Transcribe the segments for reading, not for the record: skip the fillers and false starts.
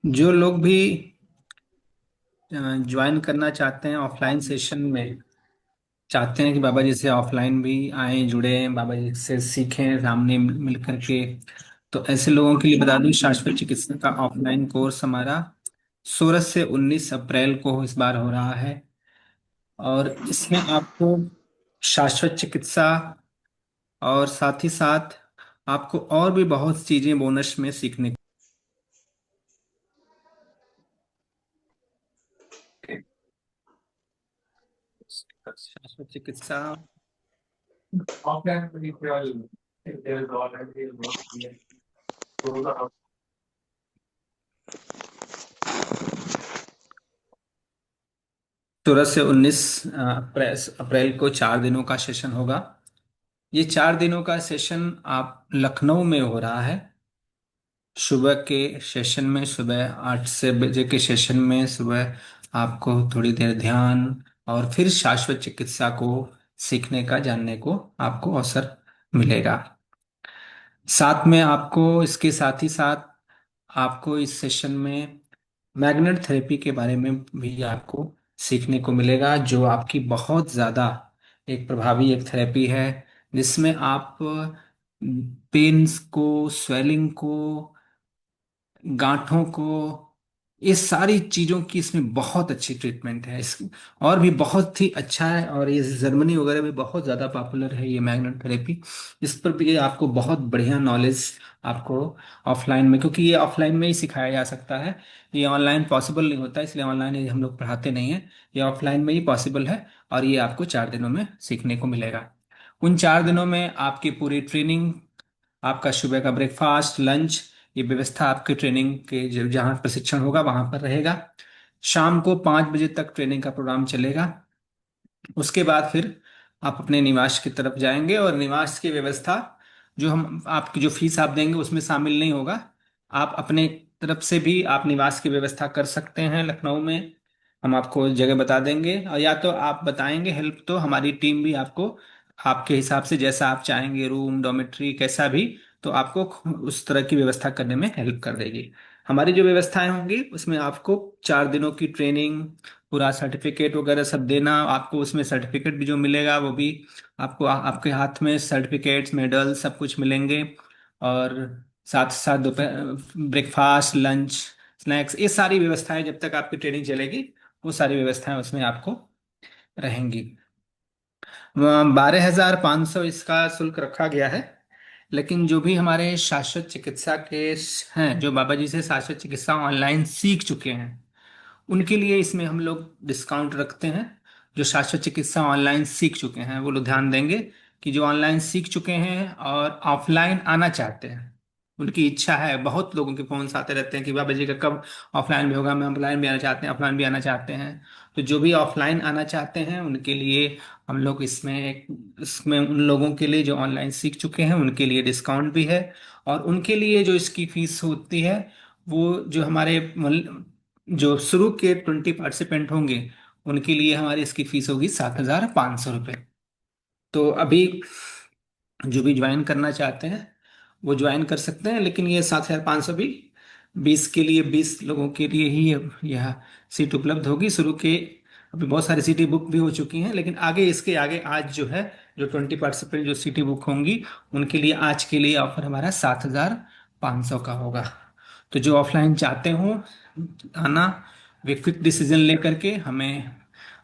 जो लोग भी ज्वाइन करना चाहते हैं ऑफलाइन सेशन में, चाहते हैं कि बाबा जी से ऑफलाइन भी आए, जुड़े, बाबा जी से सीखें सामने मिल करके, तो ऐसे लोगों के लिए बता दूं, शाश्वत चिकित्सा का ऑफलाइन कोर्स हमारा 16 से 19 अप्रैल को इस बार हो रहा है। और इसमें आपको शाश्वत चिकित्सा और साथ ही साथ आपको और भी बहुत चीजें बोनस में सीखने को। शाश्वत चिकित्सा ऑफलाइन 16 से 19 अप्रैल अप्रैल को 4 दिनों का सेशन होगा। ये 4 दिनों का सेशन आप लखनऊ में हो रहा है। सुबह के सेशन में, सुबह 8 से बजे के सेशन में, सुबह आपको थोड़ी देर ध्यान और फिर शाश्वत चिकित्सा को सीखने का, जानने को आपको अवसर मिलेगा। साथ में आपको, इसके साथ ही साथ आपको इस सेशन में मैग्नेट थेरेपी के बारे में भी आपको सीखने को मिलेगा, जो आपकी बहुत ज़्यादा एक प्रभावी एक थेरेपी है, जिसमें आप पेन्स को, स्वेलिंग को, गांठों को, ये सारी चीजों की इसमें बहुत अच्छी ट्रीटमेंट है। इस और भी बहुत ही अच्छा है, और ये जर्मनी वगैरह में बहुत ज्यादा पॉपुलर है ये मैग्नेट थेरेपी। इस पर भी आपको बहुत बढ़िया नॉलेज आपको ऑफलाइन में, क्योंकि ये ऑफलाइन में ही सिखाया जा सकता है, ये ऑनलाइन पॉसिबल नहीं होता, इसलिए ऑनलाइन ये हम लोग पढ़ाते नहीं हैं, ये ऑफलाइन में ही पॉसिबल है। और ये आपको 4 दिनों में सीखने को मिलेगा। उन 4 दिनों में आपकी पूरी ट्रेनिंग, आपका सुबह का ब्रेकफास्ट, लंच, ये व्यवस्था आपके ट्रेनिंग के जहाँ प्रशिक्षण होगा वहां पर रहेगा। शाम को 5 बजे तक ट्रेनिंग का प्रोग्राम चलेगा। उसके बाद फिर आप अपने निवास की तरफ जाएंगे, और निवास की व्यवस्था, जो हम आपकी जो फीस आप देंगे उसमें शामिल नहीं होगा। आप अपने तरफ से भी आप निवास की व्यवस्था कर सकते हैं लखनऊ में। हम आपको जगह बता देंगे, और या तो आप बताएंगे हेल्प, तो हमारी टीम भी आपको आपके हिसाब से जैसा आप चाहेंगे, रूम, डॉर्मेट्री, कैसा भी, तो आपको उस तरह की व्यवस्था करने में हेल्प कर देगी। हमारी जो व्यवस्थाएं होंगी उसमें आपको 4 दिनों की ट्रेनिंग, पूरा सर्टिफिकेट वगैरह सब देना, आपको उसमें सर्टिफिकेट भी जो मिलेगा वो भी आपको आपके हाथ में सर्टिफिकेट्स, मेडल सब कुछ मिलेंगे। और साथ साथ दोपहर ब्रेकफास्ट, लंच, स्नैक्स, ये सारी व्यवस्थाएं जब तक आपकी ट्रेनिंग चलेगी, वो सारी व्यवस्थाएं उसमें आपको रहेंगी। 12,500 इसका शुल्क रखा गया है। लेकिन जो भी हमारे शाश्वत चिकित्सा के हैं, जो बाबा जी से शाश्वत चिकित्सा ऑनलाइन सीख चुके हैं, उनके लिए इसमें हम लोग डिस्काउंट रखते हैं। जो शाश्वत चिकित्सा ऑनलाइन सीख चुके हैं वो लोग ध्यान देंगे कि जो ऑनलाइन सीख चुके हैं और ऑफलाइन आना चाहते हैं, उनकी इच्छा है, बहुत लोगों के फोन आते रहते हैं कि बाबा जी का कब ऑफलाइन भी होगा, मैं ऑफलाइन भी आना चाहते हैं, ऑफलाइन भी आना चाहते हैं। तो जो भी ऑफलाइन आना चाहते हैं उनके लिए हम लोग इसमें उन लोगों के लिए जो ऑनलाइन सीख चुके हैं उनके लिए डिस्काउंट भी है। और उनके लिए जो इसकी फीस होती है, वो जो हमारे जो शुरू के 20 पार्टिसिपेंट होंगे उनके लिए हमारी इसकी फीस होगी 7,500 रुपये। तो अभी जो भी ज्वाइन करना चाहते हैं वो ज्वाइन कर सकते हैं, लेकिन ये 7,500 भी 20 के लिए, 20 लोगों के लिए ही यह सीट उपलब्ध होगी। शुरू के अभी बहुत सारी सीटें बुक भी हो चुकी हैं, लेकिन आगे, इसके आगे आज जो है, जो 20 पार्टिसिपेंट जो सीटें बुक होंगी उनके लिए आज के लिए ऑफर हमारा 7,500 का होगा। तो जो ऑफलाइन चाहते हो आना, वे क्विक डिसीजन लेकर के हमें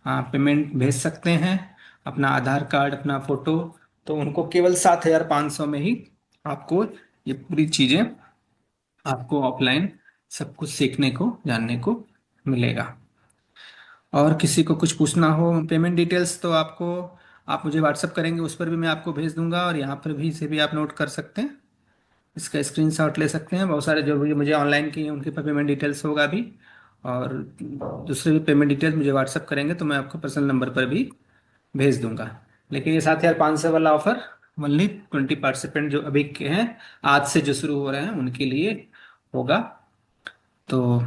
पेमेंट भेज सकते हैं, अपना आधार कार्ड, अपना फोटो, तो उनको केवल 7,500 में ही आपको ये पूरी चीजें, आपको ऑफलाइन सब कुछ सीखने को, जानने को मिलेगा। और किसी को कुछ पूछना हो पेमेंट डिटेल्स, तो आपको, आप मुझे व्हाट्सअप करेंगे, उस पर भी मैं आपको भेज दूंगा, और यहाँ पर भी से भी आप नोट कर सकते हैं, इसका स्क्रीनशॉट ले सकते हैं। बहुत सारे जो भी मुझे ऑनलाइन किए हैं उनके पर पेमेंट डिटेल्स होगा भी, और दूसरे भी पेमेंट डिटेल्स मुझे व्हाट्सअप करेंगे तो मैं आपको पर्सनल नंबर पर भी भेज दूंगा। लेकिन ये 7,500 वाला ऑफर ओनली 20 पार्टिसिपेंट जो अभी के हैं, आज से जो शुरू हो रहे हैं उनके लिए होगा। तो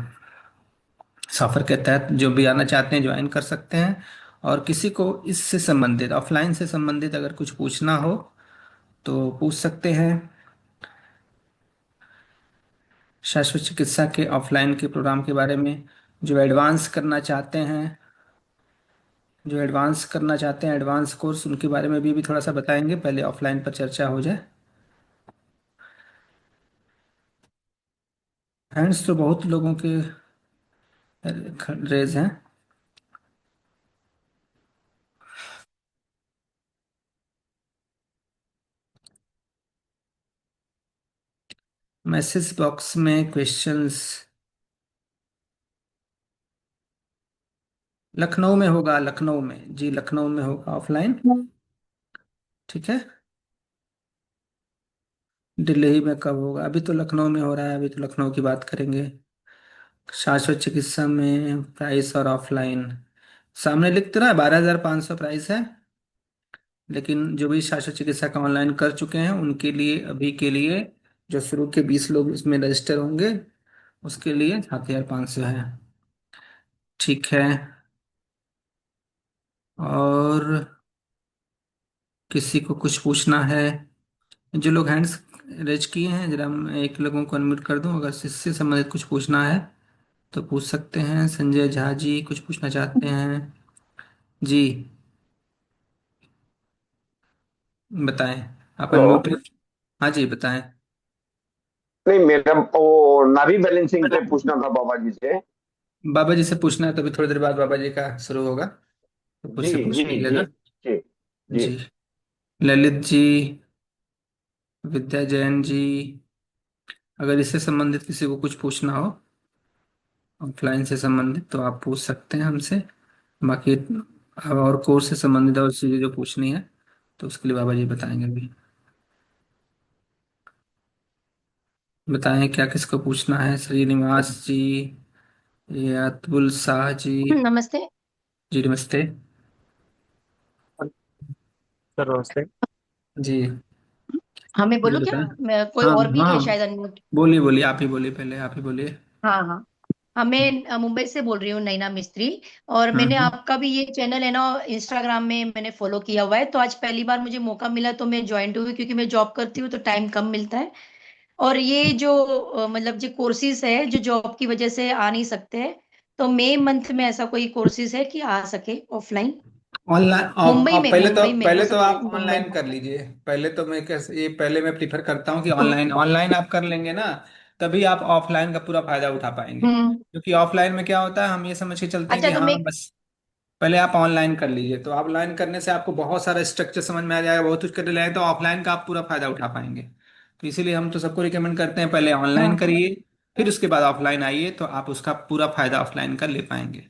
इस ऑफर के तहत जो भी आना चाहते हैं ज्वाइन कर सकते हैं। और किसी को इससे संबंधित, ऑफलाइन से संबंधित अगर कुछ पूछना हो तो पूछ सकते हैं। शाश्वत चिकित्सा के ऑफलाइन के प्रोग्राम के बारे में। जो एडवांस करना चाहते हैं, एडवांस कोर्स, उनके बारे में भी थोड़ा सा बताएंगे, पहले ऑफलाइन पर चर्चा हो जाए। हैंड्स तो बहुत लोगों के रेज हैं। मैसेज बॉक्स में क्वेश्चंस। लखनऊ में होगा, लखनऊ में जी, लखनऊ में होगा ऑफलाइन। ठीक है। दिल्ली में कब होगा? अभी तो लखनऊ में हो रहा है, अभी तो लखनऊ की बात करेंगे। शाश्वत चिकित्सा में प्राइस और ऑफलाइन सामने लिख तो रहा है, 12,500 प्राइस है। लेकिन जो भी शाश्वत चिकित्सा का ऑनलाइन कर चुके हैं उनके लिए, अभी के लिए, जो शुरू के 20 लोग इसमें रजिस्टर होंगे, उसके लिए 7,500 है। ठीक है। और किसी को कुछ पूछना है? जो लोग हैंड्स रेज किए हैं, जरा मैं एक लोगों को अनम्यूट कर दूं, अगर इससे संबंधित कुछ पूछना है तो पूछ सकते हैं। संजय झा जी कुछ पूछना चाहते हैं जी, बताएं। आप हेलो। अनम्यूट। हाँ जी, बताएं। नहीं, मेरा वो नाभी बैलेंसिंग पे पूछना था बाबा जी से। बाबा जी से पूछना है तो अभी थोड़ी देर बाद बाबा जी का शुरू होगा, तो जी मुझसे पूछ जी जी लीजिएगा। जी जी। जी। ललित जी, विद्या जैन जी, अगर इससे संबंधित किसी को कुछ पूछना हो, ऑफलाइन से संबंधित, तो आप पूछ सकते हैं हमसे। बाकी और कोर्स से संबंधित और चीज़ें जो पूछनी है तो उसके लिए बाबा जी बताएंगे अभी। बताएं क्या किसको पूछना है? श्रीनिवास जी या अतुल शाह जी? नमस्ते। जी नमस्ते। सर नमस्ते। जी हाँ, मैं जी बोलूँ क्या? बताएं। कोई हाँ और भी है हाँ, शायद अनम्यूट। बोलिए बोलिए, आप ही बोलिए, पहले आप ही बोलिए। हाँ हाँ। हाँ, मैं मुंबई से बोल रही हूँ, नैना मिस्त्री। और मैंने हम्म। आपका भी ये चैनल है ना, इंस्टाग्राम में मैंने फॉलो किया हुआ है, तो आज पहली बार मुझे मौका मिला तो मैं ज्वाइन हुई, क्योंकि मैं जॉब करती हूँ तो टाइम कम मिलता है। और ये जो मतलब जो कोर्सेज है जो जॉब की वजह से आ नहीं सकते हैं, तो मई मंथ में ऐसा कोई कोर्सेज है कि आ सके ऑफलाइन? ऑनलाइन मुंबई आप में, पहले तो मुंबई में हो पहले तो सकता है आप मुंबई ऑनलाइन में। कर लीजिए। पहले तो मैं कैसे, ये पहले मैं प्रीफर करता हूँ कि ऑनलाइन ऑनलाइन आप कर लेंगे ना, तभी आप ऑफलाइन का पूरा फायदा उठा पाएंगे। हम्म। क्योंकि ऑफलाइन में क्या होता है, हम ये समझ के चलते हैं अच्छा, कि तो हाँ मैं। बस। पहले आप ऑनलाइन कर लीजिए, तो ऑनलाइन करने से आपको बहुत सारा स्ट्रक्चर समझ में आ जाएगा, बहुत कुछ करने लगेगा, तो ऑफलाइन का आप पूरा फायदा उठा पाएंगे। तो इसीलिए हम तो सबको रिकमेंड करते हैं, पहले ऑनलाइन हाँ। करिए, फिर उसके बाद ऑफलाइन आइए, तो आप उसका पूरा फायदा ऑफलाइन का ले पाएंगे।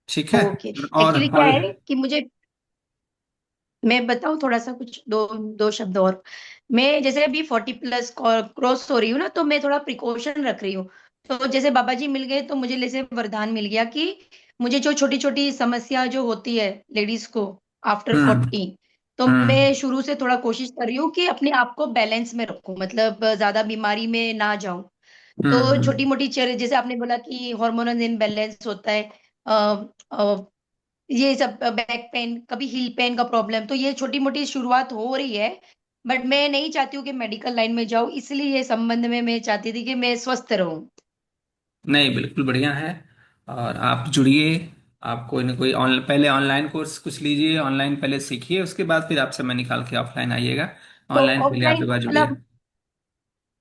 ठीक है। ओके। और एक्चुअली क्या है कि मुझे, मैं बताऊं थोड़ा सा कुछ, दो दो शब्द और। मैं जैसे अभी 40+ क्रॉस हो रही हूँ ना, तो मैं थोड़ा प्रिकॉशन रख रही हूँ। तो जैसे बाबा जी मिल गए तो मुझे जैसे वरदान मिल गया कि मुझे जो छोटी छोटी समस्या जो होती है लेडीज को आफ्टर हम्म 40, तो हम्म मैं शुरू से थोड़ा कोशिश कर रही हूँ कि अपने आप को बैलेंस में रखूं, मतलब ज्यादा बीमारी में ना जाऊं। तो छोटी हम्म। मोटी चीजें, जैसे आपने बोला कि हार्मोनल इम्बैलेंस होता है, ये सब बैक पेन, कभी हील पेन का प्रॉब्लम, तो ये छोटी मोटी शुरुआत हो रही है। बट मैं नहीं चाहती हूँ कि मेडिकल लाइन में जाऊँ, इसलिए ये संबंध में मैं चाहती थी कि मैं स्वस्थ रहूं। नहीं, बिल्कुल बढ़िया है। और आप जुड़िए। आप कोई ना कोई पहले ऑनलाइन कोर्स कुछ लीजिए, ऑनलाइन पहले सीखिए, उसके बाद फिर आप समय निकाल के ऑफलाइन आइएगा। तो ऑनलाइन पहले आप ऑफलाइन एक बार जुड़िए। मतलब,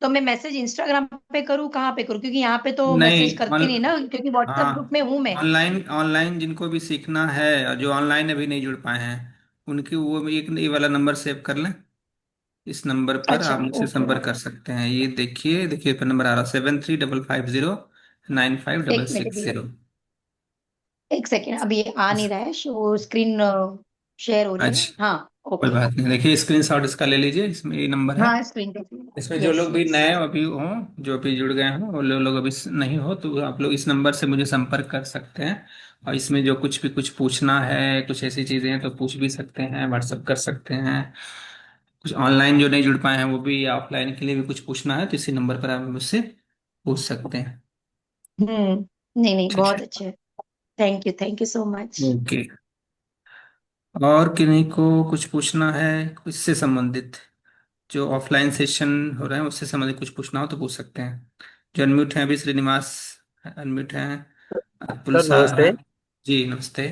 तो मैं मैसेज इंस्टाग्राम पे करूँ, कहाँ पे करूँ? क्योंकि यहाँ पे तो नहीं मैसेज करती नहीं ना, क्योंकि व्हाट्सएप ग्रुप हाँ, में हूँ मैं। ऑनलाइन ऑनलाइन जिनको भी सीखना है और जो ऑनलाइन अभी नहीं जुड़ पाए हैं, उनकी वो भी एक ये वाला नंबर सेव कर लें। इस नंबर पर अच्छा, आप मुझसे ओके। संपर्क कर सकते हैं। ये देखिए देखिए, पर नंबर आ रहा, 7355095660। एक मिनट भी, एक सेकेंड, अभी आ नहीं रहा है शो, स्क्रीन शेयर हो रही है। अच्छा, हाँ, कोई ओके। बात नहीं, देखिए स्क्रीनशॉट इसका ले लीजिए, इसमें ये नंबर है। हाँ, स्क्रीन पे। इसमें जो यस लोग भी यस। नए अभी हों, जो अभी जुड़ गए हों, और लोग अभी नहीं हो, तो आप लोग इस नंबर से मुझे संपर्क कर सकते हैं। और इसमें जो कुछ भी कुछ पूछना है, कुछ ऐसी चीजें हैं तो पूछ भी सकते हैं, व्हाट्सअप कर सकते हैं। कुछ ऑनलाइन जो नहीं जुड़ पाए हैं वो भी, या ऑफलाइन के लिए भी कुछ पूछना है, तो इसी नंबर पर आप मुझसे पूछ सकते हैं। नहीं नहीं, ठीक बहुत है। अच्छे। Thank you so much. Okay. और किन्हीं को कुछ पूछना है इससे संबंधित? जो ऑफलाइन सेशन हो रहे हैं उससे संबंधित कुछ पूछना हो तो पूछ सकते हैं। जो अनम्यूट हैं अभी श्रीनिवास अनम्यूट हैं। अतुल सर सा। नमस्ते। जी नमस्ते।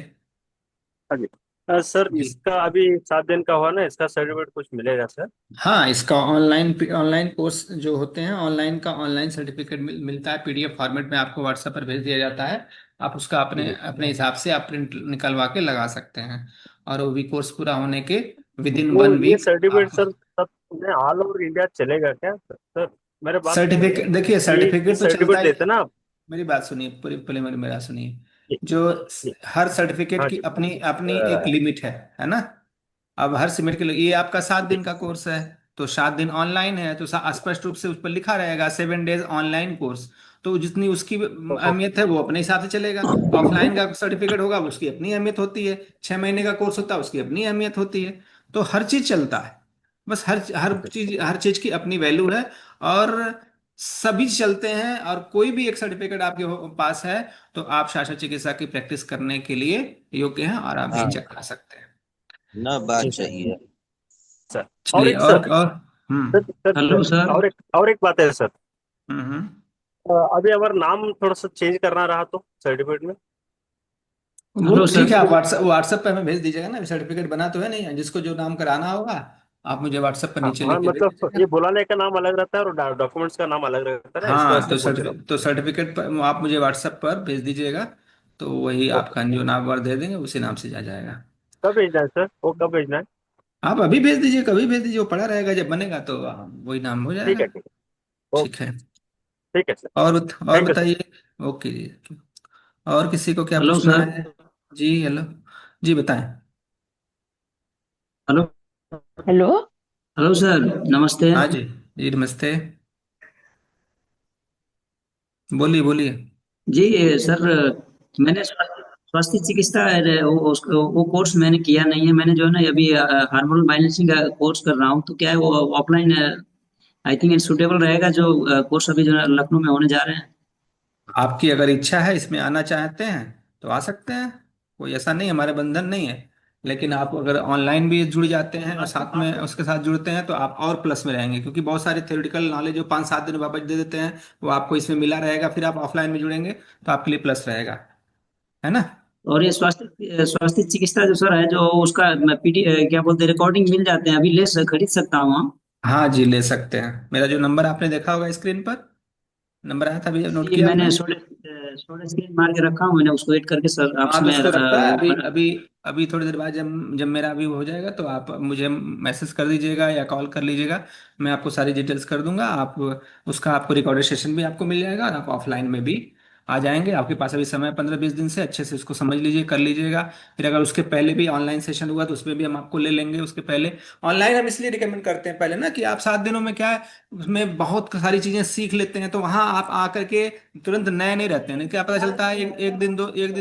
हाँ जी। सर जी इसका अभी 7 दिन का हुआ ना, इसका सर्टिफिकेट कुछ मिलेगा सर? हाँ, इसका ऑनलाइन ऑनलाइन कोर्स जो होते हैं ऑनलाइन का ऑनलाइन सर्टिफिकेट मिलता है, पीडीएफ फॉर्मेट में आपको व्हाट्सएप पर भेज दिया जाता है। आप उसका अपने जी अपने हिसाब से आप प्रिंट निकलवा के लगा सकते हैं। और वो भी कोर्स पूरा होने के विद इन वो वन ये वीक सर्टिफिकेट आप। सर सब में ऑल ओवर इंडिया चलेगा क्या सर? मेरे बात तो सुनिए। सर्टिफिकेट देखिए, ये सर्टिफिकेट तो चलता सर्टिफिकेट ही। देते ना आप? मेरी बात सुनिए पूरी, पहले मेरा सुनिए। ये, जो ये, हर सर्टिफिकेट हाँ की जी। अपनी अपनी एक अ, लिमिट है ना। अब हर सीमेंट के लिए ये आपका 7 दिन का कोर्स है, तो 7 दिन ऑनलाइन है, तो स्पष्ट रूप से उस पर लिखा रहेगा 7 डेज ऑनलाइन कोर्स। तो जितनी उसकी ओके। अहमियत है वो अपने हिसाब से चलेगा। ऑफलाइन का सर्टिफिकेट होगा वो उसकी अपनी अहमियत होती है, 6 महीने का कोर्स होता है उसकी अपनी अहमियत होती है। तो हर चीज चलता है, बस हर चीज की अपनी वैल्यू है। और सभी चलते हैं, और कोई भी एक सर्टिफिकेट आपके पास है तो आप शास्त्र चिकित्सा की प्रैक्टिस करने के लिए योग्य हैं और आप हाँ, बेचक कर सकते हैं। ना बात जी सही है। सर। और चलिए एक और सर। और sir hmm. Sir hello sir. और एक बात है सर। हम्म। अभी अगर नाम थोड़ा सा चेंज करना रहा तो सर्टिफिकेट में? वो हेलो ठीक सर। है, आप व्हाट्सएप पे हमें भेज दीजिएगा ना, सर्टिफिकेट बना तो है नहीं, जिसको जो नाम कराना होगा आप मुझे व्हाट्सएप पर हाँ नीचे हाँ, लिख के भेज मतलब दीजिएगा। ये बुलाने का नाम अलग रहता है और डॉक्यूमेंट्स का नाम अलग रहता है ना, इस हाँ, वजह से पूछ रहा तो सर्टिफिकेट पर आप मुझे व्हाट्सएप पर भेज दीजिएगा, तो वही हूँ। ओके। आपका जो नाम वार दे देंगे उसी नाम से जा जाएगा। कब भेजना है सर? वो कब भेजना है? आप अभी भेज दीजिए, कभी भेज दीजिए, वो पड़ा रहेगा, जब बनेगा तो वही नाम हो ठीक जाएगा। है, ठीक है। ठीक ओके। है। ठीक है सर। और थैंक यू सर। बताइए। ओके जी। और किसी को क्या हेलो पूछना सर। है? जी हेलो। जी बताएं। हेलो। हेलो। Hello sir. नमस्ते। हाँ जी। जी नमस्ते। बोलिए बोलिए। जी सर, मैंने स्वास्थ्य चिकित्सा वो कोर्स मैंने किया नहीं है। मैंने जो है ना अभी हार्मोनल बैलेंसिंग का कोर्स कर रहा हूँ, तो क्या है वो ऑफलाइन आई थिंक सुटेबल रहेगा जो कोर्स अभी जो है लखनऊ में होने जा रहे हैं। आपकी अगर इच्छा है इसमें आना चाहते हैं तो आ सकते हैं, कोई ऐसा नहीं, हमारे बंधन नहीं है। लेकिन आप अगर ऑनलाइन भी जुड़ जाते हैं और साथ में उसके साथ जुड़ते हैं तो आप और प्लस में रहेंगे, क्योंकि बहुत सारे थ्योरेटिकल नॉलेज जो 5-7 दिन वापस दे देते हैं वो आपको इसमें मिला रहेगा, फिर आप ऑफलाइन में जुड़ेंगे तो आपके लिए प्लस रहेगा, है ना। और ये स्वास्थ्य चिकित्सा जो सर है जो उसका पीडी क्या बोलते हैं रिकॉर्डिंग मिल जाते हैं, अभी खरीद सकता हूँ हाँ? हाँ जी, ले सकते हैं। मेरा जो नंबर आपने देखा होगा स्क्रीन पर, नंबर आया था भैया, नोट जी किया मैंने आपने। सोलह स्क्रीन मार के रखा हूँ, मैंने उसको एड करके सर हाँ आपसे तो मैं उसको रखता है अभी अभी अभी थोड़ी देर बाद, जब जब मेरा अभी हो जाएगा तो आप मुझे मैसेज कर दीजिएगा या कॉल कर लीजिएगा। मैं आपको सारी डिटेल्स कर दूंगा, आप उसका आपको रिकॉर्डेड सेशन भी आपको मिल जाएगा, और आप ऑफलाइन में भी आ जाएंगे। आपके पास अभी समय 15-20 दिन से अच्छे से उसको समझ लीजिए, कर लीजिएगा। फिर अगर उसके पहले भी ऑनलाइन सेशन हुआ तो उसमें भी हम आपको ले लेंगे। उसके पहले ऑनलाइन हम इसलिए रिकमेंड करते हैं पहले ना, कि आप 7 दिनों में क्या है, उसमें बहुत सारी चीजें सीख लेते हैं, तो वहां आप आकर के तुरंत नए नहीं रहते हैं, नहीं क्या पता चलता है एक दिन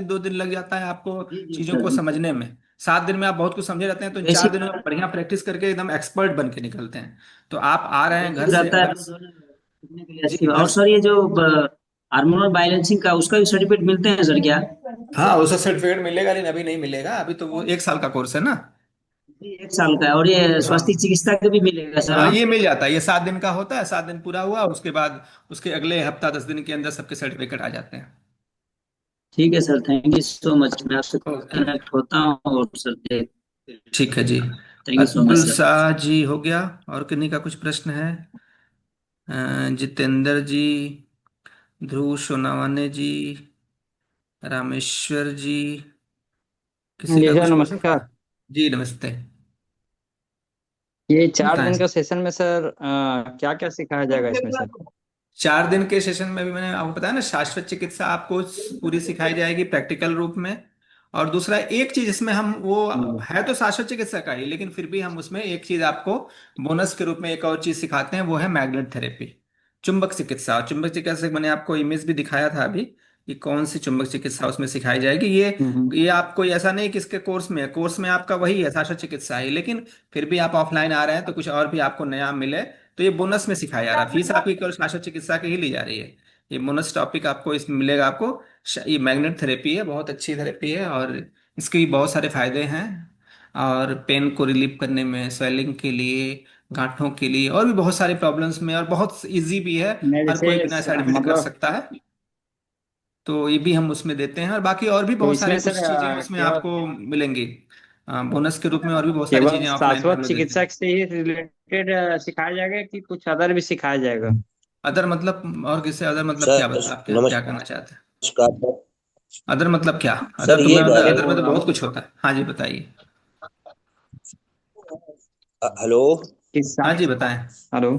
2 दिन लग जाता है आपको जी जी चीजों को सर। समझने में। 7 दिन में आप बहुत कुछ समझे रहते हैं, तो इन चार बेसिक दिनों में बढ़िया प्रैक्टिस करके एकदम एक्सपर्ट बन के निकलते हैं। तो आप आ रहे हैं घर बेसिक से रहता है घर तो जो है ना सीखने के लिए जी अच्छी बात। घर और सर ये जो हार्मोनल बैलेंसिंग का उसका भी सर्टिफिकेट मिलते हैं सर क्या? हाँ, उसका सर्टिफिकेट मिलेगा, लेकिन अभी नहीं मिलेगा, अभी तो वो 1 साल का कोर्स है ना। जी 1 साल का है। और ये स्वास्थ्य हाँ चिकित्सा का भी मिलेगा सर हाँ, हाँ? ये मिल जाता है, ये 7 दिन का होता है, 7 दिन पूरा हुआ उसके बाद उसके अगले हफ्ता 10 दिन के अंदर सबके सर्टिफिकेट आ जाते हैं। ठीक है sir, thank you so much. मैं आपसे ओके। कनेक्ट होता हूँ और सर ठीक है जी। Thank you so much Atul sir. Shah ji हो गया। और किन्हीं का कुछ प्रश्न है? जितेंद्र जी, ध्रुव सोनावाने जी, रामेश्वर जी, किसी जी का सर कुछ प्रश्न? नमस्कार। जी नमस्ते। ये 4 दिन बताएं। का सेशन में सर क्या क्या सिखाया जाएगा इसमें सर? 4 दिन के सेशन में भी मैंने आपको बताया ना, शाश्वत चिकित्सा आपको पूरी सिखाई जाएगी प्रैक्टिकल रूप में। और दूसरा एक चीज इसमें हम वो हम्म। है तो शाश्वत चिकित्सा का ही, लेकिन फिर भी हम उसमें एक चीज आपको बोनस के रूप में एक और चीज सिखाते हैं, वो है मैग्नेट थेरेपी, चुंबक चिकित्सा। और चुंबक चिकित्सा मैंने आपको इमेज भी दिखाया था अभी कि कौन सी चुंबक चिकित्सा उसमें सिखाई जाएगी। हम्म। ये आपको ऐसा नहीं कि इसके कोर्स में है, कोर्स में आपका वही है शाश्वत चिकित्सा है, लेकिन फिर भी आप ऑफलाइन आ रहे हैं तो कुछ और भी आपको नया मिले, तो ये बोनस में सिखाया जा रहा है। फीस आपकी केवल शाश्वत चिकित्सा की ही ली जा रही है। ये बोनस टॉपिक आपको इसमें मिलेगा आपको। ये मैग्नेट थेरेपी है, बहुत अच्छी थेरेपी है, और इसके भी बहुत सारे फायदे हैं। और पेन को रिलीव करने में, स्वेलिंग के लिए, गांठों के लिए और भी बहुत सारी प्रॉब्लम्स में, और बहुत इजी भी है, नहीं हर कोई जैसे बिना साइड इफेक्ट कर मतलब सकता है। तो ये भी हम उसमें देते हैं, और बाकी और भी तो बहुत सारे इसमें सर कुछ चीजें उसमें केवल आपको मिलेंगी बोनस के रूप में, और भी बहुत सारी केवल चीजें ऑफलाइन में हम शाश्वत लोग देते हैं। चिकित्सा से ही रिलेटेड सिखाया जाएगा कि कुछ अदर भी सिखाया जाएगा? अदर मतलब, और किससे अदर मतलब क्या सर बता, आप क्या करना चाहते हैं? नमस्कार सर। अदर मतलब क्या? सर अदर तो ये मैं ये अदर में बोल तो रहा बहुत हूँ कुछ होता है। हाँ जी बताइए। हेलो कि हाँ जी बताएं। हेलो।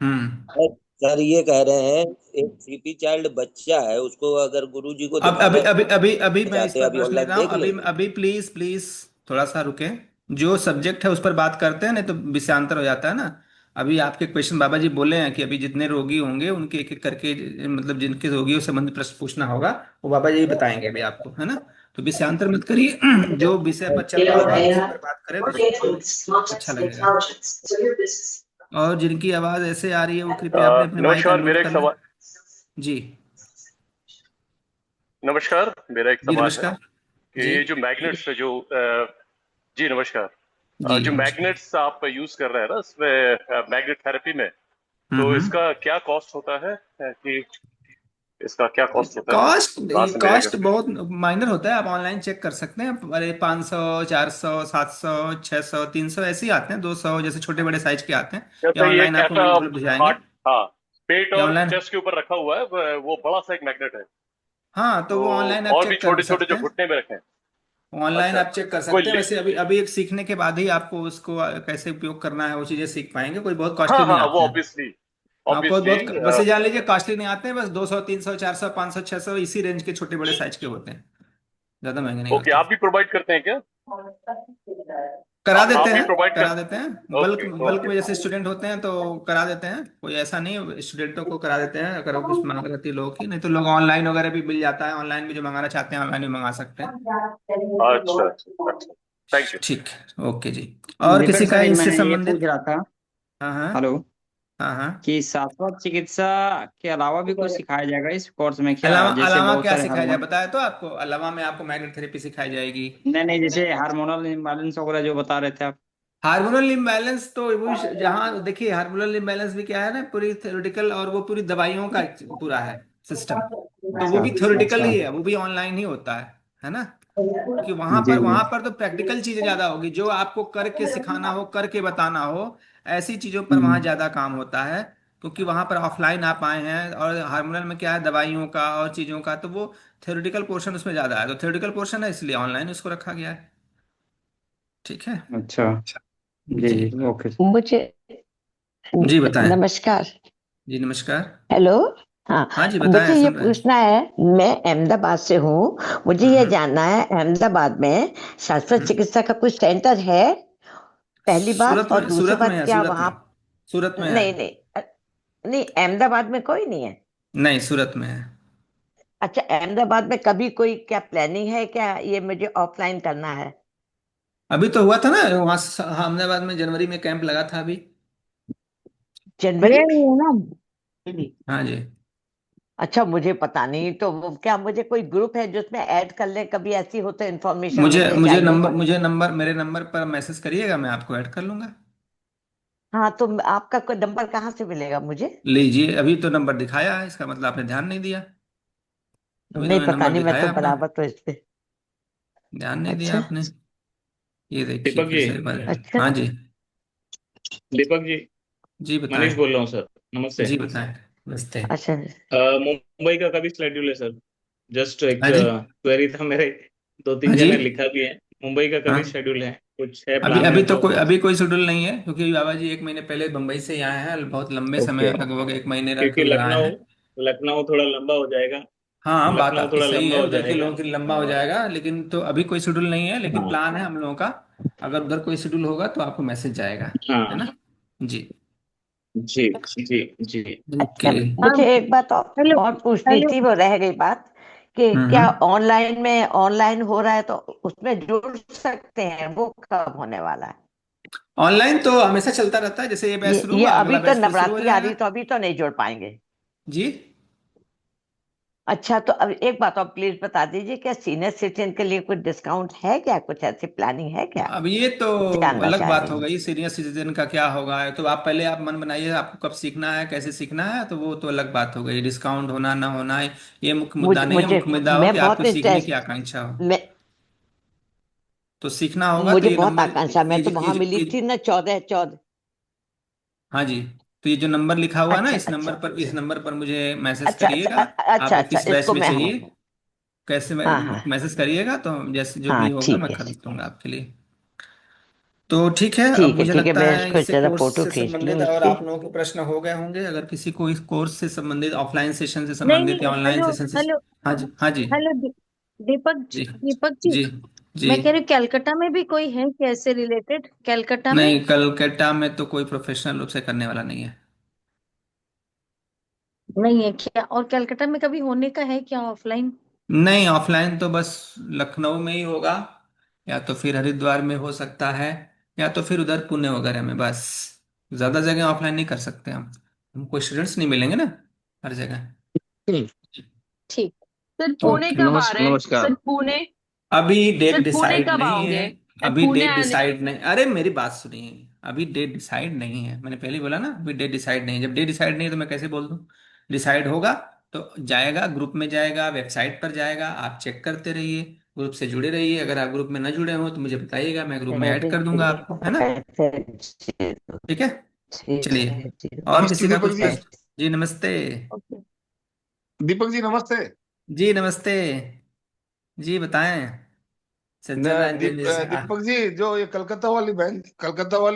हम्म। सर। सर ये कह रहे हैं एक सीपी चाइल्ड बच्चा है, उसको अगर गुरुजी को अब अभी दिखाना अभी अभी अभी मैं इस चाहते हैं पर अभी प्रश्न ले ऑनलाइन रहा हूँ, देख अभी लेंगे? अभी प्लीज प्लीज थोड़ा सा रुकें। जो सब्जेक्ट है उस पर बात करते हैं, नहीं तो विषयांतर हो जाता है ना। अभी आपके क्वेश्चन बाबा जी बोले हैं कि अभी जितने रोगी होंगे उनके एक एक करके, मतलब जिनके रोगियों से संबंधित प्रश्न पूछना होगा, वो बाबा जी बताएंगे अभी आपको, है ना। तो विषयांतर मत करिए। जो विषय पर चल रहा होगा उसी पर बात करें तो अच्छा लगेगा। और जिनकी आवाज ऐसे आ रही है वो कृपया अपने अपने माइक नमस्कार, अनम्यूट मेरा एक कर लें। सवाल। जी। नमस्कार, मेरा एक जी सवाल है नमस्कार। कि जी। ये जो मैग्नेट्स है, जो जी नमस्कार। जी जो नमस्कार। मैग्नेट्स आप यूज कर रहे हैं ना इसमें, मैग्नेट थेरेपी में, तो हम्म। इसका क्या कॉस्ट होता है? कि इसका क्या कॉस्ट होता है? कॉस्ट, कहाँ से मिलेगा? कॉस्ट बहुत माइनर होता है, आप ऑनलाइन चेक कर सकते हैं। अरे 500, 400, 700, 600, 300 ऐसे ही आते हैं, 200 जैसे छोटे बड़े साइज के आते हैं। या जैसे ये ऑनलाइन एक आपको ऐसा उपलब्ध हो जाएंगे। हार्ट, हाँ, पेट या और ऑनलाइन। चेस्ट के ऊपर रखा हुआ है, वो बड़ा सा एक मैग्नेट है। हाँ तो तो वो ऑनलाइन आप और भी चेक कर छोटे छोटे सकते जो हैं। घुटने में रखे हैं। ऑनलाइन अच्छा, आप चेक कर कोई सकते हैं। वैसे अभी अभी एक सीखने के बाद ही आपको उसको कैसे उपयोग करना है वो चीजें सीख पाएंगे। कोई बहुत कॉस्टली हाँ नहीं हाँ, वो आते हैं। ऑब्वियसली, हाँ कोई ऑब्वियसली। बहुत, बस ये जान लीजिए कॉस्टली नहीं आते हैं, बस 200, 300, 400, 500, 600 इसी रेंज के छोटे बड़े साइज के होते हैं। ज्यादा महंगे नहीं ओके, होते। आप भी प्रोवाइड करते हैं क्या? करा देते आप भी हैं, प्रोवाइड करा कर? देते हैं। Bulk okay bulk okay. में जैसे स्टूडेंट होते हैं तो करा देते हैं, कोई ऐसा नहीं, स्टूडेंटों को करा देते हैं अगर वो कुछ मांग रहती है लोगों की। नहीं तो लोग ऑनलाइन वगैरह भी मिल जाता है, ऑनलाइन भी जो मंगाना चाहते हैं ऑनलाइन भी मंगा सकते हैं। अच्छा अच्छा अच्छा, थैंक यू। ठीक है, ओके जी। और किसी दीपक का सर मैं इससे ये पूछ संबंधित? रहा था। हाँ हाँ। हेलो। हाँ हाँ। कि शाश्वत चिकित्सा के अलावा भी कुछ सिखाया जाएगा इस कोर्स में क्या? अलावा जैसे अलावा बहुत क्या सारे सिखाया जाए हार्मोन। बताया तो आपको, अलावा में आपको मैग्नेट थेरेपी सिखाई जाएगी। नहीं जैसे हार्मोनल इम्बैलेंस वगैरह जो बता रहे थे आप। हार्मोनल इम्बैलेंस तो वो जहाँ देखिए, हार्मोनल इम्बैलेंस भी क्या है ना, पूरी थ्योरेटिकल, और वो पूरी दवाइयों का पूरा है सिस्टम। तो वो अच्छा भी थ्योरेटिकल अच्छा। ही है, वो भी ऑनलाइन ही होता है ना। क्योंकि जी जी। वहां पर तो प्रैक्टिकल चीजें ज्यादा होगी, जो आपको करके सिखाना हो, करके बताना हो, ऐसी चीजों पर वहां हम्म। ज्यादा काम होता है। क्योंकि वहां पर ऑफलाइन आप आए हैं, और हार्मोनल में क्या है, दवाइयों का और चीजों का, तो वो थ्योरेटिकल पोर्शन उसमें ज्यादा है, तो थ्योरेटिकल पोर्शन है इसलिए ऑनलाइन उसको रखा गया है। ठीक है। अच्छा। जी जी। जी ओके। मुझे जी बताएं। नमस्कार। जी नमस्कार। हेलो। हाँ, हाँ जी मुझे बताएं, ये सुन रहे हैं। पूछना है। मैं अहमदाबाद से हूँ। मुझे ये हम्म। जानना है, अहमदाबाद में शाश्वत हम्म। चिकित्सा का कुछ सेंटर है? पहली बात, सूरत और में, दूसरी सूरत में बात, है, क्या सूरत वहाँ? में। सूरत में है। नहीं नहीं, नहीं, अहमदाबाद में कोई नहीं है? नहीं, सूरत में है। अच्छा, अहमदाबाद में कभी कोई क्या प्लानिंग है क्या, ये मुझे ऑफलाइन करना है? अभी तो हुआ था ना वहाँ अहमदाबाद में, जनवरी में कैंप लगा था अभी। जनवरी में? हाँ जी। अच्छा, मुझे पता नहीं। तो वो क्या, मुझे कोई ग्रुप है जिसमें ऐड कर ले? कभी ऐसी हो तो इन्फॉर्मेशन मुझे मुझे मुझे चाहिए। नंबर मुझे नंबर मेरे नंबर पर मैसेज करिएगा, मैं आपको ऐड कर लूंगा। हाँ, तो आपका कोई नंबर कहाँ से मिलेगा मुझे? लीजिए, अभी तो नंबर दिखाया है, इसका मतलब आपने ध्यान नहीं दिया। अभी तो नहीं, मैंने पता नंबर नहीं, मैं तो दिखाया अपना, बराबर तो इस पे। ध्यान नहीं दिया अच्छा। आपने। ये देखिए दीपक फिर जी। से एक बार। अच्छा। हाँ जी। दीपक जी, जी मनीष बताएं। बोल रहा हूँ सर। नमस्ते। जी बताएं। नमस्ते। अच्छा। मुंबई का कभी शेड्यूल है सर? जस्ट एक हाँ जी। क्वेरी था मेरे। दो हाँ तीन जी। जने लिखा भी है। मुंबई का कभी हाँ। शेड्यूल है? कुछ है अभी प्लान अभी में तो तो? कोई शेड्यूल नहीं है, क्योंकि बाबा जी 1 महीने पहले मुंबई से ही आए हैं, बहुत लंबे ओके। समय, लगभग 1 महीने रह क्योंकि के उधर आए लखनऊ, हैं। लखनऊ थोड़ा लंबा हो जाएगा। हाँ बात लखनऊ आपकी थोड़ा सही लंबा है, हो उधर के जाएगा। लोगों के लिए लंबा हो और जाएगा, लेकिन तो अभी कोई शेड्यूल नहीं है, लेकिन हाँ प्लान है हम लोगों का। अगर उधर कोई शेड्यूल होगा तो आपको मैसेज जाएगा। है हाँ। ना। जी। जी जी जी। ओके। अच्छा, मुझे एक बात और पूछनी थी, वो रह गई बात। कि क्या हम्म। ऑनलाइन हो रहा है तो उसमें जुड़ सकते हैं? वो कब होने वाला है? ऑनलाइन तो हमेशा चलता रहता है, जैसे ये बैच शुरू ये हुआ, अभी अगला तो बैच फिर शुरू हो नवरात्रि आ जाएगा। रही, तो अभी तो नहीं जुड़ पाएंगे? जी। अच्छा, तो अब एक बात आप प्लीज बता दीजिए, क्या सीनियर सिटीजन के लिए कुछ डिस्काउंट है क्या? कुछ ऐसी प्लानिंग है क्या? अब ये तो जानना अलग चाह बात रही हो हूँ। गई, सीनियर सिटीजन का क्या होगा। तो आप पहले आप मन बनाइए आपको कब सीखना है, कैसे सीखना है, तो वो तो अलग बात हो गई। डिस्काउंट होना ना होना ये मुख्य मुद्दा मुझे नहीं है। मुझे मुख्य मुद्दा हो मैं कि बहुत आपको सीखने की इंटरेस्ट आकांक्षा हो। मैं तो सीखना होगा तो मुझे ये बहुत नंबर आकांक्षा, मैं तो वहां मिली थी ना 14 14। हाँ जी। तो ये जो नंबर लिखा हुआ है ना, अच्छा इस नंबर अच्छा पर, इस नंबर पर मुझे मैसेज अच्छा अच्छा करिएगा। अच्छा आपको अच्छा, किस बैच इसको में मैं, चाहिए, कैसे हाँ हाँ मैसेज करिएगा, तो जैसे जो भी हाँ, होगा ठीक मैं है खरीद दूंगा आपके लिए। तो ठीक है, अब मुझे ठीक है, लगता मैं है इसको इससे जरा कोर्स फोटो से खींच लूँ संबंधित और इसकी। आप लोगों के प्रश्न हो गए होंगे। अगर किसी को इस कोर्स से संबंधित, ऑफलाइन सेशन से नहीं संबंधित या नहीं, ऑनलाइन हेलो सेशन से। हेलो हाँ जी, हाँ जी। हेलो जी दीपक जी, जी जी। मैं कह रही हूँ कैलकाटा में भी कोई है क्या ऐसे रिलेटेड, कैलकाटा में? नहीं, कलकत्ता में तो कोई प्रोफेशनल रूप से करने वाला नहीं है। नहीं है क्या? और कैलकाटा में कभी होने का है क्या ऑफलाइन? नहीं, ऑफलाइन तो बस लखनऊ में ही होगा, या तो फिर हरिद्वार में हो सकता है, या तो फिर उधर पुणे वगैरह में। बस ज्यादा जगह ऑफलाइन नहीं कर सकते हम। हमको स्टूडेंट्स नहीं मिलेंगे ना हर जगह। ठीक ठीक। Sir Pune okay. कब आ रहे हैं? सर पुणे, अभी डेट सर पुणे डिसाइड कब नहीं है। आओगे? अभी पुणे डेट आने, डिसाइड नहीं, अरे मेरी बात सुनिए। अभी डेट डिसाइड नहीं है, मैंने पहले ही बोला ना, अभी डेट डिसाइड नहीं है। जब डेट डिसाइड नहीं है तो मैं कैसे बोल दूं। डिसाइड होगा तो जाएगा, ग्रुप में जाएगा, वेबसाइट पर जाएगा, आप चेक करते रहिए, ग्रुप से जुड़े रहिए। अगर आप ग्रुप में न जुड़े हो तो मुझे बताइएगा, मैं ग्रुप में ऐड कर दूंगा आपको, है ना। ठीक है, चलिए। और नमस्ते किसी का दीपक कुछ जी। प्रश्न? जी नमस्ते। ओके। दीपक जी नमस्ते। जी नमस्ते। जी बताएं। सज्जन रंजन जी से दीपक जी, जो ये कलकत्ता वाली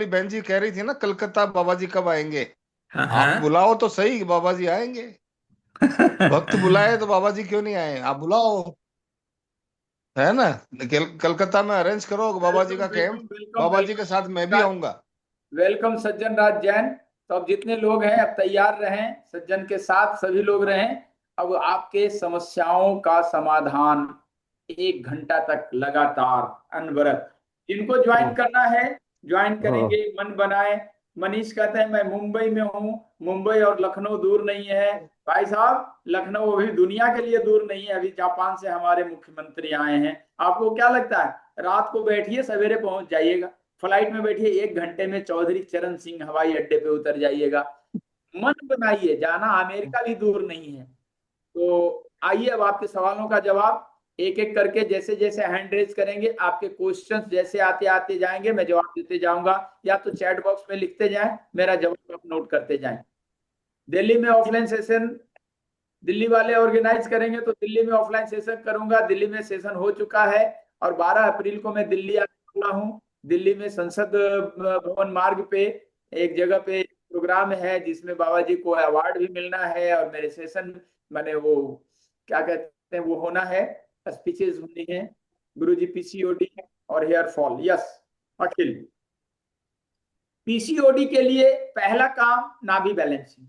बहन जी कह रही थी ना, कलकत्ता बाबा जी कब आएंगे? हाँ आप हाँ। बुलाओ तो सही, बाबा जी आएंगे। भक्त बुलाए तो बाबा जी क्यों नहीं आए? आप बुलाओ, है ना। कलकत्ता में अरेंज करो बाबा जी वेलकम का कैंप। वेलकम वेलकम बाबा जी के साथ मैं भी वेलकम। आऊंगा। वेलकम सज्जन राज जैन। तो अब जितने लोग हैं अब तैयार रहें, सज्जन के साथ सभी लोग रहें। अब आपके समस्याओं का समाधान 1 घंटा तक लगातार अनवरत। जिनको ज्वाइन करना है ज्वाइन हाँ। करेंगे, मन बनाए। मनीष कहते हैं मैं मुंबई में हूँ, मुंबई और लखनऊ दूर नहीं है। भाई साहब, लखनऊ अभी दुनिया के लिए दूर नहीं है। अभी जापान से हमारे मुख्यमंत्री आए हैं। आपको क्या लगता है, रात को बैठिए सवेरे पहुंच जाइएगा। फ्लाइट में बैठिए, 1 घंटे में चौधरी चरण सिंह हवाई अड्डे पे उतर जाइएगा। मन बनाइए, जाना अमेरिका भी दूर नहीं है। तो आइए, अब आपके सवालों का जवाब एक एक करके, जैसे जैसे हैंड रेज करेंगे आपके क्वेश्चंस जैसे आते आते जाएंगे, मैं जवाब देते जाऊंगा। या तो चैट बॉक्स में लिखते जाएं, मेरा जवाब आप नोट करते जाएं। दिल्ली में ऑफलाइन सेशन दिल्ली वाले ऑर्गेनाइज करेंगे तो दिल्ली में ऑफलाइन सेशन करूंगा। दिल्ली में सेशन हो चुका है और 12 अप्रैल को मैं दिल्ली आने वाला हूँ। दिल्ली में संसद भवन मार्ग पे एक जगह पे प्रोग्राम है जिसमें बाबा जी को अवार्ड भी मिलना है और मेरे सेशन, मैंने वो क्या कहते हैं वो होना है, स्पीचेस होनी है। गुरु जी पीसीओडी और हेयर फॉल, यस अखिल। पीसीओडी के लिए पहला काम नाभि बैलेंसिंग,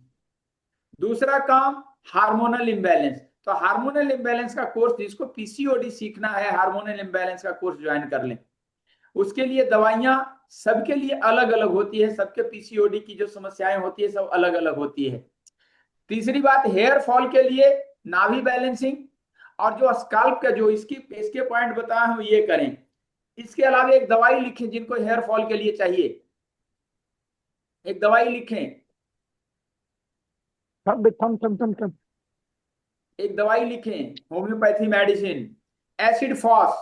दूसरा काम हार्मोनल इम्बैलेंस। तो हार्मोनल इम्बैलेंस का कोर्स, जिसको पीसीओडी सीखना है, हार्मोनल इम्बैलेंस का कोर्स ज्वाइन कर लें। उसके लिए दवाइयां सबके लिए अलग अलग होती है, सबके पीसीओडी की जो समस्याएं होती है सब अलग अलग होती है। तीसरी बात, हेयर फॉल के लिए नाभि बैलेंसिंग और जो स्काल्प का जो इसकी इसके पॉइंट बताए हैं ये करें। इसके अलावा एक दवाई लिखें जिनको हेयर फॉल के लिए चाहिए, एक दवाई लिखें, एक दवाई लिखें homeopathy medicine, acid phos,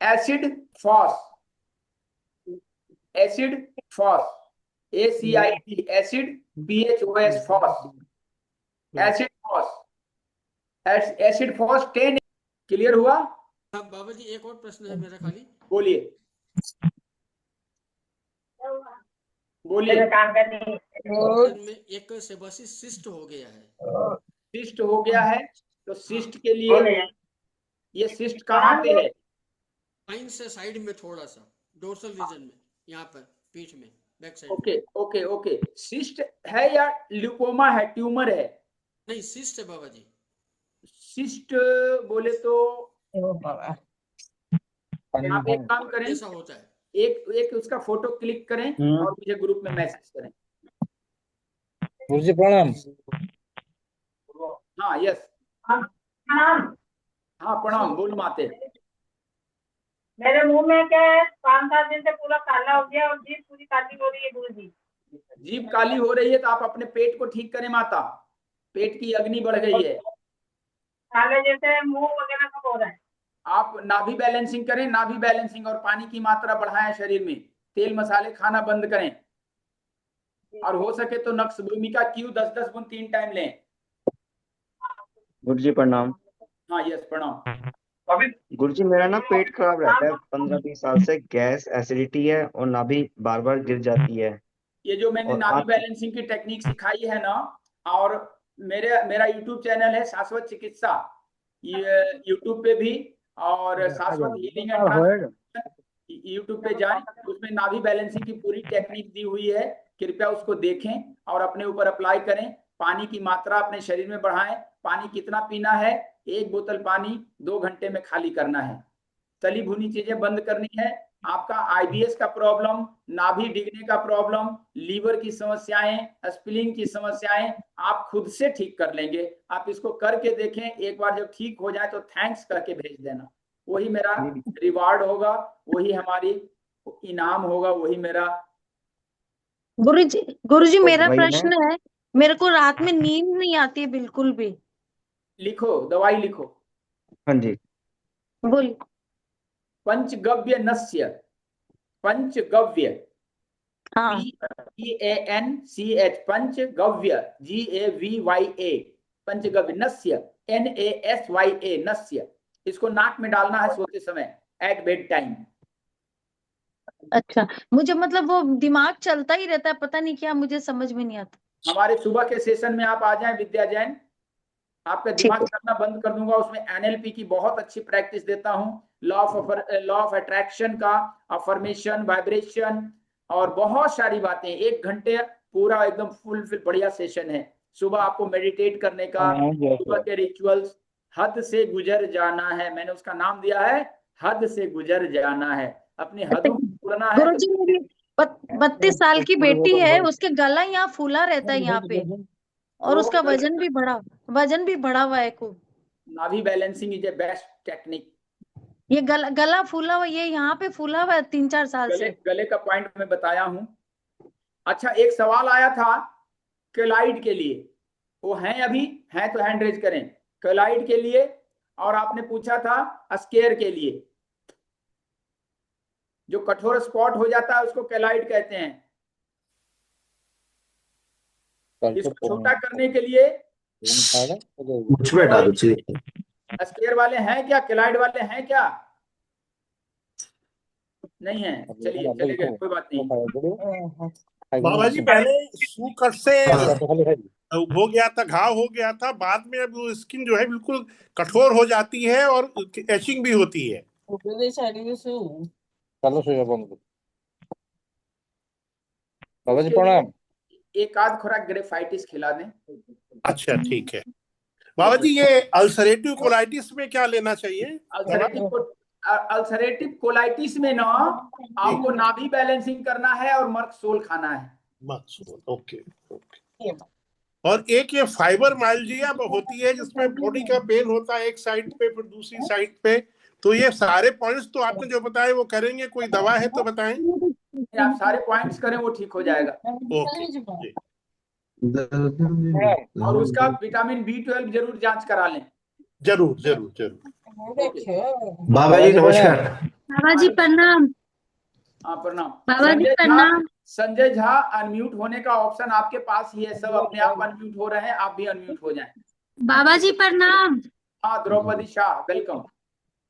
acid phos, acid phos, ACID, acid PHOS phos, acid phos, acid phos 10। Clear हुआ? बाबा जी एक और प्रश्न है मेरा खाली। बोलिए बोलिए। में एक सेबोसिस सिस्ट हो गया है। सिस्ट हो गया है तो सिस्ट के लिए, ये सिस्ट कहाँ पे है? स्पाइन से साइड में थोड़ा सा, डोर्सल रीजन में, यहाँ पर पीठ में back side. Okay okay okay. Cyst है या ल्यूकोमा है, ट्यूमर है? नहीं, सिस्ट है बाबा जी। सिस्ट बोले तो आप एक काम करें, ऐसा होता है। एक एक उसका फोटो क्लिक करें और मुझे ग्रुप में मैसेज करें। गुरुजी प्रणाम। हाँ यस। हाँ प्रणाम, बोल माते। मेरे मुंह में क्या है, 5-7 दिन से पूरा काला हो गया और जीभ पूरी काली हो रही है गुरुजी। जीभ काली हो रही है तो आप अपने पेट को ठीक करें माता, पेट की अग्नि बढ़ गई है। काले जैसे मुंह वगैरह सब हो रहा है। आप नाभि बैलेंसिंग करें, नाभि बैलेंसिंग, और पानी की मात्रा बढ़ाएं शरीर में, तेल मसाले खाना बंद करें, और हो सके तो नक्श भूमिका क्यू 10-10 बूंद 3 टाइम लें। गुरुजी प्रणाम। हाँ यस प्रणाम। गुरुजी मेरा ना पेट खराब रहता है 15-20 साल से, गैस एसिडिटी है और नाभि बार बार गिर जाती है। ये जो मैंने और नाभि आप बैलेंसिंग की टेक्निक सिखाई है ना, और मेरा यूट्यूब चैनल है शाश्वत चिकित्सा, ये यूट्यूब पे भी, और शाश्वत हीलिंग एंड ट्रांसफॉर्मेशन यूट्यूब पे जाएं, उसमें नाभि बैलेंसिंग की पूरी टेक्निक दी हुई है, कृपया उसको देखें और अपने ऊपर अप्लाई करें। पानी की मात्रा अपने शरीर में बढ़ाएं। पानी कितना पीना है? 1 बोतल पानी 2 घंटे में खाली करना है। तली भुनी चीजें बंद करनी है। आपका आईबीएस का प्रॉब्लम, नाभि डिगने का प्रॉब्लम, लीवर की समस्याएं, स्प्लीन की समस्याएं आप खुद से ठीक कर लेंगे। आप इसको करके देखें, एक बार जब ठीक हो जाए तो थैंक्स करके भेज देना, वही मेरा रिवार्ड होगा, वही हमारी इनाम होगा, वही मेरा। गुरुजी मेरा प्रश्न है, मेरे को रात में नींद नहीं आती है बिल्कुल भी। लिखो, दवाई लिखो। हाँ जी बोल। पंचगव्य नस्य, पंचगव्य, हाँ। PANCH, पंचगव्य, GAVYA, पंचगव्य, नस्य NASYA, नस्य। इसको नाक में डालना है सोते समय, एट बेड टाइम। अच्छा, मुझे मतलब वो दिमाग चलता ही रहता है, पता नहीं क्या, मुझे समझ में नहीं आता। हमारे सुबह के सेशन में आप आ जाएं विद्या जैन, आपका दिमाग चलना बंद कर दूंगा। उसमें NLP की बहुत अच्छी प्रैक्टिस देता हूँ, लॉ ऑफ अट्रैक्शन का, अफर्मेशन, वाइब्रेशन, और बहुत सारी बातें। 1 घंटे पूरा एकदम फुल बढ़िया सेशन है। सुबह आपको मेडिटेट करने का, सुबह के रिचुअल्स, हद से गुजर जाना है, मैंने उसका नाम दिया है हद से गुजर जाना है, अपनी हदों को तोड़ना है। गुरुजी मेरी 32 साल की बेटी है, उसके गला यहाँ फूला रहता है यहाँ पे, और उसका वजन भी बढ़ा हुआ है खूब। नाभि balancing is a best technique. ये गला फूला हुआ, ये यहाँ पे फूला हुआ है 3-4 साल से। गले का पॉइंट मैं बताया हूँ। अच्छा, एक सवाल आया था केलाइड के लिए, वो हैं अभी हैं तो हैंड रेज करें, केलाइड के लिए, और आपने पूछा था स्केयर के लिए। जो कठोर स्पॉट हो जाता है उसको केलाइड कहते हैं। इसको छोटा करने के लिए स्केयर वाले हैं क्या, केलाइड वाले हैं क्या? नहीं है, चलिए चले गए, कोई बात नहीं। बाबा जी पहले सूकर से हो गया था, घाव हो गया था, बाद में अब वो स्किन जो है बिल्कुल कठोर हो जाती है और एचिंग भी होती है। बाबा जी प्रणाम। एक आध खुराक ग्रेफाइटिस खिला दें। अच्छा ठीक है बाबा जी, ये अल्सरेटिव कोलाइटिस में क्या लेना चाहिए? अल्सरेटिव कोलाइटिस में ना आपको नाभि बैलेंसिंग करना है और मर्कसोल खाना है। Merc Sol, okay okay. और एक ये फाइबर माइल्जिया होती है जिसमें बॉडी का पेन होता है एक साइड पे फिर दूसरी साइड पे, तो ये सारे पॉइंट्स तो आपने जो बताए वो करेंगे, कोई दवा है तो बताएं। आप सारे पॉइंट्स करें वो ठीक हो जाएगा। ओके। और उसका विटामिन B12 जरूर जांच करा लें। जरूर जरूर जरूर। बाबा जी नमस्कार। बाबा जी प्रणाम। हाँ प्रणाम। बाबा जी प्रणाम। संजय झा, अनम्यूट होने का ऑप्शन आपके पास ही है, सब अपने आप अनम्यूट हो रहे हैं, आप भी अनम्यूट हो जाएं। बाबा जी प्रणाम। हाँ द्रौपदी शाह, वेलकम।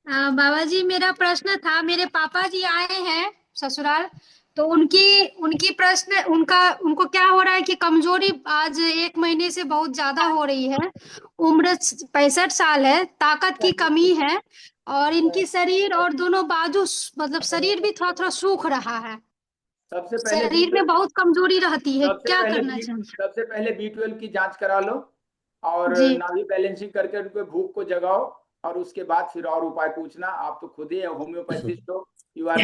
बाबा जी मेरा प्रश्न था, मेरे पापा जी आए हैं ससुराल, तो उनकी प्रश्न उनको क्या हो रहा है कि कमजोरी आज 1 महीने से बहुत ज्यादा हो रही है, उम्र 65 साल है, ताकत की कमी है, और इनकी शरीर और दोनों बाजू मतलब शरीर भी थोड़ा थोड़ा सूख रहा है, सबसे पहले शरीर में बहुत कमजोरी रहती है, क्या करना चाहिए? सबसे पहले B12 की जांच करा लो, और नाभि बैलेंसिंग करके उनको भूख को जगाओ, और उसके बाद फिर और उपाय पूछना। आप तो खुद ही होम्योपैथिस्ट हो, यू आर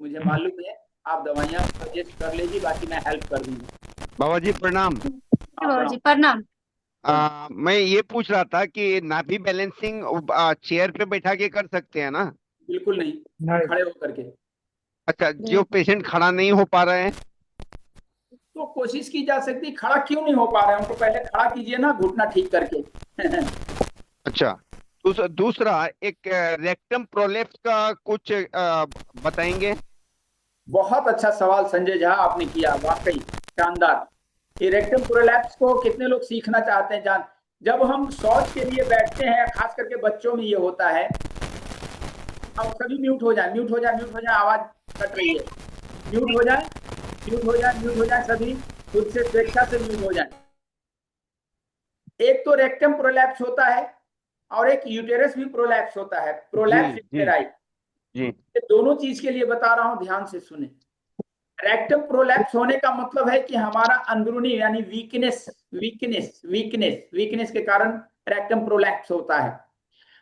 मुझे मालूम है, आप दवाइयाँ सजेस्ट कर लीजिए, बाकी मैं हेल्प कर दूंगा। बाबा जी प्रणाम। बाबा जी प्रणाम। मैं ये पूछ रहा था कि नाभि बैलेंसिंग चेयर पे बैठा के कर सकते हैं ना? बिल्कुल नहीं, खड़े होकर के। अच्छा, जो पेशेंट खड़ा नहीं हो पा रहे हैं तो कोशिश की जा सकती, खड़ा क्यों नहीं हो पा रहे हैं उनको पहले खड़ा कीजिए ना, घुटना ठीक करके। अच्छा, दूसरा एक रेक्टम प्रोलेप्स का कुछ बताएंगे? बहुत अच्छा सवाल संजय झा आपने किया, वाकई शानदार। ये रेक्टम प्रोलैप्स को कितने लोग सीखना चाहते हैं जान। जब हम शौच के लिए बैठते हैं, खास करके बच्चों में ये होता है। अब सभी म्यूट हो जाए, म्यूट हो जाए, म्यूट हो जाए, आवाज कट रही है। म्यूट हो जाए, म्यूट हो जाए, म्यूट हो जाए, सभी खुद से स्वेच्छा से म्यूट हो जाए। एक तो रेक्टम प्रोलैप्स होता है और एक यूटेरस भी प्रोलैप्स होता है, प्रोलैप्स यूटेराई। जी, दोनों चीज के लिए बता रहा हूं, ध्यान से सुने। रेक्टम प्रोलैप्स होने का मतलब है कि हमारा अंदरूनी यानी वीकनेस के कारण रेक्टम प्रोलैप्स होता है।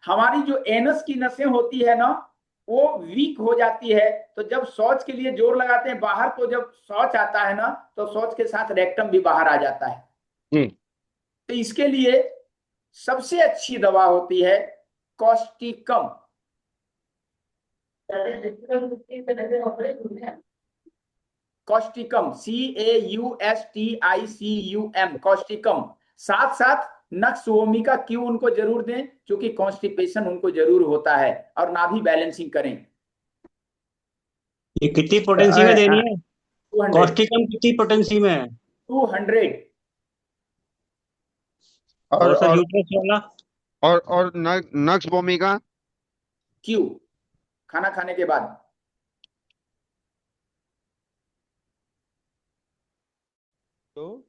हमारी जो एनस की नसें होती है ना, वो वीक हो जाती है। तो जब शौच के लिए जोर लगाते हैं बाहर, तो जब शौच आता है ना, तो शौच के साथ रेक्टम भी बाहर आ जाता है। जी। तो इसके लिए सबसे अच्छी दवा होती है कॉस्टिकम। Causticum, CAUSTICUM, Causticum. साथ साथ नक्स वोमिका क्यों उनको जरूर दें, क्योंकि कॉन्स्टिपेशन उनको जरूर होता है, और नाभि बैलेंसिंग करें। ये कितनी पोटेंसी में देनी है? 200 कॉस्टिकम कितनी पोटेंसी में है? 200। और सर यूट्रस वाला और नक्स वोमिका क्यों खाना खाने के बाद। तो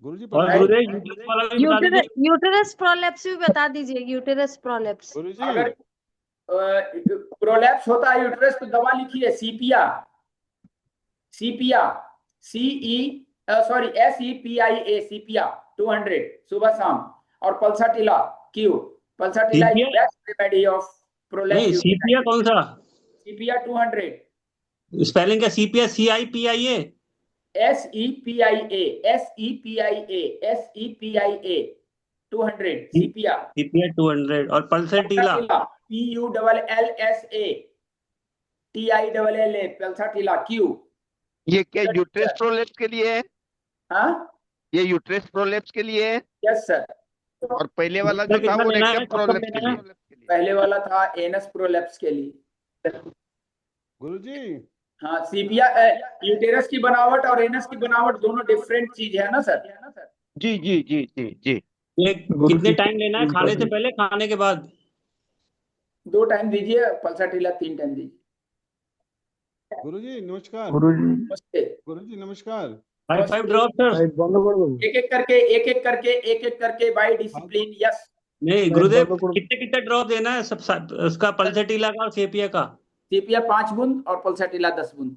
गुरुजी और गुरुदेव यूट्रस वाला भी बता दीजिए। यूटेरस प्रोलेप्स भी बता दीजिए, यूटेरस प्रोलेप्स। अगर प्रोलैप्स होता है यूट्रस, तो दवा लिखिए सीपिया, SEPIA, सीपिया 200 सुबह शाम। और pulsatilla Q, pulsatilla is best remedy of prolapse. नहीं, सीपिया कौन सा? सीपिया 200। स्पेलिंग क्या? सीपिया CIPIA? SEPIA 200 सीपिया। सीपिया 200। और पल्साटिला PULLSATILLA पल्साटिला क्यू। ये क्या यूट्रस प्रोलेप्स के लिए है? हाँ, ये यूट्रस प्रोलेप्स के लिए है? Yes sir. और पहले वाला जो था वो रेक्टम प्रोलेप्स के लिए? पहले वाला था एनस प्रोलेप्स के लिए। गुरुजी हाँ, सीपिया यूटेरस की बनावट और एनस की बनावट दोनों डिफरेंट चीज है ना सर। जी जी जी जी जी। ये कितने टाइम लेना है? खाने से पहले, खाने के बाद? 2 टाइम दीजिए, पल्साटिला 3 टाइम दीजिए। गुरुजी नमस्कार। नमस्ते गुरुजी नमस्कार। 5 ड्रॉप सर। एक एक करके बाय डिसिप्लिन। यस। नहीं गुरुदेव, कितने कितने ड्रॉप देना है सब उसका, पल्साटिला का और सीपिया का? सीपिया 5 बूंद और पल्साटिला 10 बूंद।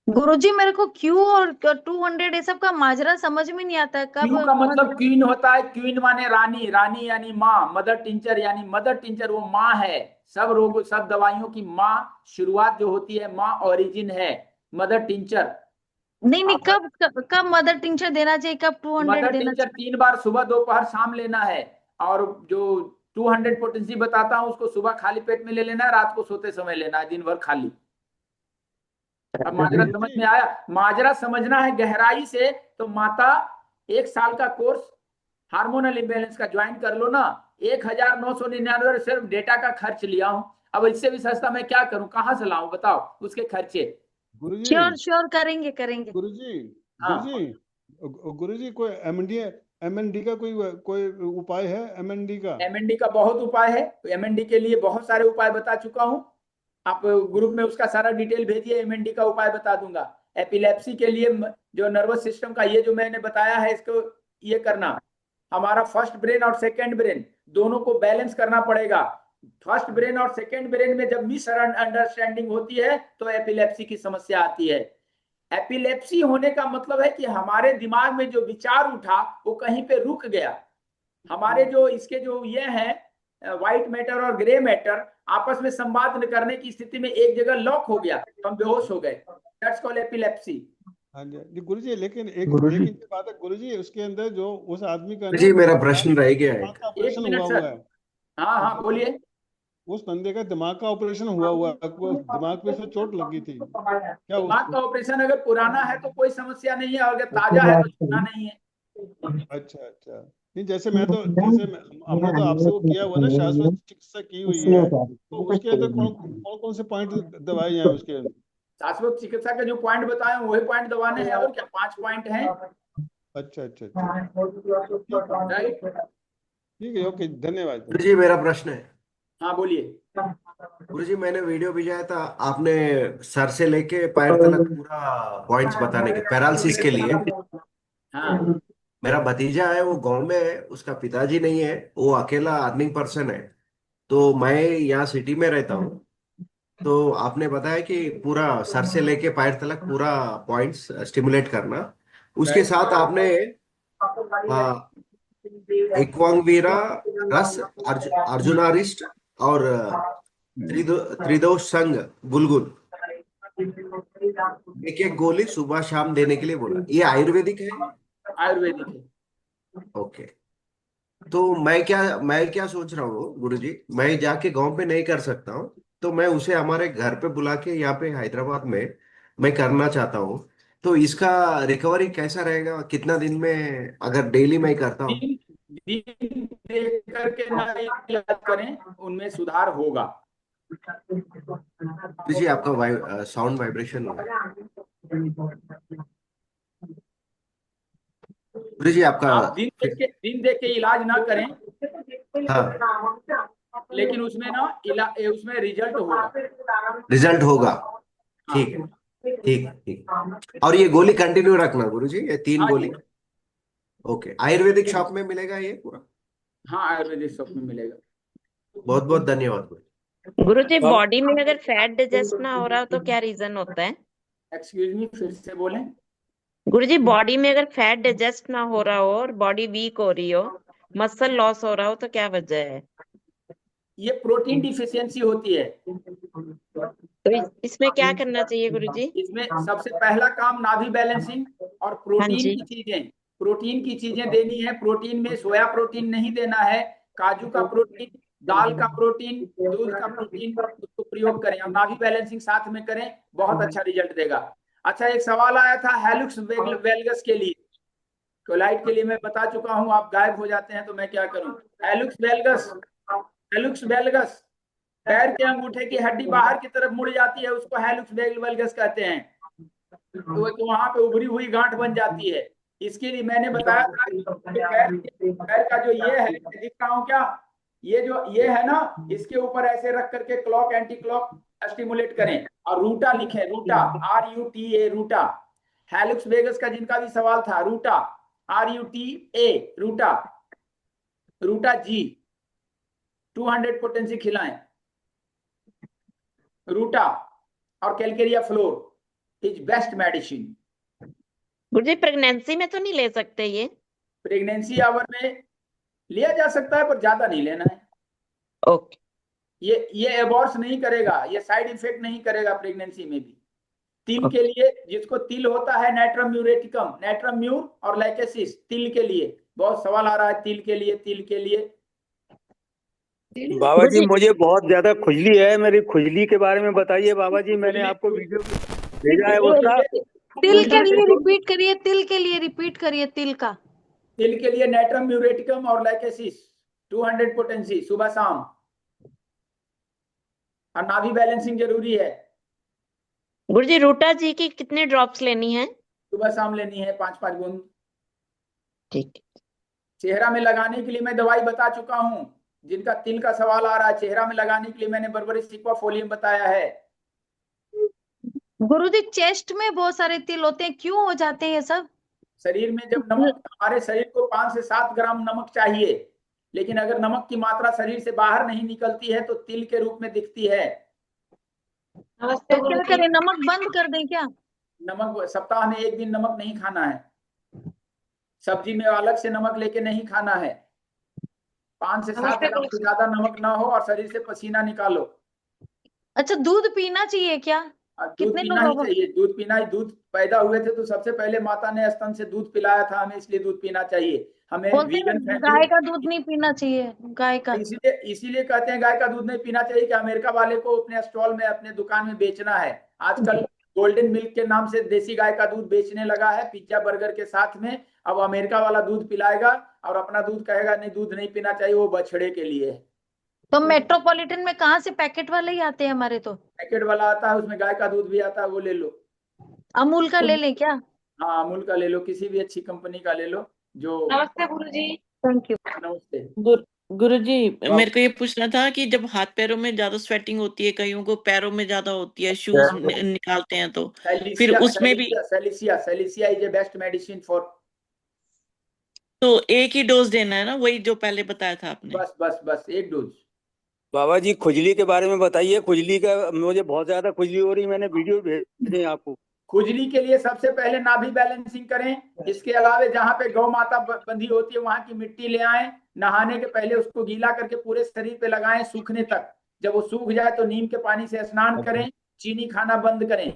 गुरुजी मेरे को क्यू और 200 ये सब का माजरा समझ में नहीं आता है। क्यू का मतलब क्वीन होता है, क्वीन माने रानी, रानी यानी माँ, मदर टिंचर यानी मदर टिंचर वो माँ है। सब रोग, सब दवाइयों की माँ शुरुआत जो होती है, माँ ओरिजिन है, मदर टिंचर। नहीं, कब मदर टिंचर देना चाहिए, कब 200 मदर देना टिंचर चाहिए? 3 बार सुबह दोपहर शाम लेना है। और जो 200 पोटेंसी बताता हूँ उसको सुबह खाली पेट में ले लेना है, रात को सोते समय लेना है, दिन भर खाली। अब माजरा समझ में आया? माजरा समझना है गहराई से तो माता 1 साल का कोर्स हार्मोनल इम्बैलेंस का ज्वाइन कर लो ना। 1999 सिर्फ डेटा का खर्च लिया हूँ। अब इससे भी सस्ता मैं क्या करूं, कहाँ से लाऊं बताओ उसके खर्चे। गुरुजी श्योर करेंगे। गुरुजी कोई MND का कोई उपाय है? MND का बहुत उपाय है। MND के लिए बहुत सारे उपाय बता चुका हूँ। आप ग्रुप में उसका सारा डिटेल भेजिए, MND का उपाय बता दूंगा। एपिलेप्सी के लिए जो नर्वस सिस्टम का ये जो मैंने बताया है, इसको ये करना। हमारा फर्स्ट ब्रेन और सेकंड ब्रेन दोनों को बैलेंस करना पड़ेगा। फर्स्ट ब्रेन और सेकंड ब्रेन में जब मिस अंडरस्टैंडिंग होती है तो एपिलेप्सी की समस्या आती है। एपिलेप्सी होने का मतलब है कि हमारे दिमाग में जो विचार उठा वो कहीं पे रुक गया। हमारे जो इसके जो ये है व्हाइट मैटर और ग्रे मैटर आपस में संवाद करने की स्थिति में एक जगह लॉक हो गया तो हम बेहोश हो गए। That's called epilepsy. हाँ जी गुरुजी, लेकिन एक गुरुजी एक ही बात है गुरुजी, उसके अंदर जो उस आदमी का जी ना मेरा प्रश्न रह गया है। दिमाग का एक ऑपरेशन मिनट हुआ सर। हुआ है। हाँ हाँ बोलिए। उस बंदे का दिमाग का ऑपरेशन हुआ हुआ है, वो दिमाग पे से चोट लगी थी क्या दिमाग का ऑपरेशन अगर पुराना है तो कोई समस्या नहीं है, और अगर ताजा है तो छूना नहीं है। अच्छा अच्छा, नहीं जैसे हमने तो आपसे वो किया हुआ ना, शाश्वत चिकित्सा की हुई है, तो उसके अंदर कौन कौन कौन से पॉइंट दवाई हैं उसके अंदर? शाश्वत चिकित्सा के जो पॉइंट बताए वही पॉइंट दबाने हैं, और क्या 5 पॉइंट हैं। अच्छा अच्छा अच्छा, राइट। ठीक है, ओके, धन्यवाद। गुरुजी मेरा प्रश्न है। हाँ बोलिए। गुरुजी मैंने वीडियो भेजा था, आपने सर से लेके पैर तक पूरा पॉइंट्स बताने के पैरालिसिस के लिए। हाँ मेरा भतीजा है, वो गांव में है, उसका पिताजी नहीं है, वो अकेला अर्निंग पर्सन है। तो मैं यहाँ सिटी में रहता हूँ। तो आपने बताया कि पूरा सर से लेके पैर तक पूरा पॉइंट्स स्टिमुलेट करना। उसके साथ आपने एक्वांगवीरा, रस, अर्जुनारिस्ट और त्रिदोष संघ गुलगुल एक एक गोली सुबह शाम देने के लिए बोला। ये आयुर्वेदिक है? आयुर्वेदिक है। ओके। तो मैं क्या सोच रहा हूँ गुरुजी, मैं जाके गांव पे नहीं कर सकता हूँ, तो मैं उसे हमारे घर पे बुला के यहाँ पे हैदराबाद में मैं करना चाहता हूँ। तो इसका रिकवरी कैसा रहेगा, कितना दिन में अगर डेली मैं करता हूँ? दिन देख करके ना इलाज करें, उनमें सुधार होगा। जी आपका साउंड वाइब्रेशन हो रहा है। जी आपका आप दिन देख के इलाज ना करें। हाँ लेकिन उसमें ना उसमें रिजल्ट होगा। रिजल्ट होगा। ठीक है ठीक है ठीक। और ये गोली कंटिन्यू रखना गुरुजी, ये 3 हाँ गोली। जी। ओके, आयुर्वेदिक शॉप में मिलेगा ये पूरा? हाँ आयुर्वेदिक शॉप में मिलेगा। बहुत बहुत धन्यवाद। गुरुजी बॉडी में अगर फैट डाइजेस्ट ना हो रहा हो तो क्या रीजन होता है? एक्सक्यूज मी, फिर से बोलें। गुरुजी बॉडी में अगर फैट डाइजेस्ट ना हो रहा हो और बॉडी वीक हो रही हो, मसल लॉस हो रहा हो, तो क्या वजह है? ये प्रोटीन डिफिशियंसी होती है। तो इसमें क्या करना चाहिए गुरुजी? इसमें सबसे पहला काम नाभि बैलेंसिंग और हाँ प्रोटीन जी। की चीजें देनी है। प्रोटीन में सोया प्रोटीन नहीं देना है, काजू का प्रोटीन, दाल का प्रोटीन, दूध का प्रोटीन, उसको प्रयोग करें और नाभि बैलेंसिंग साथ में करें, बहुत अच्छा रिजल्ट देगा। अच्छा, एक सवाल आया था हेलुक्स वेलगस के लिए। कोलाइट के लिए मैं बता चुका हूं, आप गायब हो जाते हैं तो मैं क्या करूं। हेलुक्स वेलगस पैर के अंगूठे की हड्डी बाहर की तरफ मुड़ जाती है, उसको हेलुक्स वेलगस कहते हैं। तो वहां पे उभरी हुई गांठ बन जाती है। इसके लिए मैंने बताया था पैर का जो ये है, दिख रहा हूं क्या, ये है ना, इसके ऊपर ऐसे रख करके क्लॉक एंटी क्लॉक स्टिमुलेट करें और रूटा लिखें, रूटा RUTA रूटा। हेलुक्स वेगस का जिनका भी सवाल था, रूटा RUTA रूटा, रूटा जी 200 पोटेंसी खिलाएं। रूटा और Calcarea floor is best medicine. Guruji pregnancy में तो नहीं ले सकते ये? प्रेगनेंसी आवर में लिया जा सकता है, पर ज्यादा नहीं लेना है। ओके। ये एबॉर्स नहीं करेगा, ये साइड इफेक्ट नहीं करेगा प्रेगनेंसी में भी। तिल के लिए, जिसको तिल होता है, नाइट्रम म्यूरेटिकम, नाइट्रम म्यूर और लाइकेसिस, तिल के लिए बहुत सवाल आ रहा है। तिल के लिए बाबा जी मुझे बहुत ज्यादा खुजली है, मेरी खुजली के बारे में बताइए बाबा जी। मैंने आपको वीडियो भेजा है उसका। तिल के लिए रिपीट करिए, तिल के लिए रिपीट करिए, तिल के लिए नाइट्रम म्यूरेटिकम और लाइकेसिस 200 पोटेंसी सुबह शाम, और नाभि बैलेंसिंग जरूरी है। गुरुजी रूटा जी की कितने ड्रॉप्स लेनी है? सुबह शाम लेनी है 5-5 बूंद। ठीक। चेहरा में लगाने के लिए मैं दवाई बता चुका हूं। जिनका तिल का सवाल आ रहा है, चेहरा में लगाने के लिए मैंने बर्बरिक सिक्वाफोलियम बताया है। गुरुजी चेस्ट में बहुत सारे तिल होते हैं, क्यों हो जाते हैं ये सब? शरीर में जब नमक, हमारे शरीर को 5 से 7 ग्राम नमक चाहिए, लेकिन अगर नमक की मात्रा शरीर से बाहर नहीं निकलती है तो तिल के रूप में दिखती है। तो क्या करें, नमक बंद कर दें क्या? नमक सप्ताह में 1 दिन नमक नहीं खाना है। सब्जी में अलग से नमक लेके नहीं खाना है। 5 से 7 ग्राम से ज्यादा नमक ना हो और शरीर से पसीना निकालो। अच्छा, दूध पीना चाहिए क्या? दूध कितने पीना ही लोगों को? चाहिए, दूध पीना ही। दूध पैदा हुए थे तो सबसे पहले माता ने स्तन से दूध पिलाया था हमें, इसलिए दूध पीना चाहिए हमें। बोलते वीगन हैं फैमिली, गाय का दूध नहीं पीना चाहिए, गाय का। इसीलिए कहते हैं गाय का दूध नहीं पीना चाहिए कि अमेरिका वाले को अपने स्टॉल में, अपने दुकान में बेचना है। आजकल गोल्डन मिल्क के नाम से देसी गाय का दूध बेचने लगा है पिज्जा बर्गर के साथ में। अब अमेरिका वाला दूध पिलाएगा और अपना दूध कहेगा नहीं दूध नहीं पीना चाहिए, वो बछड़े के लिए है। तो मेट्रोपॉलिटन में कहाँ से पैकेट वाले ही आते हैं हमारे तो। पैकेट वाला आता है, उसमें गाय का दूध भी आता है, वो ले लो। अमूल का ले लें क्या? हाँ अमूल का ले लो, किसी भी अच्छी कंपनी का ले लो जो। नमस्ते गुरुजी। Thank you. नमस्ते गुरुजी, मेरे को ये पूछना था कि जब हाथ पैरों में ज्यादा स्वेटिंग होती है, कईयों को पैरों में ज्यादा होती है, शूज निकालते हैं तो फिर उसमें भी silicea is a best medicine for. तो एक ही डोज देना है ना, वही जो पहले बताया था आपने? बस एक डोज। बाबा जी खुजली के बारे में बताइए। खुजली का, मुझे बहुत ज्यादा खुजली हो रही, मैंने वीडियो भेजे हैं आपको। खुजली के लिए सबसे पहले नाभि बैलेंसिंग करें। इसके अलावा जहाँ पे गौ माता बंधी होती है वहां की मिट्टी ले आए, नहाने के पहले उसको गीला करके पूरे शरीर पे लगाएं सूखने तक। जब वो सूख जाए तो नीम के पानी से स्नान करें, चीनी खाना बंद करें।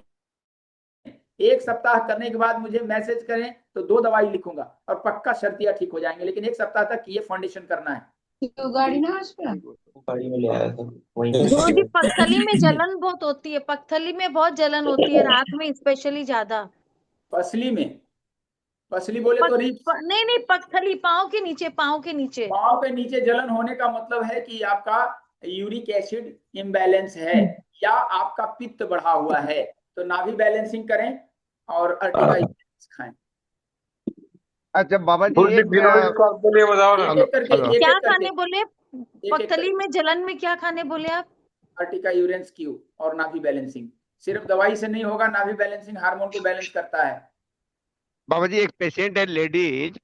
1 सप्ताह करने के बाद मुझे मैसेज करें तो 2 दवाई लिखूंगा और पक्का शर्तिया ठीक हो जाएंगे। लेकिन 1 सप्ताह तक ये फाउंडेशन करना है। तो गाड़ी ना गाड़ी में ले आया था गुरुजी पगथली में जलन बहुत होती है, पगथली में बहुत जलन होती है, रात में स्पेशली ज्यादा। पसली में, पसली बोले तो रिब्स। नहीं पगथली, पाँव के नीचे, पाँव के नीचे। पाँव के नीचे जलन होने का मतलब है कि आपका यूरिक एसिड इम्बैलेंस है या आपका पित्त बढ़ा हुआ है। तो नाभि बैलेंसिंग करें और अर्टिका खाएं। अच्छा बाबा जी क्या खाने बोले? पगथली में जलन में क्या खाने बोले आप? अर्टिका यूरेंस क्यू और नाभि बैलेंसिंग। सिर्फ दवाई से नहीं होगा, नाभि बैलेंसिंग हार्मोन को बैलेंस करता है। बाबा जी एक पेशेंट है लेडीज,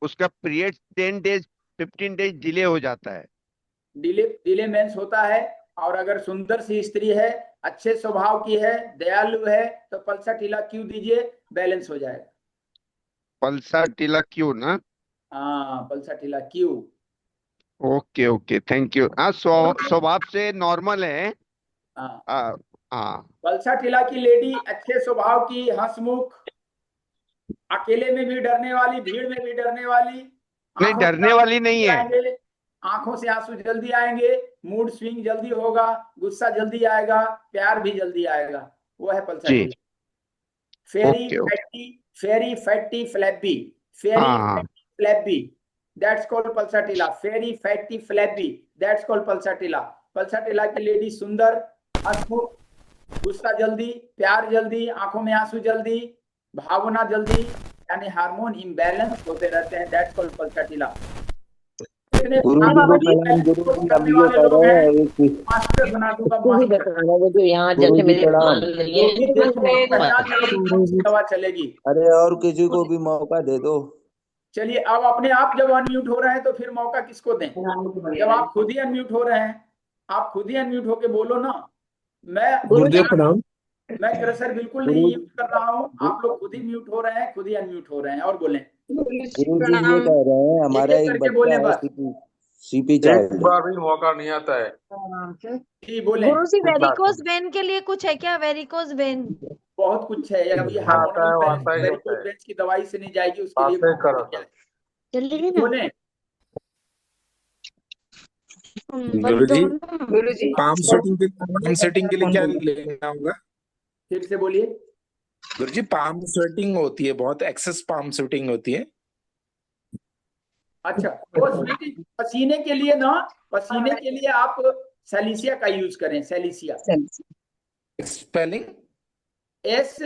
उसका पीरियड 10 डेज 15 डेज डिले हो जाता है। डिले मेंस होता है। और अगर सुंदर सी स्त्री है, अच्छे स्वभाव की है, दयालु है तो पल्सा टीला क्यू दीजिए, बैलेंस हो जाएगा। पल्सा टीला क्यू ना? हाँ पल्सा टीला Q. Okay okay thank you. हाँ स्वभाव से नॉर्मल है। हाँ पल्सा टीला की लेडी अच्छे स्वभाव की, हंसमुख, अकेले में भी डरने वाली, भीड़ में भी डरने वाली। नहीं डरने वाली नहीं है। आंखों से आंसू जल्दी आएंगे, मूड स्विंग जल्दी होगा, गुस्सा जल्दी आएगा, प्यार भी जल्दी आएगा, वो है pulsatilla. Fairy fatty flabby, flabby, that's called pulsatilla. Fairy fatty flabby, that's called pulsatilla. पल्सा टीला की लेडी सुंदर, हंसमुख, गुस्सा जल्दी, प्यार जल्दी, आंखों में आंसू जल्दी, भावना जल्दी, यानी हार्मोन इम्बैलेंस होते रहते हैं, दैट्स कॉल्ड पल्सा टीला। यहाँ जैसे मेरे दवा चलेगी। अरे और किसी को भी मौका दे दो। चलिए अब अपने आप जब अनम्यूट हो रहे हैं तो फिर मौका किसको दें? जब आप खुद ही अनम्यूट हो रहे हैं, आप खुद ही अनम्यूट होके बोलो ना। मैं क्रसर बिल्कुल नहीं यूज कर रहा हूँ, आप लोग खुद ही म्यूट हो रहे हैं, खुद ही अनम्यूट हो रहे हैं। और बोलें। गुरुजी ये कह रहे हैं हमारा एक बच्चा है सीपी चाइल्ड, भी मौका नहीं आता है। गुरुजी वेरिकोज वेन के लिए कुछ है क्या? वेरिकोज वेन बहुत कुछ है। अब ये हार्मोनल वेरिकोज वेन्स की दवाई से नहीं जाएगी, उसके लिए जल्दी बोले। गुरुजी पाम सेटिंग के लिए क्या लेना होगा? फिर से बोलिए। गुरुजी पाम स्वेटिंग होती है, बहुत एक्सेस पाम स्वेटिंग होती है। अच्छा वो पसीने के लिए ना, पसीने के लिए आप सेलिसिया का यूज करें। सेलिसिया स्पेलिंग SILICA,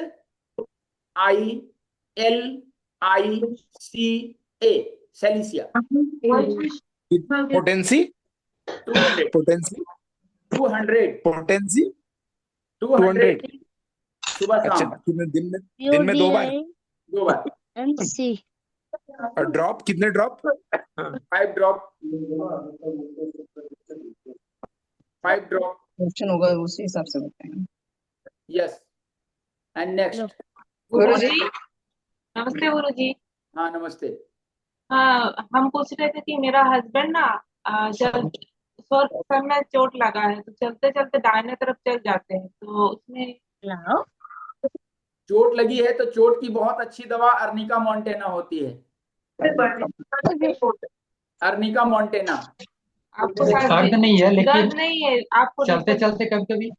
सेलिसिया। पोटेंसी 200 पोटेंसी 200 सुबह अच्छा शाम। दिन में 2 बार? 2 बार। और ड्रॉप कितने ड्रॉप? 5 ड्रॉप। 5 ड्रॉप क्वेश्चन होगा उसी हिसाब से बताएंगे। Yes and next. गुरुजी नमस्ते गुरुजी। हाँ नमस्ते। हाँ हम पूछ रहे थे कि मेरा हस्बैंड ना जब सर में चोट लगा है तो चलते चलते दाहिने तरफ चल जाते हैं, तो उसमें चोट लगी है तो चोट की बहुत अच्छी दवा अर्निका मॉन्टेना होती है। Arnica montana. आपको दर्द नहीं है, लेकिन दर्द नहीं है आपको, चलते चलते कभी कभी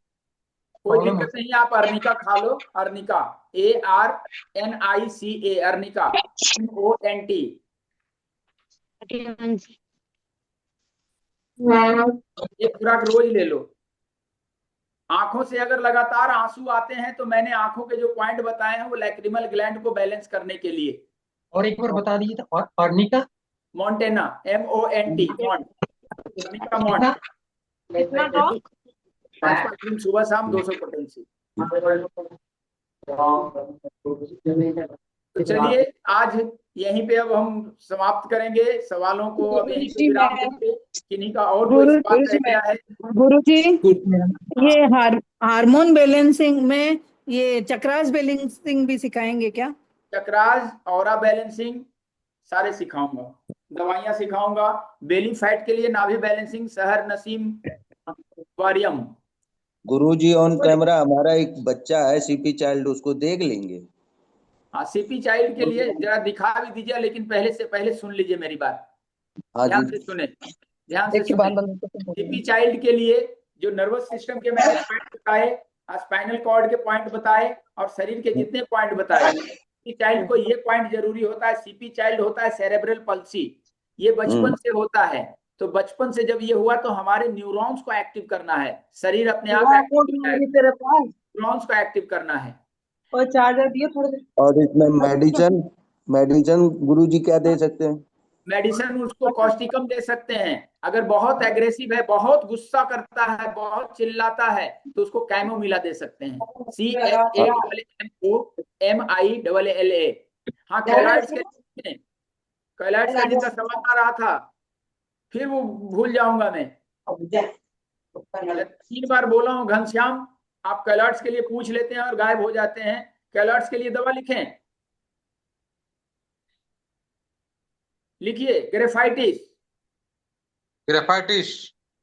कोई दिक्कत नहीं है, आप अर्निका खा लो। Arnica ARNICA, arnica MONT। एक खुराक रोज ले लो। आंखों से अगर लगातार आंसू आते हैं तो मैंने आंखों के जो पॉइंट बताए हैं वो लैक्रिमल ग्लैंड को बैलेंस करने के लिए। और एक बार बता दीजिए तो arnica montana MONT mont. Arnica mont. कितना तो 5 दिन सुबह शाम 200 पोटेंसी। तो चलिए आज यहीं पे अब हम समाप्त करेंगे सवालों को। अब यहीं पे विराम देंगे। किन्हीं का और कोई सवाल रह गया है? गुरुजी, ये हार्मोन बैलेंसिंग में ये चक्रास बैलेंसिंग भी सिखाएंगे क्या? चक्रास, ऑरा बैलेंसिंग सारे सिखाऊंगा। दवाइयां सिखाऊंगा। बेली फैट के लिए नाभि बैलेंसिंग, सहर नसीम वारियम। गुरुजी ऑन कैमरा हमारा एक बच्चा है सीपी चाइल्ड, उसको देख लेंगे। हाँ, सीपी चाइल्ड के लिए जरा दिखा भी दीजिए, लेकिन पहले सुन लीजिए मेरी बात। हाँ ध्यान जी। से सुने, ध्यान से सुने। सीपी चाइल्ड के लिए जो नर्वस सिस्टम के मैंने पॉइंट बताए, स्पाइनल कॉर्ड के पॉइंट बताए और शरीर के जितने पॉइंट बताए, सीपी चाइल्ड को ये पॉइंट जरूरी होता है। सीपी चाइल्ड होता है सेरेब्रल पल्सी। ये बचपन से होता है। तो बचपन से जब ये हुआ तो हमारे न्यूरॉन्स को एक्टिव करना है। शरीर अपने आप न्यूरॉन्स को एक्टिव करना है। और चार्जर दिए थोड़े देर। और इसमें मेडिसिन गुरुजी क्या दे सकते हैं? मेडिसिन उसको कॉस्टिकम दे सकते हैं। अगर बहुत एग्रेसिव है, बहुत गुस्सा करता है, बहुत चिल्लाता है, तो उसको कैमोमिला दे सकते हैं। CHAMOMILLA। हाँ, कैलाइड्स का जिसका सवाल आ रहा था, फिर वो भूल जाऊंगा मैं। 3 बार बोला हूँ घनश्याम, आप कैलाइड्स के लिए पूछ लेते हैं और गायब हो जाते हैं। कैलाइड्स के लिए दवा लिखें, लिखिए ग्रेफाइटिस।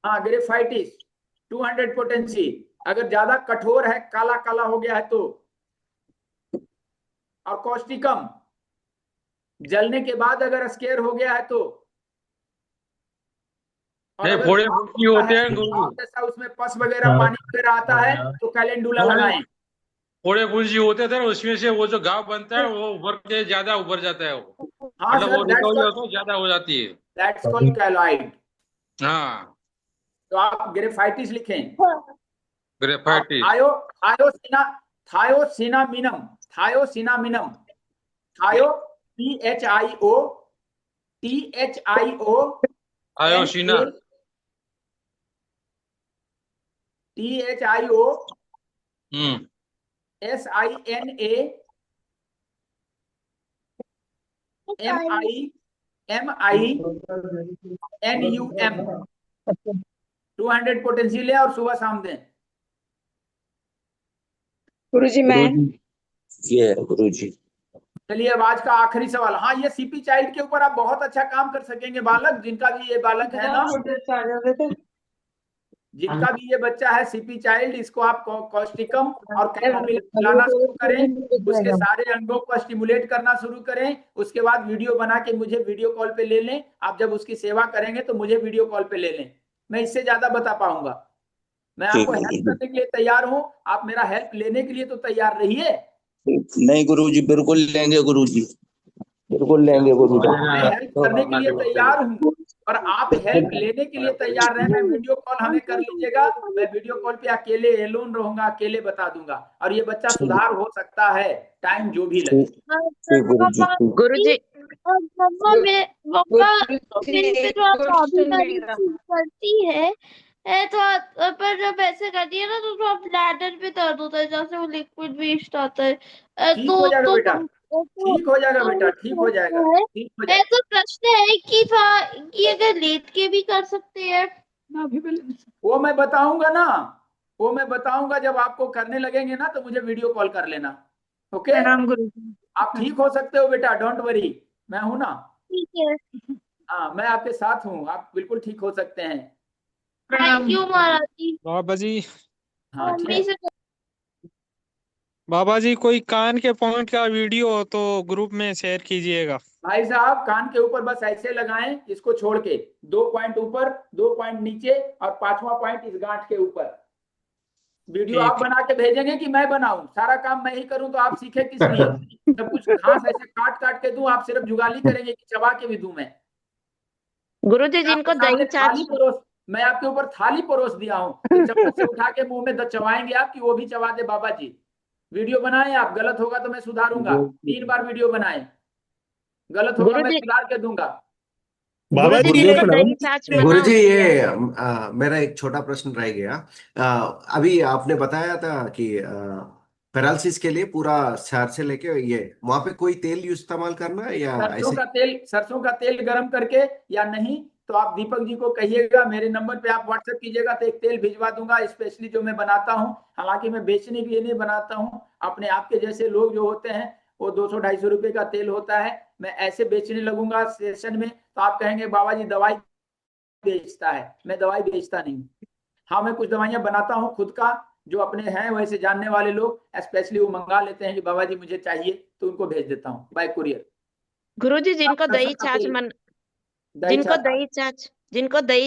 हाँ, ग्रेफाइटिस 200 पोटेंसी। अगर ज्यादा कठोर है, काला काला हो गया है तो। और कॉस्टिकम जलने के बाद अगर स्केयर हो गया है तो। फोड़े फुंसी होते हैं जैसा उसमें पस वगैरह पानी वगैरह आता है तो कैलेंडुला लगाएं। फोड़े फुंसी होते थे, उसमें से वो जो घाव बनता है वो उभर के ज्यादा उभर जाता है वो। हाँ मतलब सर, वो रिकवरी होता है, ज्यादा हो जाती है। That's called keloid. हाँ, तो आप ग्रेफाइटिस लिखें। Graphites. Thiosinaminum. Thiosinaminum. Thio THIO आयोसिना। THIO SINA MINUM 200 पोटेंशियल है और सुबह शाम दें। गुरुजी मैं ये गुरुजी। चलिए अब आज का आखिरी सवाल। हाँ, ये सीपी चाइल्ड के ऊपर आप बहुत अच्छा काम कर सकेंगे। बालक जिनका भी ये बालक है ना, जिनका भी ये बच्चा है सीपी चाइल्ड, इसको आप कॉस्टिकम और कैमोमिला खिलाना शुरू करें। उसके सारे अंगों को स्टिमुलेट करना शुरू करें। उसके बाद वीडियो बना के मुझे वीडियो कॉल पे ले लें। आप जब उसकी सेवा करेंगे तो मुझे वीडियो कॉल पे ले लें। मैं इससे ज्यादा बता पाऊंगा। मैं आपको हेल्प करने के लिए तैयार हूँ। आप मेरा हेल्प लेने के लिए तो तैयार रहिए। नहीं गुरुजी, बिल्कुल लेंगे गुरुजी, बिल्कुल लेंगे गुरुजी। मैं हेल्प करने के लिए तैयार हूँ और आप हेल्प लेने के लिए तैयार रहे। मैं वीडियो कॉल हमें कर लीजिएगा। मैं वीडियो कॉल पे अकेले एलोन रहूंगा, अकेले बता दूंगा। और ये बच्चा सुधार हो सकता है, टाइम जो भी लगे। गुरुजी करती है तो पर जब ऐसे करती है ना तो थोड़ा ब्लैडर पे दर्द होता है, जैसे वो लिक्विड वेस्ट आता है। ठीक हो जाएगा बेटा, ठीक हो जाएगा बेटा, ठीक हो जाएगा, ठीक हो जाएगा। तो प्रश्न है कि कि अगर लेट के भी कर सकते हैं। वो मैं बताऊंगा ना, वो मैं बताऊंगा। जब आपको करने लगेंगे ना तो मुझे वीडियो कॉल कर लेना। ओके, आप ठीक हो सकते हो बेटा, डोंट वरी, मैं हूं ना। ठीक है, हाँ, मैं आपके साथ हूँ। आप बिल्कुल ठीक हो सकते हैं। थैंक यू महाराज जी। बाबा जी। हाँ, ठीक है। बाबा जी कोई कान के पॉइंट का वीडियो हो तो ग्रुप में शेयर कीजिएगा। भाई साहब कान के ऊपर बस ऐसे लगाएं, इसको छोड़ के 2 पॉइंट ऊपर 2 पॉइंट नीचे और 5वां पॉइंट इस गांठ के ऊपर। वीडियो आप बना के भेजेंगे कि मैं बनाऊं? सारा काम मैं ही करूं तो आप सीखे किस लिए? सब कुछ घास ऐसे काट काट के दूं, आप सिर्फ जुगाली करेंगे कि चबा के भी दूं मैं? गुरुजी जिनको दही छाछ मैं आपके ऊपर थाली परोस दिया हूँ, तो चम्मच से उठा के मुंह में चबाएंगे आप कि वो भी चबा दे? बाबा जी वीडियो बनाए, आप गलत होगा तो मैं सुधारूंगा। 3 बार वीडियो बनाए, गलत होगा मैं सुधार के दूंगा। बाबा जी गुरुजी ये मेरा एक छोटा प्रश्न रह गया। अभी आपने बताया था कि पैरालिसिस के लिए पूरा सर से लेके ये वहां पे कोई तेल इस्तेमाल करना है या सरसों का तेल गरम करके, या नहीं तो आप दीपक जी को कहिएगा, मेरे नंबर पे आप व्हाट्सएप कीजिएगा तो एक तेल भिजवा दूंगा स्पेशली जो मैं बनाता हूं। हालांकि मैं बेचने के लिए नहीं बनाता हूं, अपने आपके जैसे लोग जो होते हैं वो 200-250 रुपए का तेल होता है, मैं ऐसे बेचने लगूंगा सेशन में तो आप कहेंगे बाबा जी दवाई बेचता है। मैं दवाई बेचता नहीं। हाँ, मैं कुछ दवाइयां बनाता हूँ खुद का, जो अपने हैं वैसे जानने वाले लोग स्पेशली वो मंगा लेते हैं कि बाबा जी मुझे चाहिए, तो उनको भेज देता हूँ बाय कुरियर। गुरुजी जिनको दही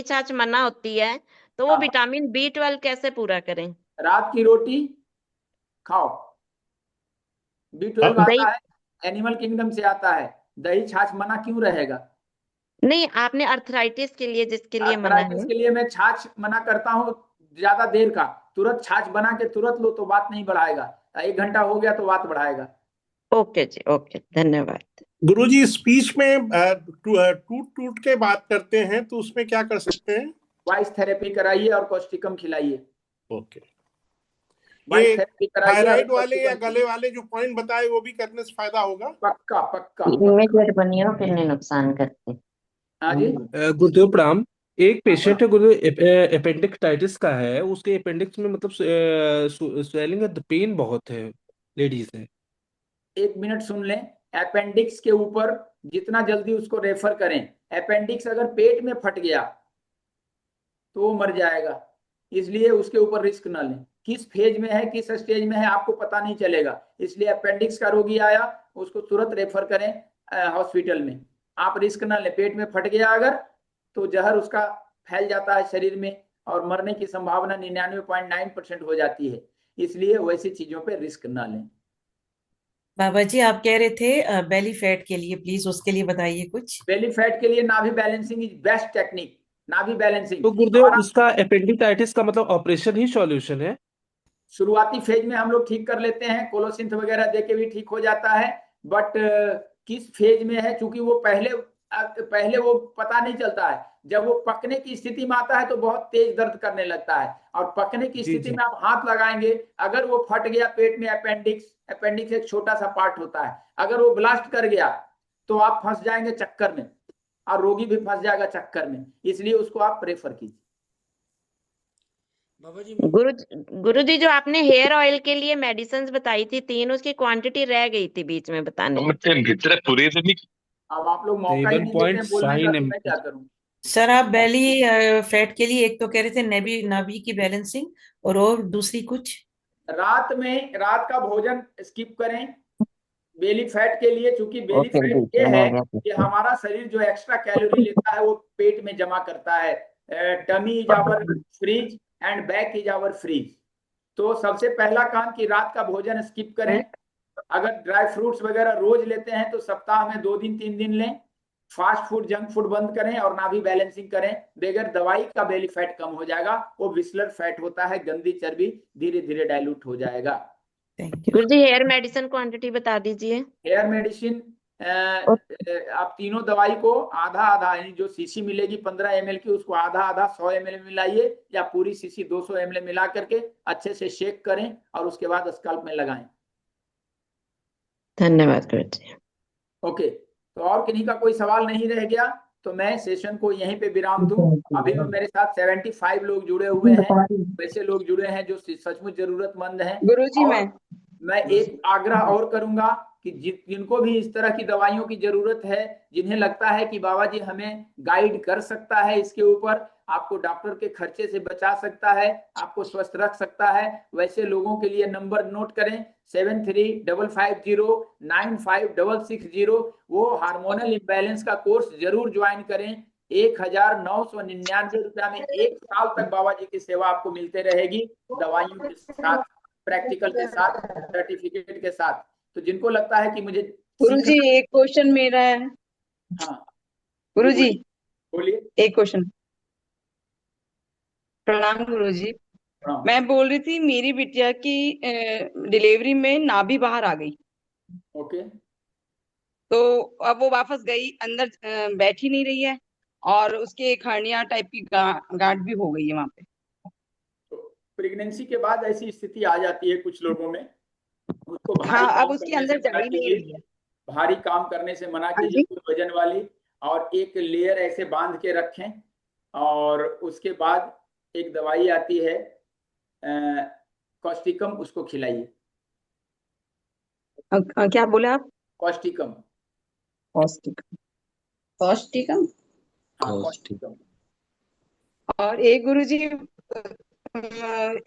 छाछ मना होती है तो वो विटामिन B12 कैसे पूरा करें? रात की रोटी खाओ। B12 आता है, एनिमल किंगडम से आता है। दही छाछ मना क्यों रहेगा? नहीं, आपने अर्थराइटिस के लिए जिसके लिए मना है, के लिए मैं छाछ मना करता हूँ ज्यादा देर का। तुरंत छाछ बना के तुरंत लो तो बात नहीं बढ़ाएगा, 1 घंटा हो गया तो बात बढ़ाएगा। ओके जी, ओके, धन्यवाद। गुरुजी स्पीच में टूट टूट के बात करते हैं तो उसमें क्या कर सकते हैं? वॉइस थेरेपी कराइए और कॉस्टिकम खिलाइए। ओके, ये थायराइड वाले या गले वाले जो पॉइंट बताए वो भी करने से फायदा होगा? पक्का पक्का। इमीडिएट बनिए, फिर नहीं नुकसान करते। हाँ जी गुरुदेव प्रणाम। एक पेशेंट है गुरुदेव, अपेंडिक्टाइटिस का है, उसके अपेंडिक्स में मतलब स्वेलिंग है, पेन बहुत है, लेडीज है। 1 मिनट सुन लें। अपेंडिक्स के ऊपर जितना जल्दी उसको रेफर करें। अपेंडिक्स अगर पेट में फट गया तो वो मर जाएगा, इसलिए उसके ऊपर रिस्क ना लें। किस फेज में है, किस स्टेज में है आपको पता नहीं चलेगा, इसलिए अपेंडिक्स का रोगी आया उसको तुरंत रेफर करें हॉस्पिटल में। आप रिस्क ना लें। पेट में फट गया अगर तो जहर उसका फैल जाता है शरीर में और मरने की संभावना 99.9% हो जाती है, इसलिए वैसी चीजों पे रिस्क ना लें। बाबा जी आप कह रहे थे बेली फैट के लिए, प्लीज उसके लिए बताइए कुछ। बेली फैट के लिए नाभि बैलेंसिंग इज बेस्ट टेक्निक। नाभि बैलेंसिंग तो गुरुदेव उसका अपेंडिटाइटिस का मतलब ऑपरेशन ही सॉल्यूशन है? शुरुआती फेज में हम लोग ठीक कर लेते हैं, कोलोसिंथ वगैरह देके भी ठीक हो जाता है, बट किस फेज में है, चूंकि वो पहले वो पता नहीं चलता है। जब वो पकने की स्थिति में आता है तो बहुत तेज दर्द करने लगता है, और पकने की स्थिति में आप हाथ लगाएंगे, अगर वो फट गया पेट में, अपेंडिक्स एक छोटा सा पार्ट होता है, अगर वो ब्लास्ट कर गया तो आप फंस जाएंगे चक्कर में, और रोगी भी फंस जाएगा चक्कर में, इसलिए उसको आप प्रेफर कीजिए। गुरुजी जो आपने हेयर ऑयल के लिए मेडिसिन बताई थी 3, उसकी क्वांटिटी रह गई थी बीच में बताने। अब आप लोग मौका ही नहीं देते हैं बोलने का, तो मैं क्या करूं? सर आप बेली फैट के लिए एक तो कह रहे थे नाभि की बैलेंसिंग, और दूसरी कुछ? रात का भोजन स्किप करें बेली फैट के लिए, क्योंकि बेली फैट ये है कि हमारा शरीर जो एक्स्ट्रा कैलोरी लेता है वो पेट में जमा करता है। Tummy is our fridge and back is our fridge. तो सबसे पहला काम कि रात का भोजन स्किप करें। अगर ड्राई फ्रूट्स वगैरह रोज लेते हैं तो सप्ताह में 2 दिन 3 दिन लें। फास्ट फूड जंक फूड बंद करें और नाभि बैलेंसिंग करें। बगैर दवाई का बेली फैट कम हो जाएगा। वो विस्लर फैट होता है, गंदी चर्बी धीरे धीरे डाइल्यूट हो जाएगा। गुरुजी हेयर मेडिसिन क्वांटिटी बता दीजिए। हेयर मेडिसिन आप तीनों दवाई को आधा आधा, यानी जो शीशी मिलेगी 15 ml की, उसको आधा आधा 100 ml मिलाइए, या पूरी शीशी 200 ml मिला करके अच्छे से शेक करें और उसके बाद स्कल्प में लगाएं। धन्यवाद गुरुजी। ओके, तो और किन्हीं का कोई सवाल नहीं रह गया तो मैं सेशन को यहीं पे विराम दूं। अभी तो मेरे साथ 75 लोग जुड़े हुए हैं, वैसे लोग जुड़े हैं जो सचमुच जरूरतमंद हैं। गुरुजी मैं एक आग्रह और करूंगा कि जिनको भी इस तरह की दवाइयों की जरूरत है, जिन्हें लगता है कि बाबा जी हमें गाइड कर सकता है इसके ऊपर, आपको डॉक्टर के खर्चे से बचा सकता है, आपको स्वस्थ रख सकता है। वैसे लोगों के लिए नंबर नोट करें 7355095660। वो हार्मोनल इम्बैलेंस का कोर्स जरूर ज्वाइन करें। 1999 रुपया में 1 साल तक बाबा जी की सेवा आपको मिलते रहेगी, दवाइयों के साथ, प्रैक्टिकल के साथ, सर्टिफिकेट के साथ। तो जिनको लगता है कि मुझे गुरुजी एक क्वेश्चन मेरा है। हाँ गुरुजी बोलिए। एक क्वेश्चन। प्रणाम गुरुजी। हाँ। मैं बोल रही थी मेरी बिटिया की डिलीवरी में नाभि बाहर आ गई, ओके। तो अब वो वापस गई अंदर, बैठ ही नहीं रही है, और उसके एक हर्निया टाइप की गांठ भी हो गई है वहां पे। प्रेगनेंसी के बाद ऐसी स्थिति आ जाती है कुछ लोगों में, उसको भारी हाँ, अब काम उसके करने से अंदर जा मना ही नहीं कीजिए, रही है। भारी काम करने से मना हाँ कीजिए, जी। कुछ वजन वाली, और एक लेयर ऐसे बांध के रखें। और उसके बाद एक दवाई आती है कॉस्टिकम, उसको खिलाइए। क्या बोले आप? कॉस्टिकम। कॉस्टिकम। कॉस्टिकम। हाँ कॉस्टिकम। और एक गुरुजी,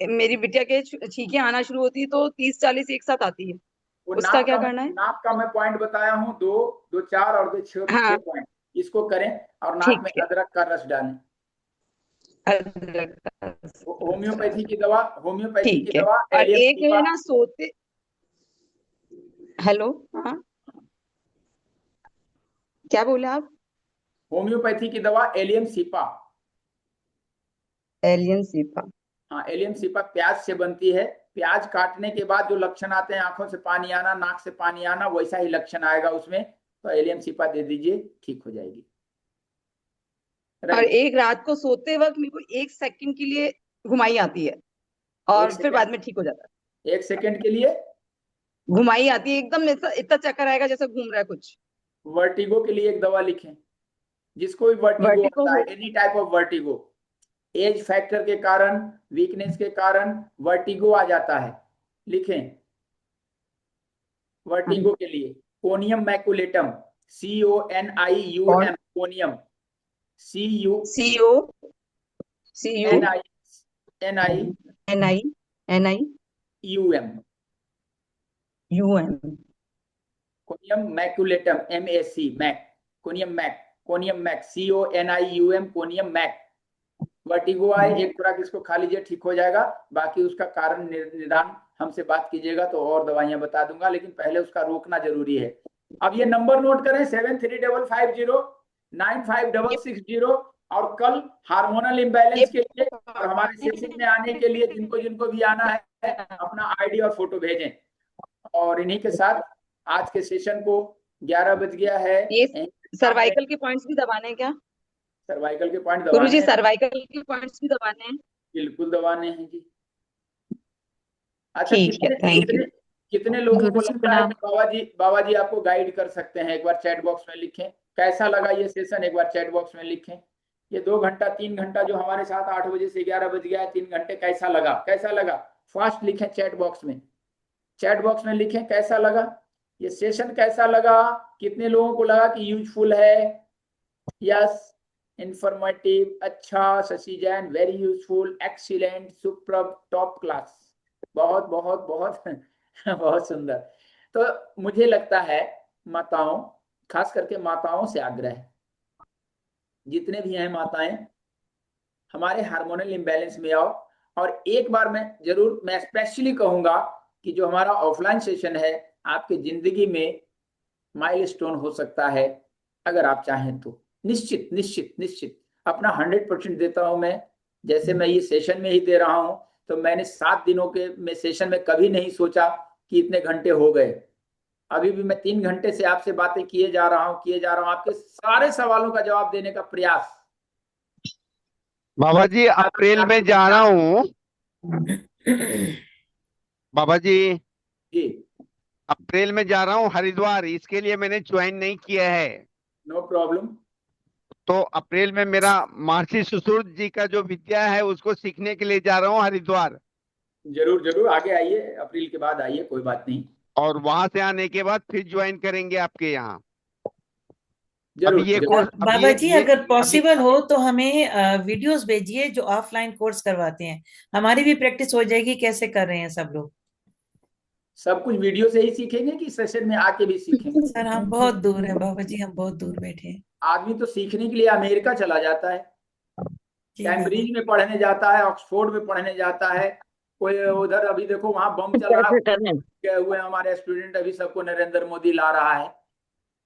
मेरी बिटिया के छींके आना शुरू होती है तो 30-40 एक साथ आती है, वो उसका क्या करना है? नाक का मैं पॉइंट बताया हूँ, 2, 2, 4 और 2, 6 हाँ। पॉइंट, इसको करें। और नाक ठीक में है। अदरक का रस डालें। होम्योपैथी की दवा, होम्योपैथी की ठीक है। दवा और एलियम एक है सीपा। ना सोते। हेलो, हाँ क्या बोले आप? होम्योपैथी की दवा एलियम सीपा। Alien cepa. हाँ, एलियम सीपा प्याज से बनती है। प्याज काटने के बाद जो लक्षण आते हैं, आंखों से पानी आना, नाक से पानी आना, वैसा ही लक्षण आएगा उसमें, तो एलियम सीपा दे दीजिए, ठीक हो जाएगी। और एक रात को सोते वक्त मेरे को 1 सेकंड के लिए घुमाई आती है, और फिर बाद में ठीक हो जाता है। 1 सेकंड के लिए घुमाई आती है, एकदम ऐसा इतना चक्कर आएगा जैसे घूम रहा है कुछ। वर्टिगो के लिए एक दवा लिखें, जिसको भी वर्टिगो होता है, any type of vertigo, age factor के कारण, वीकनेस के कारण वर्टिगो आ जाता है, लिखें। वर्टिगो के लिए conium maculatum, CONIUM, conium, CONIUM, conium maculatum, MAC, mac, conium mac, CONIUM, conium mac. Vertigo आए, एक खुराक इसको खा लीजिए, ठीक हो जाएगा। बाकी उसका कारण निदान हमसे बात कीजिएगा तो और दवाइयां बता दूंगा, लेकिन पहले उसका रोकना जरूरी है। अब ये नंबर नोट करें 7355095660। और कल हार्मोनल इम्बैलेंस के लिए और हमारे सेशन में आने के लिए जिनको भी आना है, अपना ID और फोटो भेजें। और इन्हीं के साथ आज के सेशन को 11 बज गया है। ये सर्वाइकल के पॉइंट्स भी दबाने हैं क्या? सर्वाइकल के पॉइंट दबाने गुरुजी हैं, सर्वाइकल के पॉइंट्स भी दबाने हैं? बिल्कुल दबाने हैं जी। अच्छा, ठीक है, थैंक यू। कितने लोगों को लगता है कि बाबा जी आपको गाइड कर सकते हैं? एक बार चैट बॉक्स में लिखें, कैसा लगा ये सेशन, एक बार चैट बॉक्स में लिखें। ये 2 घंटा 3 घंटा जो हमारे साथ 8 बजे से 11 बज गया है, 3 घंटे, कैसा लगा? कैसा लगा? फास्ट लिखें चैट बॉक्स में, चैट बॉक्स में लिखें कैसा लगा ये सेशन, कैसा लगा। कितने लोगों को लगा कि यूजफुल है? यस, इंफॉर्मेटिव, अच्छा, Shashi Jain, very useful, excellent, Suprabh, top class, बहुत बहुत बहुत बहुत सुंदर। तो मुझे लगता है माताओं, खास करके माताओं से आग्रह है, जितने भी हैं माताएं, हमारे हार्मोनल इम्बैलेंस में आओ। और एक बार मैं स्पेशली कहूंगा कि जो हमारा ऑफलाइन सेशन है आपकी जिंदगी में माइलस्टोन हो सकता है, अगर आप चाहें तो। निश्चित निश्चित निश्चित अपना 100% देता हूं मैं। जैसे मैं ये सेशन में ही दे रहा हूं, तो मैंने 7 दिनों के सेशन में कभी नहीं सोचा कि इतने घंटे हो गए। अभी भी मैं 3 घंटे से आपसे बातें किए जा रहा हूं, आपके सारे सवालों का जवाब देने का प्रयास। बाबा जी अप्रैल में जा रहा हूँ। बाबा जी अप्रैल में जा रहा हूँ हरिद्वार, इसके लिए मैंने ज्वाइन नहीं किया है। No problem. तो अप्रैल में मेरा महर्षि सुश्रुत जी का जो विद्या है उसको सीखने के लिए जा रहा हूँ हरिद्वार। जरूर जरूर आगे आइए, अप्रैल के बाद आइए, कोई बात नहीं। और वहां से आने के बाद फिर ज्वाइन करेंगे आपके यहाँ। जरूर ये जरूर। कोर्स बाबा जी अगर पॉसिबल हो तो हमें वीडियोस भेजिए जो ऑफलाइन कोर्स करवाते हैं, हमारी भी प्रैक्टिस हो जाएगी कैसे कर रहे हैं सब लोग। सब कुछ वीडियो से ही सीखेंगे कि सेशन में आके भी सीखेंगे? सर हम बहुत दूर हैं बाबा जी, हम बहुत दूर बैठे हैं। आदमी तो सीखने के लिए अमेरिका चला जाता है, जी बाबा। कैम्ब्रिज में पढ़ने जाता है, ऑक्सफोर्ड में पढ़ने जाता है, कोई उधर अभी देखो वहां बम चल रहा है, गए हुए हमारे स्टूडेंट, अभी सबको नरेंद्र मोदी ला रहा है।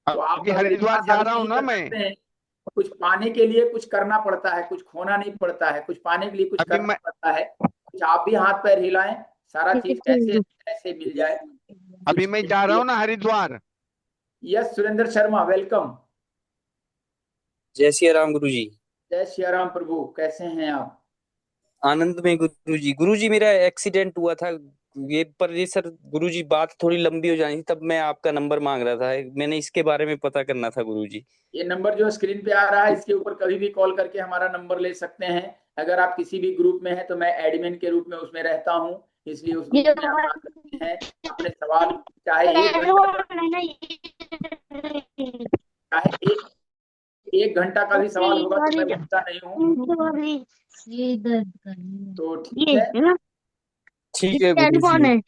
तो आप अभी हरिद्वार जा रहा हूँ ना मैं। कुछ पाने के लिए कुछ करना पड़ता है, कुछ खोना नहीं पड़ता है, कुछ पाने के लिए कुछ करना पड़ता है। कुछ आप भी हाथ पैर हिलाएं, सारा चीज कैसे कैसे मिल जाए। अभी मैं जा रहा हूँ ना हरिद्वार। Yes Surendra Sharma, welcome. जय सिया राम गुरु जी। जय सिया राम प्रभु, कैसे हैं आप? आनंद में गुरु जी। गुरु जी मेरा एक्सीडेंट हुआ था ये पर, ये सर गुरु जी बात थोड़ी लंबी हो जानी थी, तब मैं आपका नंबर मांग रहा था, मैंने इसके बारे में पता करना था गुरु जी। ये नंबर जो स्क्रीन पे आ रहा है इसके ऊपर कभी भी कॉल करके हमारा नंबर ले सकते हैं। अगर आप किसी भी ग्रुप में हैं तो मैं एडमिन के रूप में उसमें रहता हूँ, इसलिए उस ग्रुप में आप आ सकते हैं। अपने सवाल चाहे एक घंटा का भी सवाल होगा तो मैं पूछता नहीं हूँ। तो ठीक है, ठीक है गुरु जी।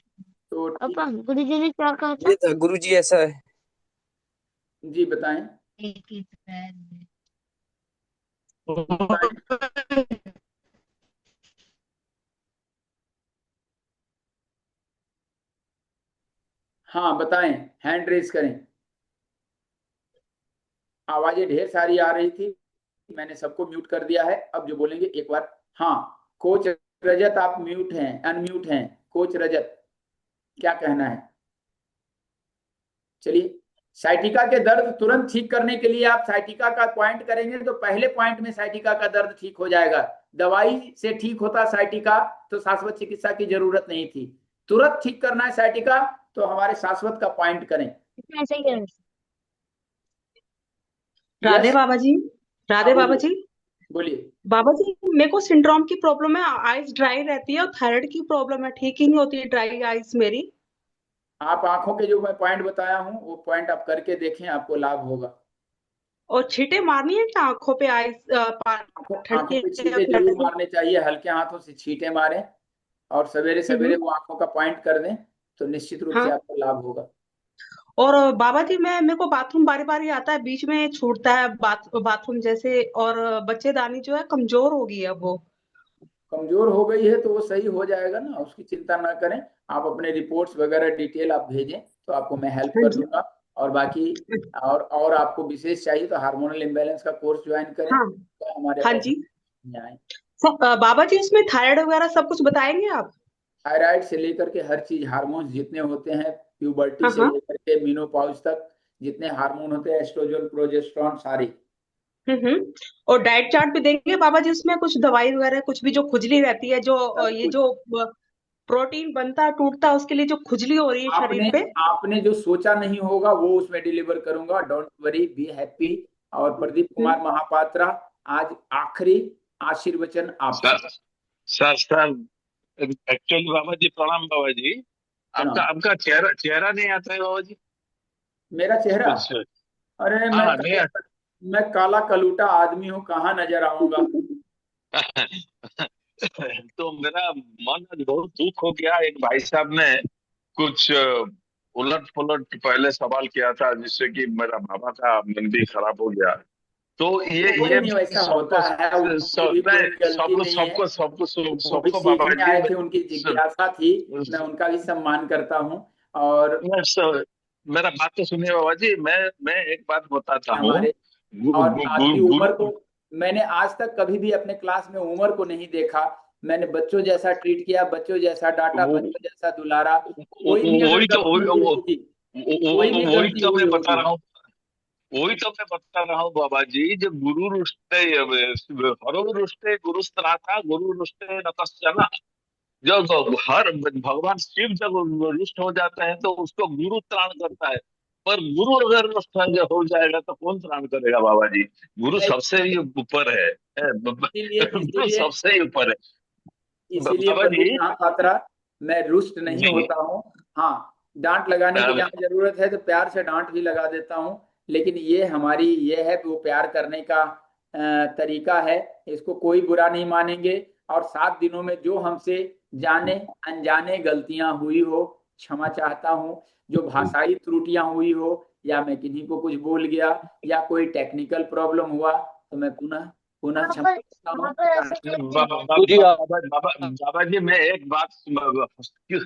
तो गुरु जी ने क्या कहा था? ये था गुरु जी, ऐसा है जी बताएं। हाँ बताएं, हैंड रेज करें। आवाजें ढेर सारी आ रही थी, मैंने सबको म्यूट कर दिया है। अब जो बोलेंगे एक बार। हाँ कोच रजत आप म्यूट हैं, अनम्यूट हैं। कोच रजत क्या कहना है? चलिए, साइटिका के दर्द तुरंत ठीक करने के लिए आप साइटिका का पॉइंट करेंगे तो पहले पॉइंट में साइटिका का दर्द ठीक हो जाएगा। दवाई से ठीक होता साइटिका तो शाश्वत चिकित्सा की जरूरत नहीं थी। तुरंत ठीक करना है साइटिका तो हमारे शाश्वत का पॉइंट करें। राधे बाबा जी, राधे बाबा जी। बोलिए। बाबा जी मेरे को सिंड्रोम की प्रॉब्लम है, आईज ड्राई रहती है और थायराइड की प्रॉब्लम है, ठीक ही नहीं होती है ड्राई आईज मेरी। आप आंखों के जो मैं पॉइंट बताया हूँ वो पॉइंट आप करके देखें, आपको लाभ होगा। और छींटे मारनी है क्या आंखों पे? आईज आंखों पे छींटे जरूर मारने चाहिए, हल्के हाथों से छींटे मारें और सवेरे सवेरे वो आंखों का पॉइंट कर दें तो निश्चित रूप से आपको लाभ होगा। और बाबा जी मेरे को बाथरूम बारी बारी आता है, बीच में छूटता है बाथरूम जैसे, और बच्चेदानी जो है कमजोर हो गई है। वो कमजोर हो गई है तो वो सही हो जाएगा ना, उसकी चिंता ना करें। आप अपने रिपोर्ट्स वगैरह डिटेल आप भेजें तो आपको मैं हेल्प कर दूंगा। और बाकी और आपको विशेष चाहिए तो हार्मोनल इम्बैलेंस का कोर्स ज्वाइन करें। तो हमारे हाँ जी बाबा जी, उसमें थायराइड वगैरह सब कुछ बताएंगे आप? थायराइड से लेकर के हर चीज, हार्मोन्स जितने होते हैं, प्यूबर्टी से लेकर के मेनोपॉज तक जितने हार्मोन होते हैं, एस्ट्रोजन प्रोजेस्टेरोन सारी। और डाइट चार्ट भी देंगे बाबा जी? उसमें कुछ दवाई वगैरह कुछ भी, जो खुजली रहती है, जो ये जो प्रोटीन बनता टूटता है उसके लिए जो खुजली हो रही है शरीर पे, आपने जो सोचा नहीं होगा वो उसमें डिलीवर करूंगा। Don't worry, be happy. और प्रदीप कुमार महापात्रा, आज आखिरी आशीर्वचन आपका। सर एक्चुअली बाबा जी प्रणाम। बाबा जी आपका चेहरा नहीं आता है बाबा जी। मेरा चेहरा? अरे मैं काला कलूटा आदमी हूँ, कहाँ नजर आऊंगा। तो मेरा मन आज बहुत दुख हो गया। एक भाई साहब ने कुछ उलट पुलट पहले सवाल किया था जिससे कि मेरा बाबा का मन भी खराब हो गया। तो ये सबको बाबा जी आए थे, उनकी जिज्ञासा थी, मैं उनका भी सम्मान करता हूँ। और मेरा बात तो सुनिए बाबा जी, मैं एक बात बताता हूँ। उम्र को मैंने आज तक कभी भी अपने क्लास में उम्र को नहीं देखा। मैंने बच्चों जैसा ट्रीट किया, बच्चों जैसा डांटा, बच्चों जैसा दुलारा। वही तो मैं बता रहा हूँ बाबा जी। जब गुरु रुष्टे हरो रुष्टे गुरुस्त्राता गुरु रुष्टे नतश्चना, जब हर भगवान शिव जब रुष्ट हो जाते हैं तो उसको गुरु त्राण करता है। पर गुरु अगर रुष्ट हो जाएगा तो कौन त्राण करेगा बाबा जी? गुरु सबसे ही ऊपर है, सबसे ही ऊपर है। इसीलिए महापात्रा मैं रुष्ट नहीं होता हूँ। हाँ, डांट लगाने की जहाँ जरूरत है तो प्यार से डांट भी लगा देता हूँ। लेकिन ये है वो प्यार करने का तरीका है, इसको कोई बुरा नहीं मानेंगे। और 7 दिनों में जो हमसे जाने अनजाने गलतियां हुई हो क्षमा चाहता हूँ, जो भाषाई त्रुटियां हुई हो या मैं किन्हीं को कुछ बोल गया या कोई टेक्निकल प्रॉब्लम हुआ तो मैं पुनः पुनः क्षमा चाहता हूँ। बाबा जी मैं एक बात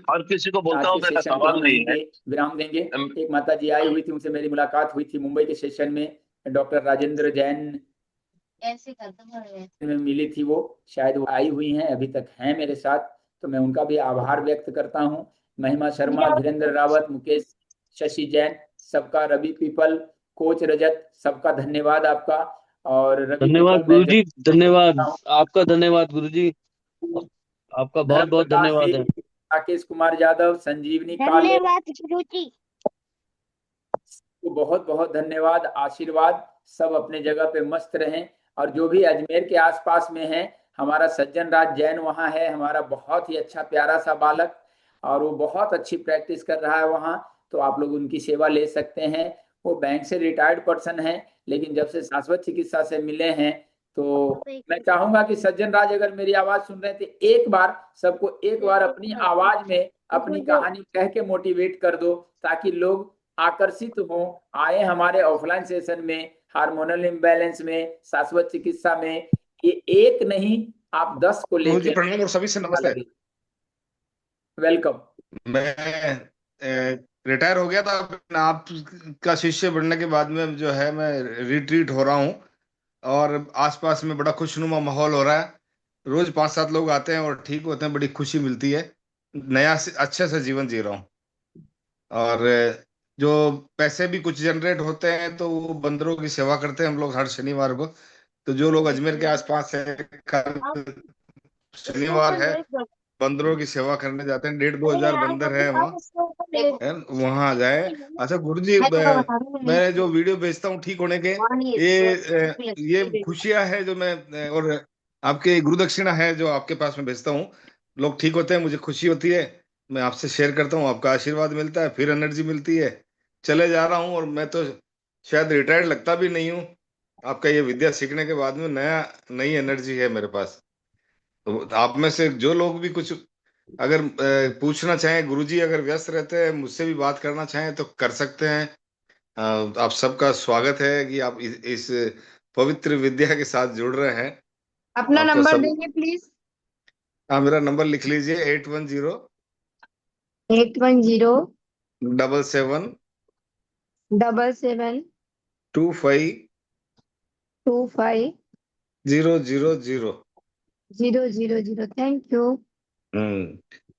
हर किसी को बोलता आज हूँ, के मेरा सेशन को सवाल हम नहीं है। विराम देंगे। एक माता जी आई हुई थी, उनसे मेरी मुलाकात हुई थी मुंबई के सेशन में, डॉक्टर राजेंद्र जैन में मिली थी, वो शायद वो आई हुई हैं, अभी तक हैं मेरे साथ, तो मैं उनका भी आभार व्यक्त करता हूँ। महिमा शर्मा, धीरेन्द्र रावत, मुकेश, शशि जैन, सबका, रवि पीपल, कोच रजत, सबका धन्यवाद आपका। और रवि धन्यवाद पीपल मैं गुरुजी, धन्यवाद आपका, धन्यवाद गुरुजी, आपका बहुत धर्म बहुत प्रकाश धन्यवाद है। जी, राकेश कुमार यादव, संजीवनी काले, धन्यवाद गुरुजी। बहुत बहुत धन्यवाद, आशीर्वाद। सब अपने जगह पे मस्त रहें। और जो भी अजमेर के आसपास में है, हमारा सज्जन राज जैन वहाँ है, हमारा बहुत ही अच्छा प्यारा सा बालक, और वो बहुत अच्छी प्रैक्टिस कर रहा है वहाँ, तो आप लोग उनकी सेवा ले सकते हैं। वो बैंक से रिटायर्ड पर्सन है, लेकिन जब से शाश्वत चिकित्सा से मिले हैं, तो मैं चाहूंगा कि सज्जन राज अगर मेरी आवाज सुन रहे थे, एक बार सबको एक बार अपनी आवाज में अपनी कहानी कह के मोटिवेट कर दो, ताकि लोग आकर्षित हो, आए हमारे ऑफलाइन सेशन में, हार्मोनल इम्बैलेंस में, शाश्वत चिकित्सा में। ये एक नहीं, आप 10 को गुरु जी लेके प्रणाम और सभी से नमस्ते। वेलकम। मैं रिटायर हो गया था, आपका शिष्य बनने के बाद में जो है मैं रिट्रीट हो रहा हूँ, और आसपास में बड़ा खुशनुमा माहौल हो रहा है। रोज 5-7 लोग आते हैं और ठीक होते हैं, बड़ी खुशी मिलती है। नया से अच्छे से जीवन जी रहा हूँ। और जो पैसे भी कुछ जनरेट होते हैं तो वो बंदरों की सेवा करते हैं हम लोग हर शनिवार को। तो जो लोग अजमेर के आसपास है, कल शनिवार है, बंदरों की सेवा करने जाते हैं, 1,500-2 हजार बंदर है वहाँ आ जाए। अच्छा गुरुजी, मैं जो वीडियो भेजता हूँ ठीक होने के, ये खुशियां है जो मैं, और आपके गुरु दक्षिणा है जो आपके पास में भेजता हूँ, लोग ठीक होते हैं, मुझे खुशी होती है, मैं आपसे शेयर करता हूँ, आपका आशीर्वाद मिलता है, फिर एनर्जी मिलती है, चले जा रहा हूँ। और मैं तो शायद रिटायर्ड लगता भी नहीं हूँ, आपका ये विद्या सीखने के बाद में नई एनर्जी है मेरे पास। तो आप में से जो लोग भी कुछ अगर पूछना चाहें, गुरुजी अगर व्यस्त रहते हैं, मुझसे भी बात करना चाहें तो कर सकते हैं। आप सबका स्वागत है कि आप इस पवित्र विद्या के साथ जुड़ रहे हैं। अपना आपका नंबर सब, देंगे प्लीज। हाँ मेरा नंबर लिख लीजिए, 810 810 77 77 25 25 000। 000। Thank you.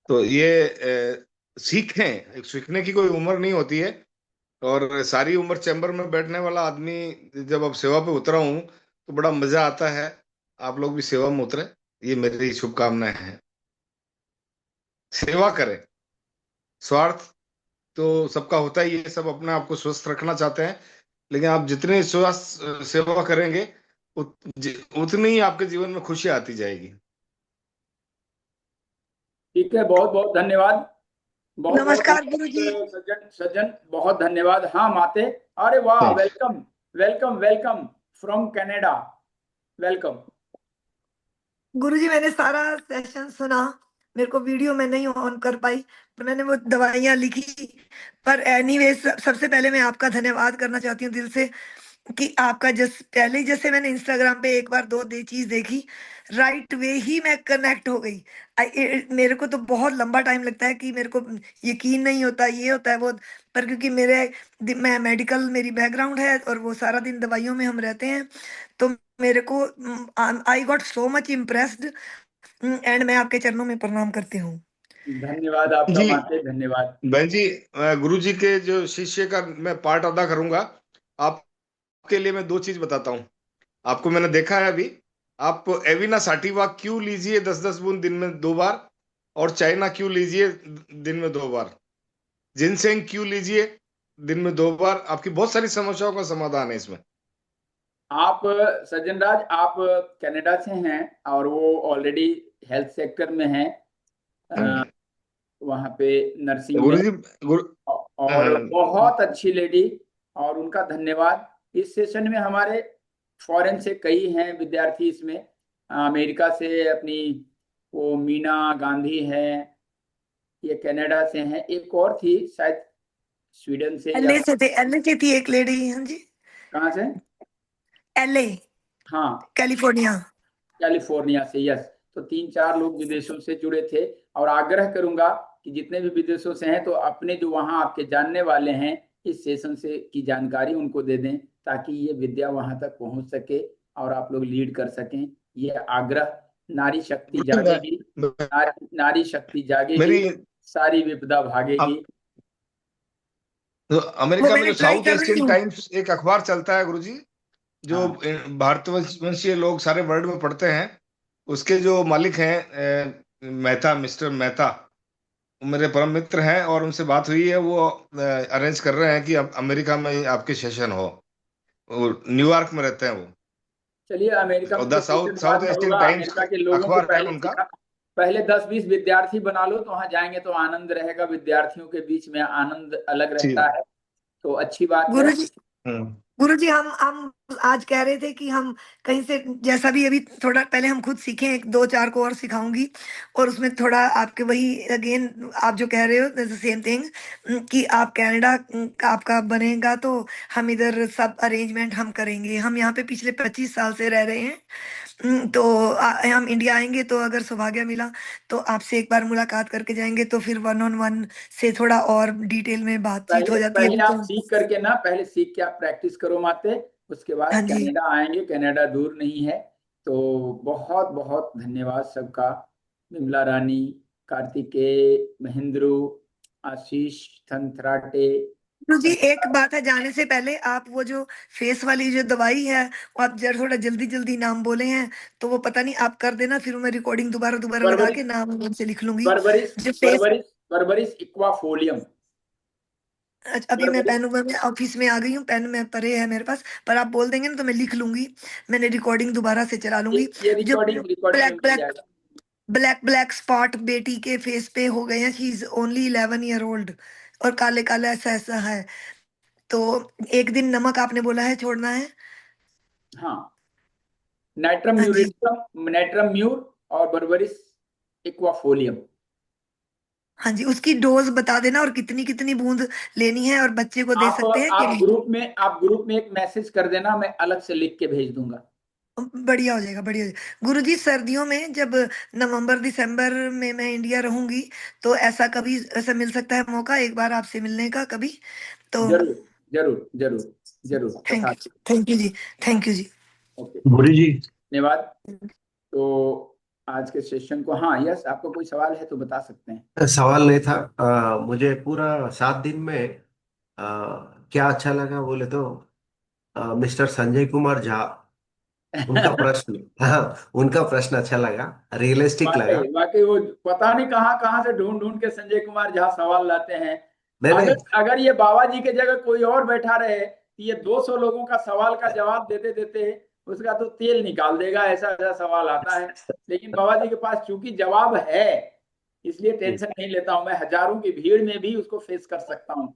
तो ये सीखें, सीखने की कोई उम्र नहीं होती है, और सारी उम्र चैम्बर में बैठने वाला आदमी जब अब सेवा पे उतरा हूं तो बड़ा मजा आता है। आप लोग भी सेवा में उतरे, ये मेरी शुभकामनाएं हैं। सेवा करें, स्वार्थ तो सबका होता ही है, सब अपने आप को स्वस्थ रखना चाहते हैं, लेकिन आप जितने स्वस्थ सेवा करेंगे उतनी ही आपके जीवन में खुशी आती जाएगी। ठीक है, बहुत बहुत धन्यवाद। बहुत नमस्कार बहुत गुरुजी। सज्जन सज्जन बहुत धन्यवाद। हाँ माते, अरे वाह, welcome welcome welcome from Canada, welcome. Guruji मैंने सारा सेशन सुना, मेरे को वीडियो में नहीं ऑन कर पाई, तो मैंने वो दवाइयाँ लिखी। पर एनीवे सबसे पहले मैं आपका धन्यवाद करना चाहती हूँ दिल से, कि आपका पहले जैसे मैंने इंस्टाग्राम पे एक बार दो चीज देखी, राइट वे ही मैं कनेक्ट हो गई। मेरे को तो बहुत लंबा टाइम लगता है कि मेरे को यकीन नहीं होता, ये होता है वो, पर क्योंकि मैं मेडिकल मेरी बैकग्राउंड है और वो सारा दिन दवाइयों में हम रहते हैं, तो मेरे को I got so much impressed, and मैं आपके चरणों में प्रणाम करती हूँ। धन्यवाद आपका माते, धन्यवाद। बहन जी, गुरु जी के जो शिष्य का मैं पार्ट अदा करूंगा, आपके लिए मैं 2 चीज बताता हूं। आपको मैंने देखा है अभी, आप एविना साटिवा क्यों लीजिए 10-10 बूंद दिन में 2 बार, और चाइना क्यों लीजिए दिन में 2 बार, जिनसेंग क्यों लीजिए दिन में 2 बार, आपकी बहुत सारी समस्याओं का समाधान है इसमें। आप सज्जन राज, आप कनाडा से हैं और वो ऑलरेडी हेल्थ सेक्टर में हैं, वहाँ पे नर्सिंग में, और बहुत अच्छी लेडी, और उनका धन्यवाद। इस सेशन में हमारे फॉरेन से कई हैं विद्यार्थी, इसमें अमेरिका से अपनी वो मीना गांधी है, ये कनाडा से हैं, एक और थी शायद स्वीडन से या एलए से थी एक लेडी। हाँ जी, कहाँ से? एलए, हाँ, कैलिफोर्निया। कैलिफोर्निया से, यस। तो 3-4 लोग विदेशों से जुड़े थे, और आग्रह करूंगा कि जितने भी विदेशों से हैं तो अपने जो वहाँ आपके जानने वाले हैं इस सेशन से की जानकारी उनको दे दें, ताकि ये विद्या वहां तक पहुंच सके और आप लोग लीड कर सकें। ये आग्रह, नारी शक्ति जागेगी, नारी शक्ति जागेगी, मेरी सारी विपदा भागेगी। तो अमेरिका में जो साउथ कर रही एशियन हूँ। टाइम्स एक अखबार चलता है गुरुजी, जो हाँ। भारतवंशीय लोग सारे वर्ल्ड में पढ़ते हैं, उसके जो मालिक हैं मेहता, मिस्टर मेहता, वो मेरे परम मित्र हैं, और उनसे बात हुई है, वो अरेंज कर रहे हैं कि अब अमेरिका में आपके सेशन हो। और न्यूयॉर्क में रहते हैं वो। चलिए, अमेरिका और में द तो साउथ कुछ बात साउथ एशियन होगा, टाइम्स अमेरिका के लोगों को अखबार है उनका। पहले 10-20 विद्यार्थी बना लो, तो वहां जाएंगे तो आनंद रहेगा, विद्यार्थियों के बीच में आनंद अलग रहता है, तो अच्छी बात है। गुरुजी, गुरुजी हम आज कह रहे थे कि हम कहीं से, जैसा भी अभी थोड़ा पहले हम खुद सीखें, 1-2-4 को और सिखाऊंगी, और उसमें थोड़ा आपके वही अगेन आप जो कह रहे हो सेम थिंग, कि आप कनाडा आपका बनेगा तो हम इधर सब अरेंजमेंट हम करेंगे। हम यहाँ पे पिछले 25 साल से रह रहे हैं, तो हम इंडिया आएंगे तो अगर सौभाग्य मिला तो आपसे एक बार मुलाकात करके जाएंगे, तो फिर 1-on-1 से थोड़ा और डिटेल में बातचीत हो जाती है। पहले आप सीख करके ना, पहले सीख के आप प्रैक्टिस करो माते, उसके बाद हाँ जी। कनाडा आएंगे, कनाडा दूर नहीं है। तो बहुत बहुत धन्यवाद सबका, विमला रानी, कार्तिकेय, महेंद्रू, आशीष थंथराटे। गुरुजी एक बात है, जाने से पहले आप वो जो फेस वाली जो दवाई है, वो आप जरा थोड़ा जल्दी जल्दी नाम बोले हैं, तो वो पता नहीं आप कर देना, फिर मैं रिकॉर्डिंग दोबारा लगा के नाम से लिख लूंगी। जो फेस बर्बरिस इक्वाफोलियम। अभी मैं पेन में ऑफिस में आ गई हूँ, पेन में परे है मेरे पास, पर आप बोल देंगे ना तो मैं लिख लूंगी, मैंने रिकॉर्डिंग दोबारा से चला लूंगी। ये जो रिकॉर्डिंग ब्लैक ब्लैक स्पॉट बेटी के फेस पे हो गए हैं, she is only 11 year old, और काले काले ऐसा ऐसा है, तो एक दिन नमक आपने बोला है छोड़ना है। हाँ, नाइट्रम म्यूरेटम, नाइट्रम म्यूर और बर्बरिस इक्वाफोलियम। हाँ जी, उसकी डोज बता देना और कितनी कितनी बूंद लेनी है, और बच्चे को दे सकते हैं कि नहीं। आप ग्रुप में एक मैसेज कर देना, मैं अलग से लिख के भेज दूंगा। बढ़िया हो जाएगा, बढ़िया हो जाएगा। गुरुजी सर्दियों में जब नवंबर दिसंबर में मैं इंडिया रहूंगी, तो ऐसा कभी ऐसा मिल सकता है मौका एक बार आपसे मिलने का कभी? तो जरूर जरूर जरूर जरूर। थैंक यू जी, थैंक यू जी। ओके गुरुजी धन्यवाद। तो आज के सेशन को, हाँ यस, आपको कोई सवाल है तो बता सकते हैं। सवाल नहीं था, मुझे पूरा 7 दिन में क्या अच्छा लगा बोले तो मिस्टर संजय कुमार झा, उनका प्रश्न हाँ, उनका प्रश्न अच्छा लगा, रियलिस्टिक लगा। वाकई वो पता नहीं कहाँ कहाँ से ढूंढ ढूंढ के संजय कुमार झा सवाल लाते हैं। अगर ये बाबा जी के जगह कोई और बैठा रहे, ये 200 लोगों का सवाल का जवाब देते देते उसका तो तेल निकाल देगा, ऐसा ऐसा सवाल आता है। लेकिन बाबा जी के पास चूंकि जवाब है, इसलिए टेंशन नहीं लेता हूं। मैं हजारों की भीड़ में भी उसको फेस कर सकता हूँ।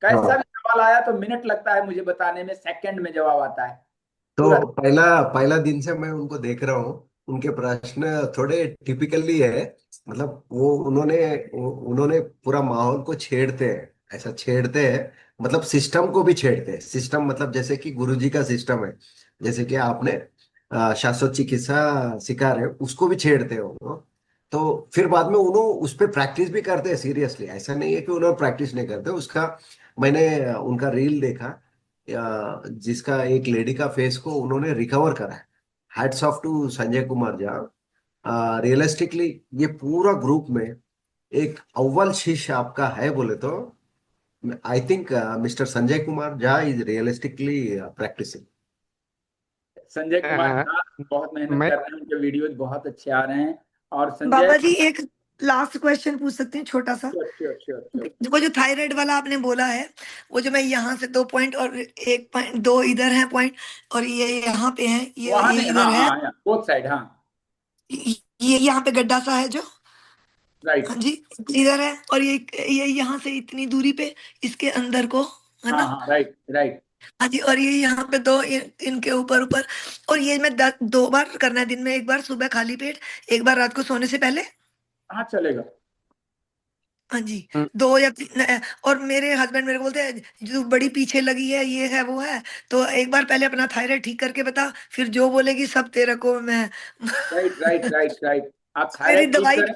कैसा भी सवाल आया तो मिनट लगता है मुझे बताने में, सेकंड में जवाब आता है। तो पहला दिन से मैं उनको देख रहा हूँ, उनके प्रश्न थोड़े टिपिकली है, मतलब वो उन्होंने पूरा माहौल को छेड़ते हैं, ऐसा छेड़ते हैं, मतलब सिस्टम को भी छेड़ते हैं। सिस्टम मतलब जैसे कि गुरुजी का सिस्टम है, जैसे कि आपने शाश्वत चिकित्सा सिखा रहे हो, उसको भी छेड़ते हो वो। तो फिर बाद में उन्होंने उस पर प्रैक्टिस भी करते हैं सीरियसली, ऐसा नहीं है कि उन्होंने प्रैक्टिस नहीं करते। उसका मैंने उनका रील देखा, जिसका एक लेडी का फेस को उन्होंने रिकवर करा है। Hats off to Sanjay Kumar Jha. Realistically ये पूरा ग्रुप में एक अव्वल शिष्य आपका है बोले तो I think mister Sanjay Kumar Jha is realistically practicing. Sanjay Kumar Jha बहुत मेहनत कर रहे हैं, उनके वीडियोज बहुत अच्छे आ रहे हैं। और संजय बाबा जी एक लास्ट क्वेश्चन पूछ सकते हैं छोटा सा? वो जो थायराइड वाला आपने बोला है, वो जो मैं यहाँ से 2 पॉइंट और 1 पॉइंट 2 इधर है पॉइंट, और ये यहाँ पे है, ये इधर है, बोथ साइड। हाँ, ये यहाँ पे गड्ढा सा है जो, राइट, हाँ जी इधर है, और ये यहाँ से इतनी दूरी पे इसके अंदर को है हाँ ना? हाँ, राइट राइट। हाँ जी। और ये यहाँ पे दो इनके ऊपर ऊपर, और ये मैं 2 बार करना है दिन में, एक बार सुबह खाली पेट, एक बार रात को सोने से पहले। हाँ चलेगा। हाँ जी। 2 या 3। और मेरे हस्बैंड मेरे को बोलते हैं जो बड़ी पीछे लगी है, ये है वो है, तो एक बार पहले अपना थायराइड ठीक करके बता, फिर जो बोलेगी सब तेरे को मैं राइट राइट राइट राइट। आप मेरी थायराइड ठीक दवाई। करें,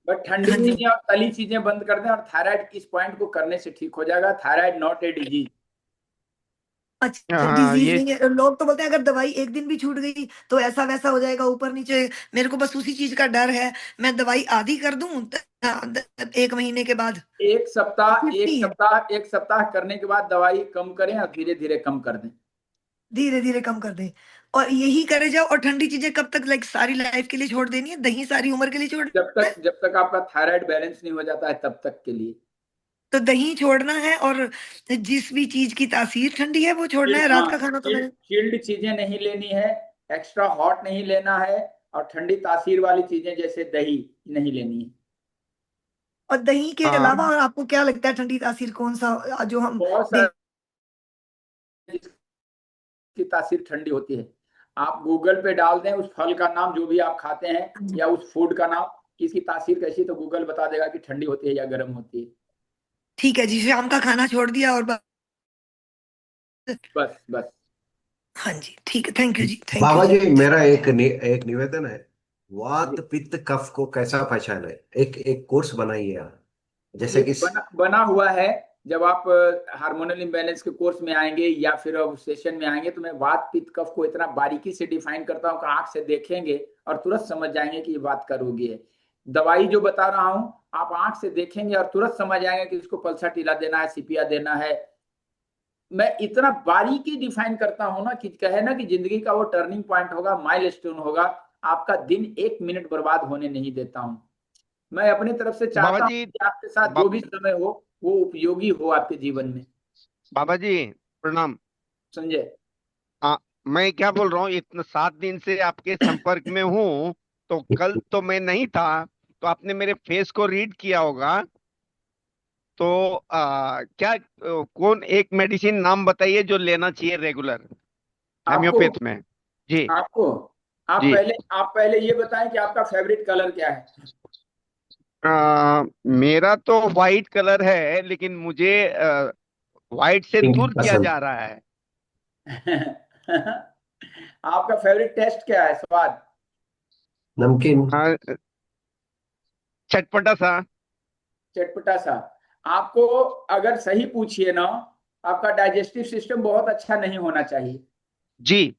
बट ठंडी हाँ जी। चीजें और तली चीजें बंद कर दें, और थायराइड इस पॉइंट को करने से ठीक हो जाएगा। Thyroid not a disease. अच्छा, हाँ डिजीज ये नहीं है। लोग तो बोलते हैं अगर दवाई एक दिन भी छूट गई तो ऐसा वैसा हो जाएगा, ऊपर नीचे। मेरे को बस उसी चीज का डर है, मैं दवाई आधी कर दूं 1 महीने के बाद। एक सप्ताह एक 50 है। सप्ताह एक सप्ताह करने के बाद दवाई कम करें और धीरे धीरे कम कर दें। धीरे धीरे कम कर दें, और यही करे जाओ। और ठंडी चीजें कब तक, लाइक सारी लाइफ के लिए छोड़ देनी है? दही सारी उम्र के लिए छोड़ना है? जब तक आपका थायराइड बैलेंस नहीं हो जाता है तब तक के लिए। तो दही छोड़ना है, और जिस भी चीज की तासीर ठंडी है वो छोड़ना है। हाँ, रात का खाना तो मैंने चिल्ड चीजें नहीं लेनी है, एक्स्ट्रा हॉट नहीं लेना है, और ठंडी तासीर वाली चीजें जैसे दही नहीं लेनी है। और दही के हाँ अलावा और आपको क्या लगता है ठंडी तासीर कौन सा जो हम बहुत सारी की तासीर ठंडी होती है। आप गूगल पे डाल दें उस फल का नाम जो भी आप खाते हैं, या उस फूड का नाम, इसकी तासीर कैसी, तो गूगल बता देगा कि ठंडी होती है या गर्म होती है। ठीक है जी, शाम का खाना छोड़ दिया और बस बस। हाँ जी, ठीक है। थैंक यू जी, थैंक यू बाबा जी। जी, मेरा एक निवेदन है। वात पित्त कफ को कैसा पहचाने, एक एक कोर्स बनाइए आप, जैसे ये कि बना हुआ है। जब आप हार्मोनल इम्बैलेंस के कोर्स में आएंगे या फिर सेशन में आएंगे, तो मैं वात पित्त कफ को इतना बारीकी से डिफाइन करता हूँ कि आंख से देखेंगे और तुरंत समझ जाएंगे कि ये बात का रोगी है। दवाई जो बता रहा हूँ आप आंख से देखेंगे और तुरंत समझ आएंगे कि इसको पल्सा टीला देना है, सीपिया देना है। मैं इतना बारीकी डिफाइन करता हूँ ना कि कहे ना कि जिंदगी का वो टर्निंग पॉइंट होगा, माइलस्टोन होगा, आपका दिन 1 मिनट बर्बाद होने नहीं देता हूँ। मैं अपनी तरफ से बाबा चाहता हूँ जी कि आपके साथ जो भी समय हो वो उपयोगी हो आपके जीवन में। बाबा जी प्रणाम। संजय, मैं क्या बोल रहा हूँ, इतना 7 दिन से आपके संपर्क में हूँ, तो कल तो मैं नहीं था, तो आपने मेरे फेस को रीड किया होगा। तो क्या कौन एक मेडिसिन नाम बताइए जो लेना चाहिए रेगुलर आपको हेम्योपैथ में। जी आपको जी। आप पहले ये बताएं कि आपका फेवरेट कलर क्या है। मेरा तो वाइट कलर है, लेकिन मुझे वाइट से पिंक दूर किया पसंद, जा रहा है। आपका फेवरेट टेस्ट क्या है, स्वाद? नमकीन। चटपटा सा। चटपटा सा। आपको अगर सही पूछिए ना, आपका डाइजेस्टिव सिस्टम बहुत अच्छा नहीं होना चाहिए। जी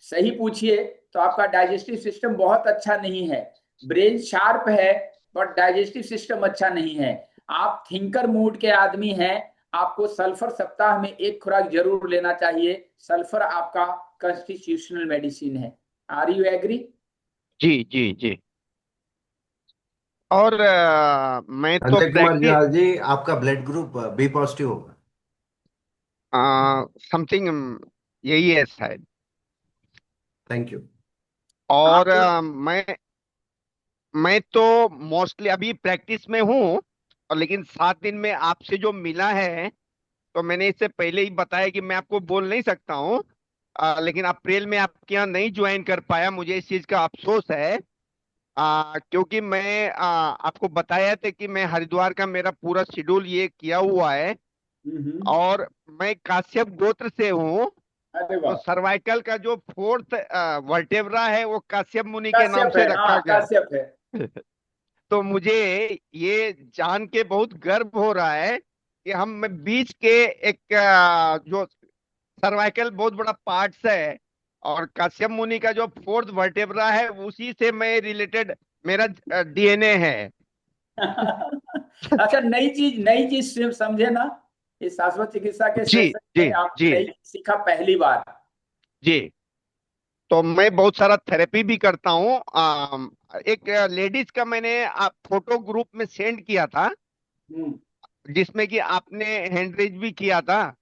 सही पूछिए तो आपका डाइजेस्टिव सिस्टम बहुत अच्छा नहीं है। ब्रेन शार्प है बट डाइजेस्टिव सिस्टम अच्छा नहीं है। आप थिंकर मूड के आदमी हैं, आपको सल्फर सप्ताह में 1 खुराक जरूर लेना चाहिए। सल्फर आपका कॉन्स्टिट्यूशनल मेडिसिन है। Are you agree? जी जी जी। और मैं तो संजय कुमार प्रैक्टिस जी, आपका ब्लड ग्रुप बी पॉजिटिव होगा। समथिंग यही है शायद। Thank you. और आपको मैं तो मोस्टली अभी प्रैक्टिस में हूँ, और लेकिन 7 दिन में आपसे जो मिला है, तो मैंने इससे पहले ही बताया कि मैं आपको बोल नहीं सकता हूँ। लेकिन अप्रैल में आपके यहाँ नहीं ज्वाइन कर पाया, मुझे इस चीज का अफसोस है। क्योंकि मैं आपको बताया था कि मैं हरिद्वार का मेरा पूरा शेड्यूल ये किया हुआ है, और मैं काश्यप गोत्र से हूँ। अरे तो वाह, सर्वाइकल का जो 4th वर्टेब्रा है वो काश्यप मुनि के नाम काश्यप से है। रखा हाँ, गया। काश्यप है। तो मुझे ये जान के बहुत गर्व हो रहा है कि हम बीच के एक जो सर्वाइकल बहुत बड़ा पार्ट्स है, और काश्यप मुनि का जो 4th वर्टेब्रा है उसी से मैं रिलेटेड मेरा डीएनए है। अच्छा, नई चीज सिर्फ समझे ना, इस शाश्वत चिकित्सा के जी सेशन जी में आपने जी नई चीज सीखा पहली बार। जी। तो मैं बहुत सारा थेरेपी भी करता हूँ। एक लेडीज का मैंने फोटो ग्रुप में सेंड किया था, जिसमें कि आपने हैंड रेज भी किया था।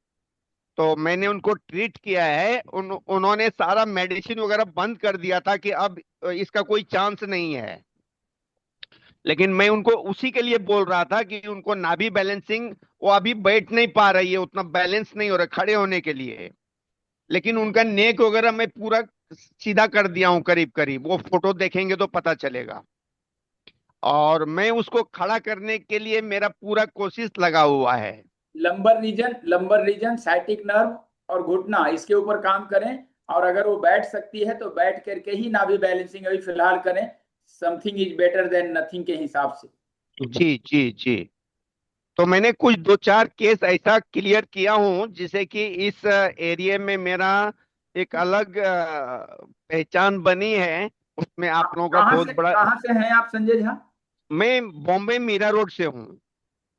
तो मैंने उनको ट्रीट किया है। उन्होंने सारा मेडिसिन वगैरह बंद कर दिया था कि अब इसका कोई चांस नहीं है। लेकिन मैं उनको उसी के लिए बोल रहा था कि उनको नाभि बैलेंसिंग, वो अभी बैठ नहीं पा रही है, उतना बैलेंस नहीं हो रहा खड़े होने के लिए। लेकिन उनका नेक वगैरह मैं पूरा सीधा कर दिया हूँ करीब करीब, वो फोटो देखेंगे तो पता चलेगा। और मैं उसको खड़ा करने के लिए मेरा पूरा कोशिश लगा हुआ है। लंबर रीजन, साइटिक नर्व और घुटना, इसके ऊपर काम करें। और अगर वो बैठ सकती है तो बैठ करके ही नाभि बैलेंसिंग अभी फिलहाल करें। Something is better than nothing के हिसाब से। जी जी जी। तो मैंने कुछ 2-4 केस ऐसा क्लियर किया हूँ जिसे कि इस एरिया में मेरा एक अलग पहचान बनी है, उसमें आप लोगों का बहुत बड़ा। कहाँ से हैं आप संजय झा? मैं बॉम्बे मीरा रोड से हूँ।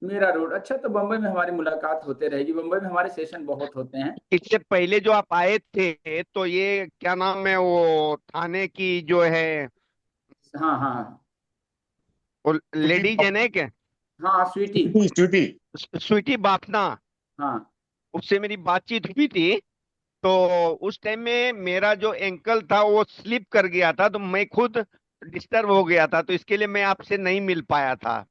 मीरा रोड, अच्छा। तो बम्बई में हमारी मुलाकात होते रहेगी, बम्बई में हमारे सेशन बहुत होते हैं। इससे पहले जो आप आए थे तो ये क्या नाम है वो थाने की जो है, हाँ हाँ वो लेडीज है ना क्या? हाँ, स्वीटी स्वीटी बापना, हाँ, उससे मेरी बातचीत हुई थी। तो उस टाइम में मेरा जो एंकल था वो स्लिप कर गया था, तो मैं खुद डिस्टर्ब हो गया था, तो इसके लिए मैं आपसे नहीं मिल पाया था।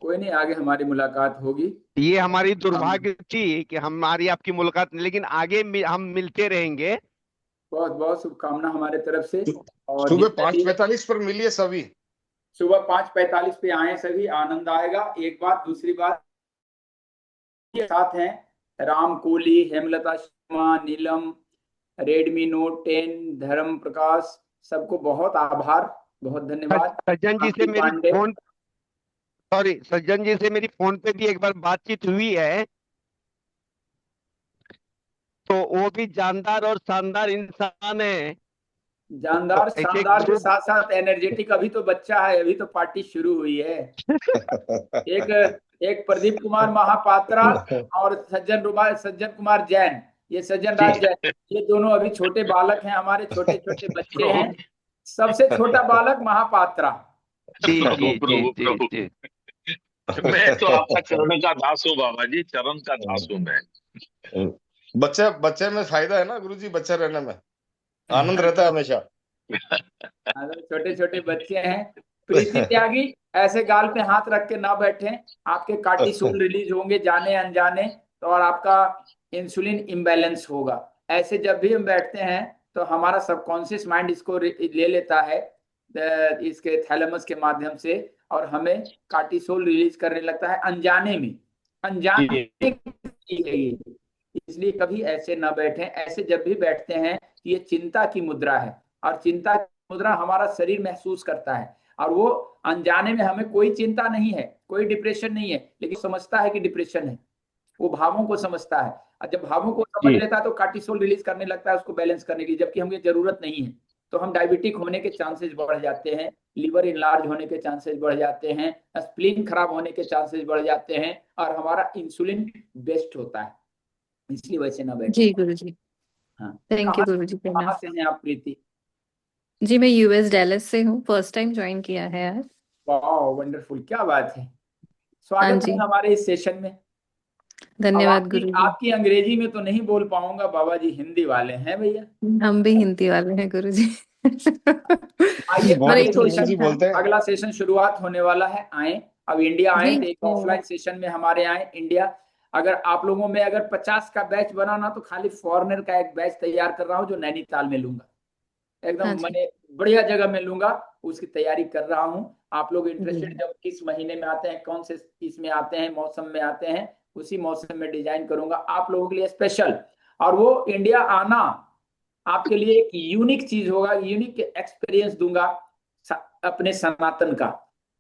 कोई नहीं, आगे हमारी मुलाकात होगी। ये हमारी दुर्भाग्य थी कि हमारी आपकी मुलाकात नहीं, लेकिन आगे हम मिलते रहेंगे। बहुत बहुत शुभकामना हमारे तरफ से। और सुबह 5:45 पर मिलिए सभी। सुबह 5:45 पे आए सभी, आनंद आएगा। एक बात, दूसरी बात, के साथ हैं राम कोहली, हेमलता शर्मा, नीलम, रेडमी नोट 10, धर्म प्रकाश, सबको बहुत आभार, बहुत धन्यवाद। सज्जन जी से मेरी फोन, सॉरी, सज्जन जी से मेरी फोन पे भी एक बार बातचीत हुई है, तो वो भी जानदार और शानदार इंसान है। जानदार तो शानदार के साथ साथ एनर्जेटिक। अभी तो बच्चा है, अभी तो पार्टी शुरू हुई है। एक प्रदीप कुमार महापात्रा और सज्जन कुमार जैन, ये सज्जन राज जैन, ये दोनों अभी छोटे बालक हैं, हमारे छोटे छोटे बच्चे हैं। सबसे छोटा बालक महापात्रा। प्रभु मैं तो आपका चरण का दास हूँ बाबा जी, चरण का दास हूँ मैं। बच्चे में फायदा है ना गुरुजी, बच्चे रहने में आनंद रहता है हमेशा। छोटे छोटे बच्चे हैं। प्रीति त्यागी, ऐसे गाल पे हाथ रख के ना बैठे, आपके कार्टिसोल रिलीज होंगे जाने अनजाने, तो और आपका इंसुलिन इम्बैलेंस होगा। ऐसे जब भी हम बैठते हैं तो हमारा सबकॉन्शियस माइंड इसको ले लेता है इसके थैलेमस के माध्यम से, और हमें कार्टिसोल रिलीज करने लगता है अनजाने में। इसलिए कभी ऐसे ना बैठें। ऐसे जब भी बैठते हैं तो ये चिंता की मुद्रा है, और चिंता की मुद्रा हमारा शरीर महसूस करता है, और वो अनजाने में हमें कोई चिंता नहीं है, कोई डिप्रेशन नहीं है, लेकिन समझता है कि डिप्रेशन है। वो भावों को समझता है, और जब भावों को समझ लेता है तो कार्टिसोल रिलीज करने लगता है उसको बैलेंस करने के लिए, जबकि हमें जरूरत नहीं है। तो हम डायबिटिक होने के चांसेस बढ़ जाते हैं, लिवर इनलार्ज होने के चांसेस बढ़ जाते हैं, स्प्लीन खराब होने के चांसेस बढ़ जाते हैं, और हमारा इंसुलिन बेस्ट होता है। इसलिए वैसे ना बैठे। जी गुरुजी। हाँ, थैंक यू गुरुजी। कहाँ से हैं आप प्रीति? जी मैं यूएस डैलस से हूँ, फर्स्ट टाइम ज्वाइन किया है यार। वाह, वंडरफुल, क्या बात है। स्वागत है हमारे इस सेशन में। धन्यवाद गुरुजी। आपकी अंग्रेजी में तो नहीं बोल पाऊंगा, बाबा जी हिंदी वाले हैं भैया। हम भी हिंदी वाले हैं गुरुजी। आइए, अगला सेशन शुरुआत होने वाला है। आए, अब इंडिया आए तो एक ऑफलाइन सेशन में हमारे आए इंडिया। अगर आप लोगों में अगर 50 का बैच बनाना, तो खाली फॉरेनर का एक बैच तैयार कर रहा हूँ जो नैनीताल में लूंगा, एकदम मैंने बढ़िया जगह में लूंगा, उसकी तैयारी कर रहा हूँ। आप लोग इंटरेस्टेड जब किस महीने में आते हैं, कौन से इसमें आते हैं, मौसम में आते हैं, उसी मौसम में डिजाइन करूंगा आप लोगों के लिए स्पेशल। और वो इंडिया आना आपके लिए एक यूनिक चीज होगा, यूनिक एक्सपीरियंस दूंगा अपने सनातन का,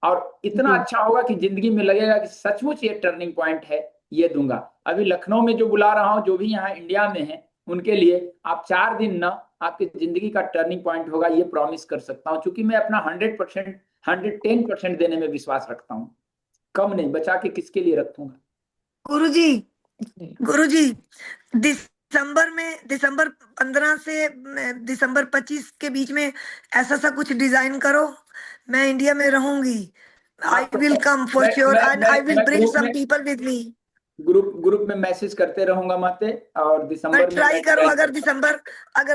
और इतना अच्छा होगा कि जिंदगी में लगेगा कि सचमुच ये टर्निंग पॉइंट है, ये दूंगा। अभी लखनऊ में जो बुला रहा हूँ, जो भी यहाँ इंडिया में है, उनके लिए आप 4 दिन ना आपकी जिंदगी का टर्निंग पॉइंट होगा, ये प्रॉमिस कर सकता हूँ, क्योंकि मैं अपना 100%, 110% देने में विश्वास रखता हूँ। कम नहीं, बचा के किसके लिए रखूंगा। गुरुजी दिसंबर 15 से दिसंबर 25 के बीच में ऐसा सा कुछ डिजाइन करो। मैं इंडिया में रहूंगी। I will come for sure and I will bring some people with me. Group में मैसेज करते रहूंगा माते, और दिसंबर में ट्राई करो। अगर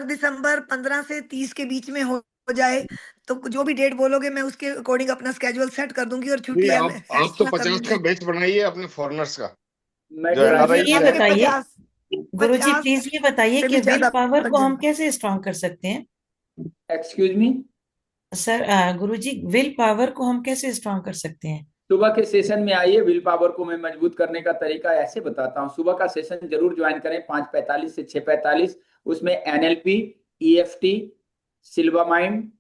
दिसंबर 15 से 30 के बीच में हो जाए तो जो भी डेट बोलोगे मैं उसके अकॉर्डिंग अपना स्केड्यूल सेट कर दूंगी और जी छुट्टी आप तो एक्स्ट्रा कर 50 का लूंगी। बैच बनाइए अपने फॉरेनर्स का, मैं जो गुरुजी एनआरआई ये है। बताइए, 50 गुरुजी 50 प्लीज ये बताइए से कि भी विल ज्यादा पावर बन को हम जाएगा। कैसे स्ट्रॉन्ग कर सकते हैं? Excuse me, sir Guruji will power को हम कैसे स्ट्रॉन्ग कर सकते हैं? सुबह के सेशन में आइए, विल पावर को मैं मजबूत करने का तरीका ऐसे बताता हूँ। सुबह का सेशन जरूर ज्वाइन करें 5:45 से 6:45। उसमें एनएलपी, ईएफटी, सिल्वा माइंड,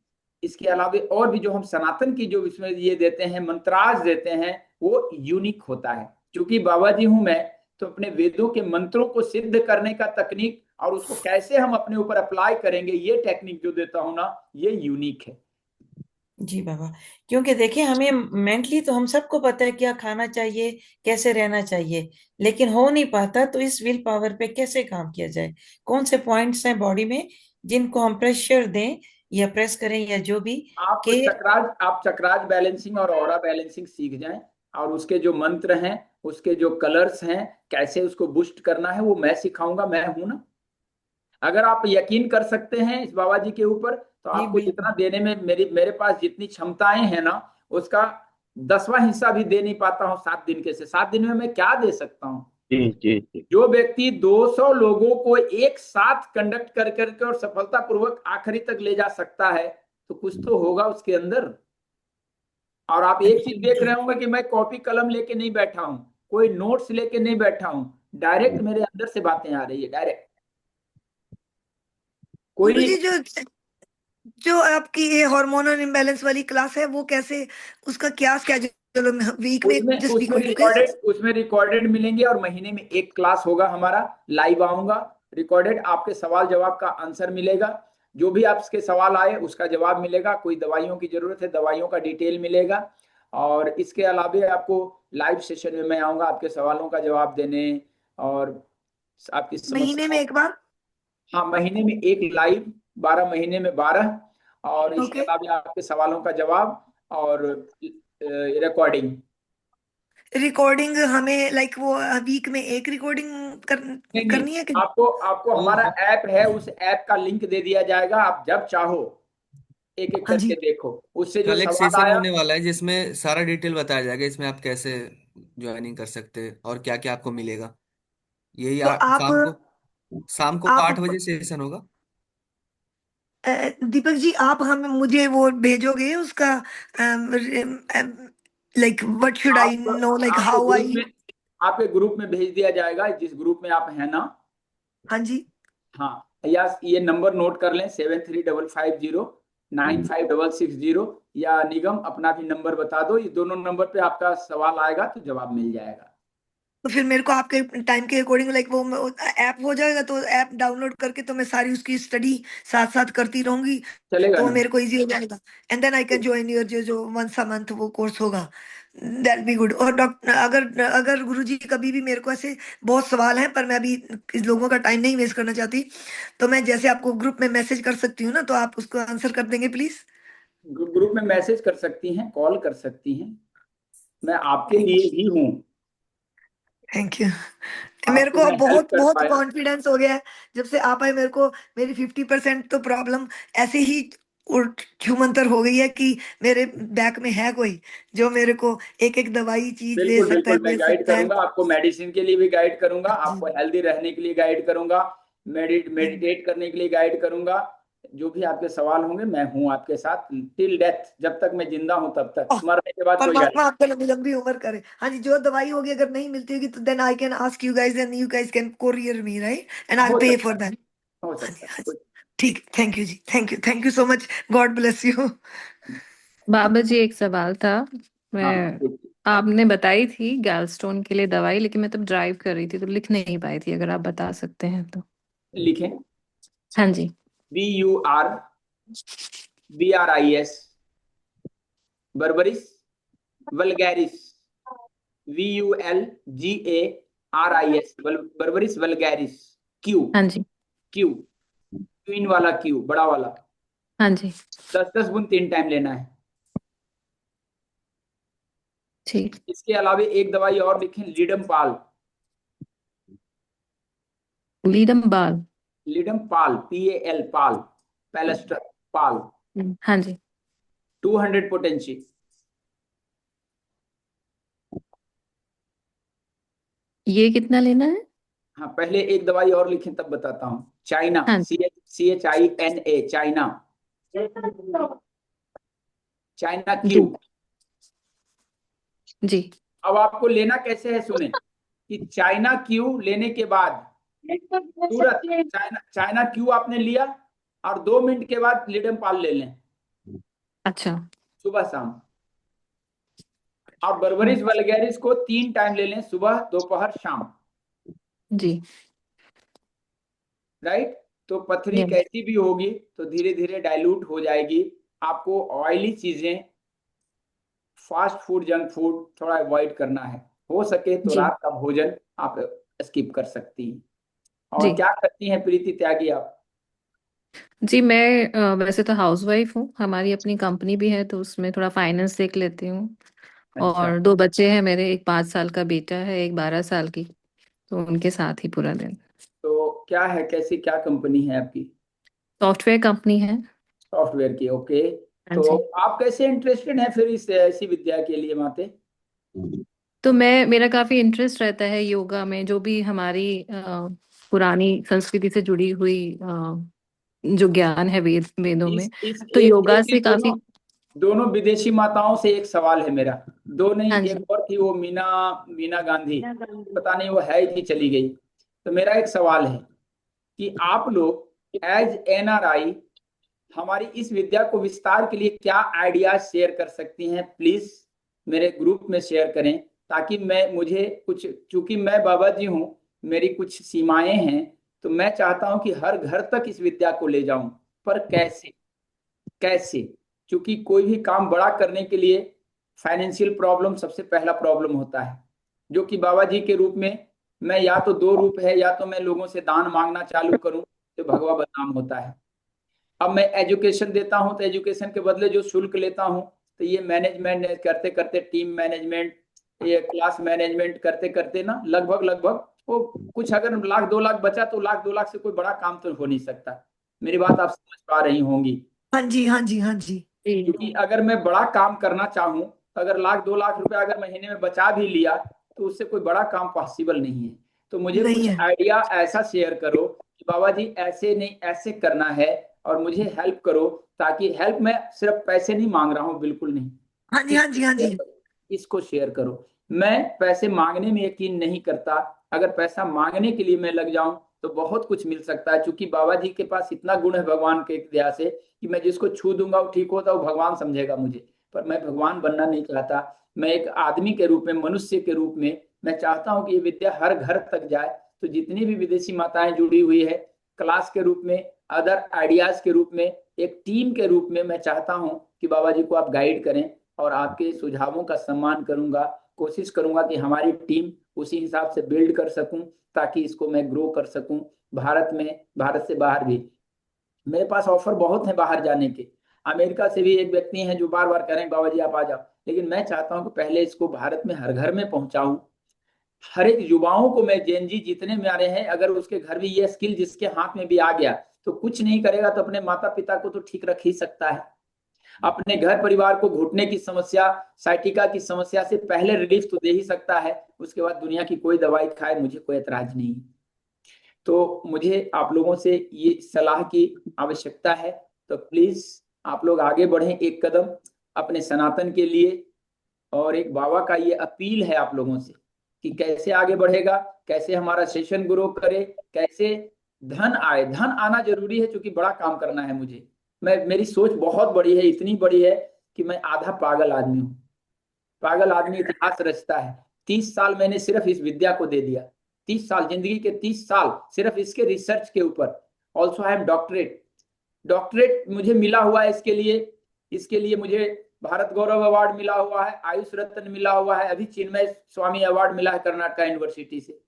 इसके अलावा और भी जो हम सनातन की जो इसमें ये देते हैं, मंत्राज देते हैं, वो यूनिक होता है। क्योंकि बाबा जी हूं मैं, तो अपने वेदों के मंत्रों को सिद्ध करने का तकनीक और उसको कैसे हम अपने ऊपर अप्लाई करेंगे, ये टेक्निक जो देता हूं ना, ये यूनिक है। जी बाबा, क्योंकि देखिए हमें मेंटली तो हम सबको पता है क्या खाना चाहिए, कैसे रहना चाहिए, लेकिन हो नहीं पाता। तो इस विल पावर पे कैसे काम किया जाए? कौन से पॉइंट्स हैं बॉडी में जिनको हम प्रेशर दें या प्रेस करें या जो भी के आप चक्राज बैलेंसिंग और ऑरा बैलेंसिंग सीख जाएं, और उसके जो मंत्र हैं, उसके जो कलर्स हैं, कैसे उसको बूस्ट करना है, वो मैं सिखाऊंगा। मैं हूं ना। अगर आप यकीन कर सकते हैं इस बाबा जी के ऊपर, तो जी आपको जितना देने में मेरे पास जितनी क्षमताएं हैं ना, उसका 10वां हिस्सा भी दे नहीं पाता हूँ 7 दिन के से। 7 दिन में मैं क्या दे सकता हूँ? जी जी जी। जो व्यक्ति 200 लोगों को एक साथ कंडक्ट कर करके और सफलतापूर्वक आखिरी तक ले जा सकता है, तो कुछ तो होगा उसके अंदर। और आप एक चीज देख रहे होंगे कि मैं कॉपी कलम लेके नहीं बैठा हूं, कोई नोट्स लेके नहीं बैठा हूं, डायरेक्ट मेरे अंदर से बातें आ रही है, डायरेक्ट। कोई गुरुजी जो आपकी ये हार्मोनल इम्बैलेंस वाली क्लास है वो कैसे, उसका क्या स्केड्यूल वीक में उसमें जस्ट उसमें रिकॉर्डेड मिलेंगे, और महीने में एक क्लास होगा हमारा, लाइव आऊंगा, रिकॉर्डेड आपके सवाल जवाब का आंसर मिलेगा। जो भी आपके सवाल आए उसका जवाब मिलेगा। कोई दवाइयों की जरूरत है, दवाइयों का डिटेल मिलेगा। और इसके अलावा आपको लाइव सेशन में मैं आऊंगा आपके सवालों का जवाब देने, और आपकी महीने में समस्याओं। एक बार? हाँ, महीने में एक लाइव, 12 महीने में 12, और इसके ओके। अलावा आपके सवालों का जवाब और रिकॉर्डिंग। रिकॉर्डिंग हमें लाइक वो वीक में एक रिकॉर्डिंग नहीं, करनी है कि आपको हमारा ऐप है, उस ऐप का लिंक दे दिया जाएगा। आप जब चाहो एक एक हाँ जी। करके देखो, उससे जो कल एक सवाल सेशन आया। होने वाला है जिसमें सारा डिटेल बताया जाएगा, इसमें आप कैसे ज्वाइनिंग कर सकते हैं और क्या क्या आपको मिलेगा। यही तो आप शाम को आप 8 बजे सेशन होगा। दीपक जी आप हमें मुझे वो भेजोगे उसका लाइक व्हाट शुड आई आप नो, लाइक आपके हाउ ग्रुप आई? में आपके ग्रुप में भेज दिया जाएगा, जिस ग्रुप में आप हैं ना। हाँ जी। हाँ, या ये नंबर नोट कर लें, 7355095660, या निगम अपना भी नंबर बता दो। ये दोनों नंबर पे आपका सवाल आएगा तो जवाब मिल जाएगा। तो फिर मेरे को आपके टाइम के अकॉर्डिंग लाइक वो ऐप हो जाएगा, तो ऐप डाउनलोड करके तो मैं सारी उसकी स्टडी साथ साथ करती रहूंगी, चलेगा तो ना। मेरे को इजी हो जाएगा। And then I can join your जो वंस अ मंथ वो कोर्स होगा, दैट बी गुड। और डॉक्टर अगर अगर गुरुजी कभी भी मेरे को ऐसे बहुत सवाल हैं पर मैं अभी इस लोगों का टाइम नहीं वेस्ट करना चाहती, तो मैं जैसे आपको ग्रुप में मैसेज कर सकती हूँ ना, तो आप उसको आंसर कर देंगे प्लीज? ग्रुप में मैसेज कर सकती हैं, कॉल कर सकती हैं, मैं आपके लिए ही हूँ। Thank you. मेरे आपको को मैं हेल्प बहुत कर बहुत पाया। कॉन्फिडेंस हो गया है जब से आप आए। मेरे को मेरी 50% तो प्रॉब्लम ऐसे ही छूमंतर हो गई है कि मेरे बैक में है कोई जो मेरे को एक एक दवाई चीज दे बिल्कुल सकता है, बिल्कुल, मैं दे गाइड सकता है। करूंगा आपको, मेडिसिन के लिए भी गाइड करूंगा, आपको हेल्दी रहने के लिए गाइड करूंगा, मेडिटेट करने के लिए गाइड करूंगा। जो भी आपके सवाल होंगे मैं हूं आपके साथ टिल डेथ, जब तक मैं जिंदा हूं तब तक। मरने के बाद कोई परमात्मा गाइड। आपको लंबी लंबी उम्र करे। हाँ जी, जो दवाई होगी अगर नहीं मिलती होगी तो then I can ask you guys and you guys can courier me, right? And I हो पे सकता फॉर है, दैट। हो हाँ जी, सकता हाँ है। जी। ठीक, थैंक यू जी, thank you so much, God bless you. Baba ji एक सवाल था। हाँ, मैं आपने बताई थी गैलस्टोन के लिए दवाई, लेकिन मैं तब ड्राइव कर रही थी तो लिख नहीं पाई थी, अगर आप बता सकते हैं तो। लिखें। हाँ जी। BURBRIS Berberis vulgaris, VULGARIS Berberis vulgaris. Q, हाँ जी। क्यू, क्वीन वाला क्यू, बड़ा वाला। हाँ जी। 10-10 बूंद 3 टाइम लेना है। ठीक। इसके अलावा एक दवाई और लिखें, लीडम पाल। लीडम बाल। लीडम पाल, PAL, पाल, पैलेस्टर पाल। हाँ जी। 200 पोटेंशी। ये कितना लेना है? हाँ, पहले एक दवाई और लिखें तब बताता हूँ। चाइना, हाँ CHINA, चाइना, चाइना जी। क्यू। जी अब आपको लेना कैसे है सुने, कि चाइना क्यू लेने के बाद तुरंत चाइना क्यू आपने लिया और 2 मिनट के बाद लिडमपाल ले लें, अच्छा। सुबह शाम। और बर्बरिस वल्गैरिस को 3 टाइम ले लें, सुबह दोपहर शाम। जी राइट। तो पथरी यस कैसी भी होगी तो धीरे धीरे डाइल्यूट हो जाएगी। आपको ऑयली चीजें, फास्ट फूड, जंक फूड थोड़ा अवॉइड करना है। हो सके तो जी रात का भोजन आप स्किप कर सकती हैं। और जी। क्या करती हैं प्रीति त्यागी आप? जी मैं वैसे तो हाउसवाइफ हूँ, हमारी अपनी कंपनी भी है तो उसमें थोड़ा फाइनेंस देख लेती हूँ। अच्छा, और 2 बच्चे हैं मेरे, एक 5 साल का बेटा है, एक 12 साल की, तो उनके साथ ही पूरा दिन। तो क्या है, कैसी क्या कंपनी है आपकी? सॉफ्टवेयर कंपनी है। सॉफ्टवेयर की, ओके। हाँ तो जी। आप कैसे इंटरेस्टेड हैं फिर इस ऐसी विद्या के लिए माते? तो मेरा काफी इंटरेस्ट रहता है योगा में, जो भी हमारी पुरानी संस्कृति से जुड़ी हुई जो ज्ञान है वेदों में, इस तो योगा एक से दोनों काफी। दोनों विदेशी माताओं से एक सवाल है मेरा। दो नहीं, हाँ जी। एक और थी, वो मीना मीना गांधी, पता नहीं वो है कि चली गई। तो मेरा एक सवाल है कि आप लोग एज NRI हमारी इस विद्या को विस्तार के लिए क्या आइडियाज शेयर कर सकती हैं? प्लीज मेरे ग्रुप में शेयर करें, ताकि मुझे कुछ, चूंकि मैं बाबा जी हूँ, मेरी कुछ सीमाएं हैं, तो मैं चाहता हूं कि हर घर तक इस विद्या को ले जाऊं। पर कैसे कैसे? क्योंकि कोई भी काम बड़ा करने के लिए फाइनेंशियल प्रॉब्लम सबसे पहला प्रॉब्लम होता है, जो कि बाबा जी के रूप में मैं, या तो 2 रूप है, या तो मैं लोगों से दान मांगना चालू करूं तो भगवा बदनाम होता है। अब मैं एजुकेशन देता हूं तो एजुकेशन के बदले जो शुल्क लेता हूं, तो ये मैनेजमेंट करते करते, टीम मैनेजमेंट, ये क्लास मैनेजमेंट करते करते ना, लगभग लगभग वो कुछ, अगर 1 लाख 2 लाख बचा तो 1 लाख 2 लाख से कोई बड़ा काम तो हो नहीं सकता। मेरी बात आप समझ पा रही होंगी। हाँ जी हाँ जी हाँ जी। क्योंकि अगर मैं बड़ा काम करना चाहूं तो अगर 1 लाख 2 लाख रुपया अगर महीने में बचा भी लिया तो उससे कोई बड़ा काम पॉसिबल नहीं है। तो मुझे नहीं कुछ है। आइडिया ऐसा शेयर करो कि बाबा जी ऐसे नहीं, ऐसे करना है, और मुझे हेल्प करो। ताकि हेल्प, मैं सिर्फ पैसे नहीं मांग रहा हूँ, बिल्कुल नहीं। हाँ जी हाँ जी हाँ जी। इसको शेयर करो। मैं पैसे मांगने में यकीन नहीं करता। अगर पैसा मांगने के लिए मैं लग जाऊं तो बहुत कुछ मिल सकता है, क्योंकि बाबा जी के पास इतना गुण है भगवान के दया से, कि मैं जिसको छू दूंगा वो ठीक होता, वो भगवान समझेगा मुझे। पर मैं भगवान बनना नहीं चाहता। मैं एक आदमी के रूप में, मनुष्य के रूप में मैं चाहता हूँ कि ये विद्या हर घर तक जाए। तो जितनी भी विदेशी माताएं जुड़ी हुई है, क्लास के रूप में, अदर आइडियाज के रूप में, एक टीम के रूप में, मैं चाहता हूँ कि बाबा जी को आप गाइड करें, और आपके सुझावों का सम्मान करूंगा। कोशिश करूंगा कि हमारी टीम उसी हिसाब से बिल्ड कर सकूं, ताकि इसको मैं ग्रो कर सकूं भारत में, भारत से बाहर भी। मेरे पास ऑफर बहुत है बाहर जाने के। अमेरिका से भी एक व्यक्ति हैं जो बार बार कह रहे हैं बाबा जी आप आ जाओ, लेकिन मैं चाहता हूं कि पहले इसको भारत में हर घर में पहुंचाऊं। हर एक युवाओं को मैं, जेन जी जितने मेरे हैं, अगर उसके घर भी ये स्किल जिसके हाथ में भी आ गया, तो कुछ नहीं करेगा तो अपने माता पिता को तो ठीक रख ही सकता है। अपने घर परिवार को घुटने की समस्या, साइटिका की समस्या से पहले रिलीफ तो दे ही सकता है। उसके बाद दुनिया की कोई दवाई खाए, मुझे कोई एतराज नहीं। तो मुझे आप लोगों से ये सलाह की आवश्यकता है। तो प्लीज आप लोग आगे बढ़ें एक कदम अपने सनातन के लिए। और एक बाबा का ये अपील है आप लोगों से कि कैसे आगे बढ़ेगा, कैसे हमारा सेशन ग्रो करे, कैसे धन आए। धन आना जरूरी है, क्योंकि बड़ा काम करना है मुझे। मेरी सोच बहुत बड़ी है, इतनी बड़ी है कि मैं आधा पागल आदमी हूँ। पागल आदमी इतिहास रचता है। 30 साल मैंने सिर्फ इस विद्या को दे दिया। 30 साल, जिंदगी के 30 साल सिर्फ इसके रिसर्च के ऊपर। Also I am doctorate, doctorate मुझे मिला हुआ है इसके लिए मुझे भारत गौरव अवार्ड मिला हुआ है, आयुष रत्न मिला हुआ है, अभी चिन्मय स्वामी अवार्ड मिला है कर्नाटक यूनिवर्सिटी से।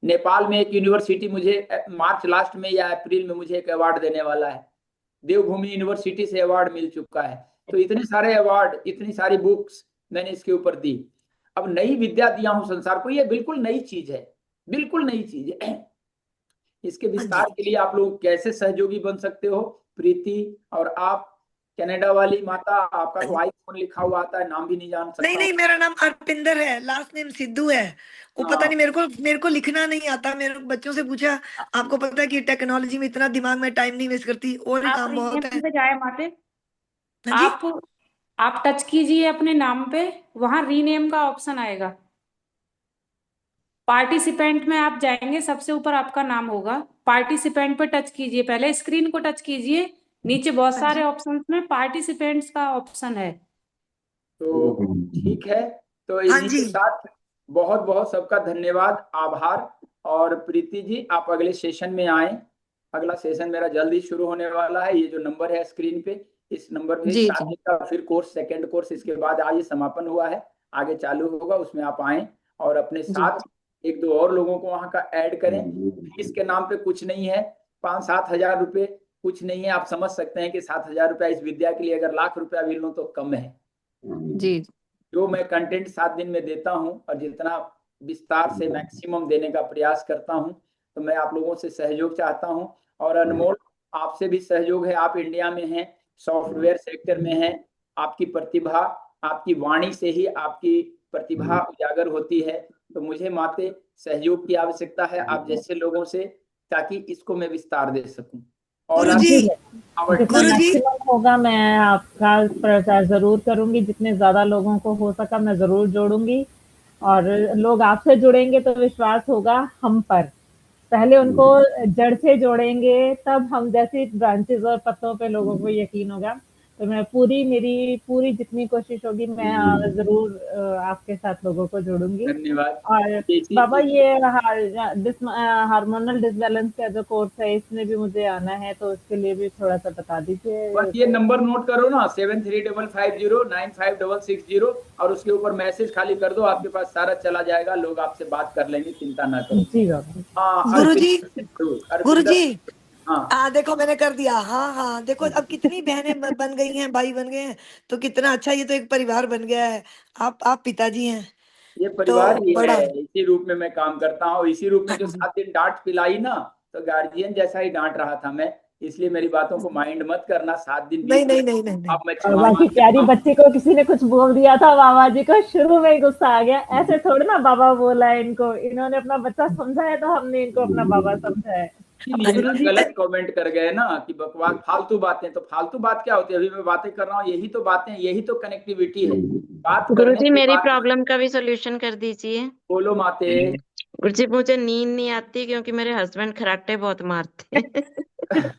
नेपाल में एक यूनिवर्सिटी मुझे मार्च लास्ट में या अप्रैल में मुझे एक अवार्ड देने वाला है। देवभूमि यूनिवर्सिटी से अवार्ड मिल चुका है। तो इतने सारे अवार्ड, इतनी सारी बुक्स मैंने इसके ऊपर दी। अब नई विद्या दिया हूं संसार को, ये बिल्कुल नई चीज है, बिल्कुल नई चीज है। इसके विस्तार के लिए आप लोग कैसे सहयोगी बन सकते हो? प्रीति और आप कनाडा वाली माता, आपका तो आईफोन लिखा हुआ आता है, नाम भी नहीं जान सकता नहीं नहीं, मेरा नाम अर्पिंदर है, लास्ट नेम सिद्धू है। वो पता नहीं, मेरे को लिखना नहीं आता। मेरे बच्चों से पूछा, आपको पता है कि टेक्नोलॉजी में इतना दिमाग में टाइम नहीं वेस्ट करती, और ही आप काम बहुत है। रीनेम पे जाए माते, हाँ जी, आप टच कीजिए अपने नाम पे, वहां रीनेम का ऑप्शन आएगा। पार्टिसिपेंट में आप जाएंगे, सबसे ऊपर आपका नाम होगा, पार्टिसिपेंट पे टच कीजिए, पहले स्क्रीन को टच कीजिए, नीचे बहुत सारे ऑप्शंस में पार्टिसिपेंट्स का ऑप्शन है। तो ठीक है, तो हाँ इन्हीं जी, के साथ बहुत बहुत सबका धन्यवाद, आभार। और प्रीति जी, आप अगले सेशन में आए। अगला सेशन मेरा जल्दी शुरू होने वाला है। ये जो नंबर है स्क्रीन पे, इस नंबर पे जी 7 जी दिन का फिर कोर्स, सेकंड कोर्स इसके बाद आज ये समापन हुआ है, आगे चालू होगा, उसमें आप आए और अपने जी साथ 1-2 और लोगों को वहां का ऐड करें। फीस के नाम पे कुछ नहीं है, 5-7 हजार रुपये कुछ नहीं है। आप समझ सकते हैं कि 7 हजार रुपया इस विद्या के लिए अगर लाख रुपया भी लूं तो कम है। जी जो मैं कंटेंट 7 दिन में देता हूं और जितना विस्तार से मैक्सिमम देने का प्रयास करता हूं, तो मैं आप लोगों से सहयोग चाहता हूं। और अनमोल, आपसे भी सहयोग है, आप इंडिया में हैं, सॉफ्टवेयर सेक्टर में हैं, आपकी प्रतिभा, आपकी वाणी से ही आपकी प्रतिभा उजागर होती है। तो मुझे माते सहयोग की आवश्यकता है आप जैसे लोगों से, ताकि इसको मैं विस्तार दे सकूं। और गुरुजी, जितना गुरुजी, मैक्सिमम होगा मैं आपका प्रचार जरूर करूंगी, जितने ज्यादा लोगों को हो सका मैं जरूर जोड़ूंगी, और लोग आपसे जुड़ेंगे तो विश्वास होगा हम पर। पहले उनको जड़ से जोड़ेंगे, तब हम जैसी ब्रांचेस और पत्तों पे लोगों को यकीन होगा। तो मेरी पूरी जितनी कोशिश होगी, मैं जरूर आपके साथ लोगों को जोड़ूंगी। धन्यवाद। और बाबा, ये हार्मोनल डिसबैलेंस का जो कोर्स है, इसमें भी मुझे आना है, तो उसके लिए भी थोड़ा सा बता दीजिए। बस ये नंबर नोट करो ना, 7355095660, और उसके ऊपर मैसेज खाली कर दो, आपके पास सारा चला जाएगा, लोग आपसे बात कर लेंगे, चिंता ना करो। जी बाबा। हाँ गुरुजी, गुरुजी, हाँ देखो मैंने कर दिया। हाँ हाँ, देखो अब कितनी बहनें बन गई हैं, भाई बन गए हैं, तो कितना अच्छा, ये तो एक परिवार बन गया है। आप पिताजी हैं, ये तो परिवार ही बड़ा। है, इसी रूप में मैं काम करता हूँ। इसी रूप में जो 7 दिन डांट पिलाई ना, तो गार्जियन जैसा ही डांट रहा था मैं, इसलिए मेरी बातों को माइंड मत करना। 7 दिन नहीं बीत नहीं गए, नहीं नहीं नहीं, अब मैं क्षमा बाबा की मांगता प्यारी हूँ। बच्ची को किसी ने कुछ बोल दिया था, बाबा जी को शुरू में ही गुस्सा आ गया। ऐसे थोड़ी ना बाबा बोला है इनको, इन्होंने अपना बच्चा समझा है, तो हमने इनको अपना बाबा समझा है। इसीलिए गलत कमेंट कर गए ना कि बकवास, फालतू बातें। तो फालतू बात क्या होती है? अभी मैं बातें कर रहा हूँ, यही तो बातें, यही तो कनेक्टिविटी है। बात करने गुरुजी, से मेरी बात। प्रॉब्लम का भी सोल्यूशन कर दीजिए। बोलो माते। गुरुजी, मुझे नींद नहीं आती क्योंकि मेरे हस्बैंड खराटे बहुत मारते हैं। अलग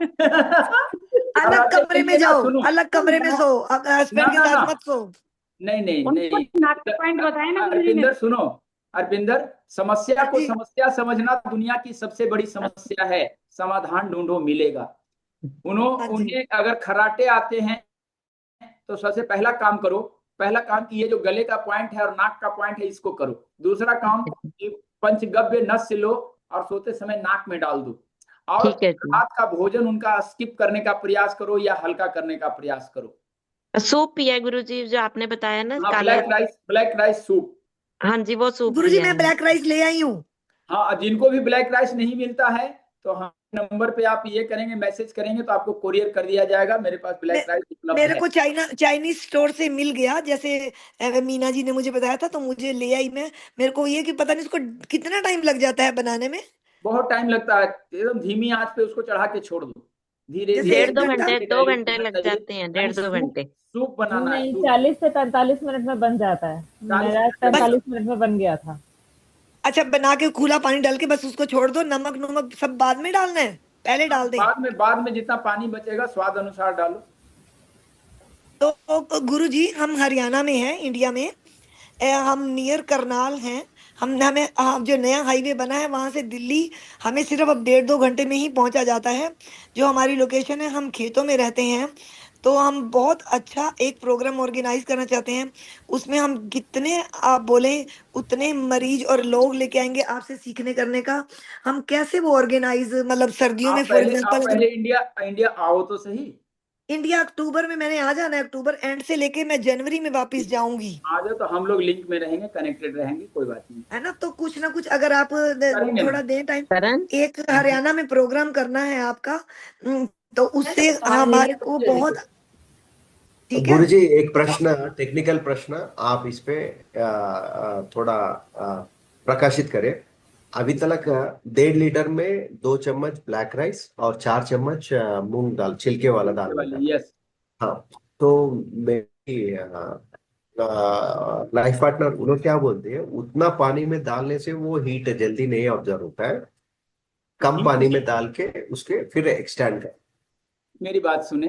कराटे कमरे के में लिए ना, जाओ, सुनो अलग कमरे में सो, ना हस्बैंड के ना साथ ना, मत सो। नहीं नहीं उनको नहीं, नाक पॉइंट बताया ना गुरुजी ने। अरविंदर सुनो, अरविंदर, समस्या को जी, समस्या समझना दुनिया की सबसे बड़ी समस्या है। समाधान ढूंढो, मिलेगा। हाँ जी, उन्हें अगर खराटे आते हैं तो सबसे पहला काम करो, पहला काम कि ये जो गले का पॉइंट है और नाक का पॉइंट है, इसको करो। दूसरा काम, पंचगव्य नस से लो और सोते समय नाक में डाल दो। और ठीक है जी। रात का भोजन उनका स्किप करने का प्रयास करो या हल्का करने का प्रयास करो। सूप पिया है गुरुजी, जो आपने बताया ना, हाँ, काले। Black rice soup. हाँ जी, वो सूप गुरुजी पिया मैं है। ब्लैक राइस ले आई हूँ। हाँ, जिनको भी ब्लैक राइस नहीं मिलता है, तो हाँ नंबर पे आप ये करेंगे, मैसेज करेंगे, तो आपको कोरियर कर दिया जाएगा। मेरे पास ब्लैक राइस उपलब्ध मेरे है। को चाइनीज स्टोर से मिल गया, जैसे मीना जी ने मुझे बताया था, तो मुझे ले आई मैं। मेरे को ये कि पता नहीं उसको कितना टाइम लग जाता है बनाने में। बहुत टाइम लगता है, एकदम धीमी आंच पे उसको चढ़ा के छोड़ दो, धीरे जैसे धीरे 1 घंटा। 2 घंटे लग जाते हैं, यानी 1.5-2 घंटे। सूप बनाना है, नहीं, सूप। 40 से 45 मिनट में बन जाता है। 40 मेरा मिनट में 45 मिनट में बन गया था। अच्छा, बना के खुला पानी डाल के बस उसको छोड़ दो, नमक नमक सब बाद में डालना है, पहले डाल दें? बाद में जितना पानी बचेगा स्वाद अनुसार डालो। तो गुरुजी, हम हरियाणा में हैं, इंडिया में। हम नियर करनाल हैं। हम जो नया हाईवे बना है वहां से दिल्ली हमें सिर्फ अब 1.5-2 घंटे में ही पहुंचा जाता है। जो हमारी लोकेशन है, हम खेतों में रहते हैं। तो हम बहुत अच्छा एक प्रोग्राम ऑर्गेनाइज करना चाहते हैं। उसमें हम कितने आप बोले उतने मरीज और लोग लेके आएंगे आपसे सीखने करने का। हम कैसे वो ऑर्गेनाइज, मतलब सर्दियों में फॉर आप एग्जांपल। पहले इंडिया आओ तो सही। इंडिया अक्टूबर में मैंने आ जाना है, अक्टूबर एंड से लेके मैं जनवरी में वापस जाऊंगी। आ जाओ, तो हम लोग लिंक में रहेंगे, कनेक्टेड रहेंगे, कोई बात नहीं। है ना? तो कुछ ना कुछ अगर आप करेंगे थोड़ा ना। दें टाइम। एक हरियाणा में प्रोग्राम करना है आपका, तो उससे हाँ, हमारे को बहुत। ठीक है। गुरुजी एक प्रश्न, टेक्निकल प्रश्न, आप इस पे थोड़ा प्रकाशित करें। अभी तक 1.5 लीटर में 2 चम्मच ब्लैक राइस और 4 चम्मच मूंग दाल, छिलके वाला दाल वाली, होता है। यस। हाँ, तो मेरी लाइफ पार्टनर उन्होंने क्या बोलते हैं, उतना पानी में डालने से वो हीट जल्दी नहीं ऑब्जर्व होता है, कम पानी में डाल के उसके फिर एक्सटेंड कर। मेरी बात सुने,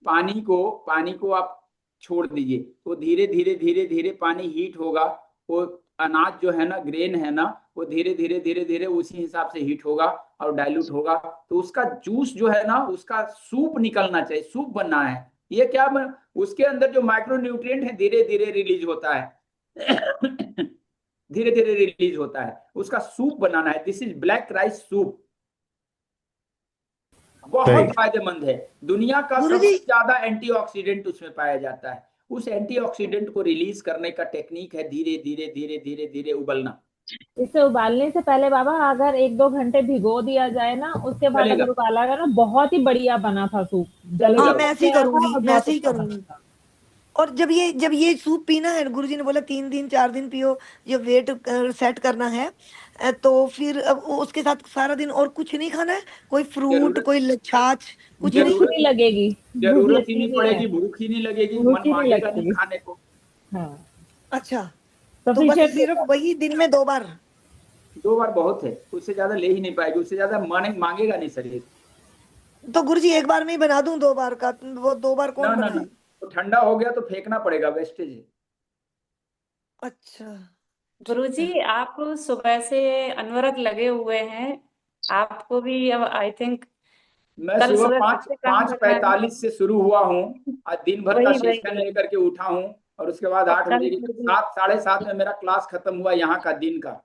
पानी को आप छोड़ दीजिए, तो धीरे धीरे धीरे धीरे पानी हीट होगा। वो अनाज जो है ना, ग्रेन है ना, वो धीरे धीरे धीरे धीरे उसी हिसाब से हीट होगा और डाइल्यूट होगा। तो उसका जूस जो है ना, उसका सूप निकलना चाहिए, सूप बनना है। ये क्या उसके अंदर जो माइक्रो न्यूट्रिएंट है धीरे धीरे रिलीज होता है धीरे धीरे रिलीज होता है, उसका सूप बनाना है। This is black rice soup, बहुत फायदेमंद है। दुनिया का सबसे ज्यादा एंटीऑक्सीडेंट उसमें पाया जाता है। उस एंटीऑक्सीडेंट को रिलीज करने का टेक्निक है धीरे धीरे धीरे धीरे धीरे उबलना। इसे उबालने से पहले बाबा अगर 1-2 घंटे भिगो दिया जाए ना, उसके बाद चलेगा। अगर उबाला गया ना, बहुत ही बढ़िया बना था सूप। हाँ, मैं ऐसे ही करूंगी, और मैं बहुत ऐसे ही अच्छा करूंगी। बना था। और जब ये सूप पीना है, गुरुजी ने बोला 3 दिन 4 दिन पियो, ये वेट सेट करना है, तो फिर अब उसके साथ सारा दिन और कुछ नहीं खाना है, कोई फ्रूट, कोई छाछ, कुछ भूख नहीं। नहीं लगेगी, भूख जरूरत ही लगती नहीं नहीं पड़ेगी, है, भूख ही नहीं लगेगी, भूख मन ही नहीं मांगेगा नहीं लगती। खाने को। हाँ, अच्छा, तो बस सफिशिएंट सिर्फ वही दिन में 2 बार? 2 बार बहुत है, उससे ज्यादा ले ही नहीं पाएगी, उससे ज्यादा मांगेगा नहीं शरीर। तो गुरुजी एक बार में ही बना दूं 2 बार का? वो 2 बार ना कौन ना ना, बनाए? तो ठंडा हो गया तो फेंकना पड़ेगा, वेस्टेज है। अच्छा, गुरुजी आप सुबह से अनवरत लगे हुए हैं, आपको भी अब आई थिंक मैं कल सुबह सुबह पाँच से काम पाँच करना है। 45 से शुरू हुआ हूँ। आज दिन भर का वही सेशन वही लेकर के उठा हूँ, और उसके बाद और 8 कल बजे की 7 7:30 में मेरा क्लास खत्म हुआ यहाँ का, दिन का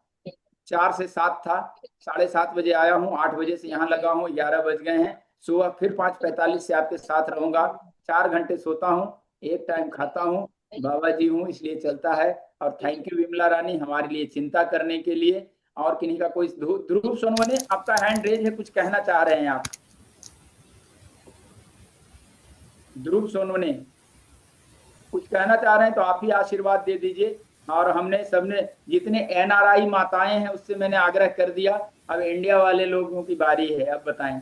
4 से 7 था। 7:30 बजे आया हूँ, 8 बजे से यहाँ लगा हूँ, 11 बज गए हैं। सुबह फिर 5:45 से आपके साथ रहूंगा। 4 घंटे सोता हूँ, एक टाइम खाता हूँ। बाबा जी हूँ इसलिए चलता है। और थैंक यू विमला रानी हमारे लिए चिंता करने के लिए। और किन्हीं का कोई ध्रुव सोनवने, आपका हैंड रेज है, कुछ कहना चाह रहे हैं आप? ध्रुव सोनवने कुछ कहना चाह रहे हैं तो आप ही आशीर्वाद दे दीजिए। और हमने सबने जितने एनआरआई माताएं हैं उससे मैंने आग्रह कर दिया, अब इंडिया वाले लोगों की बारी है, अब बताएं।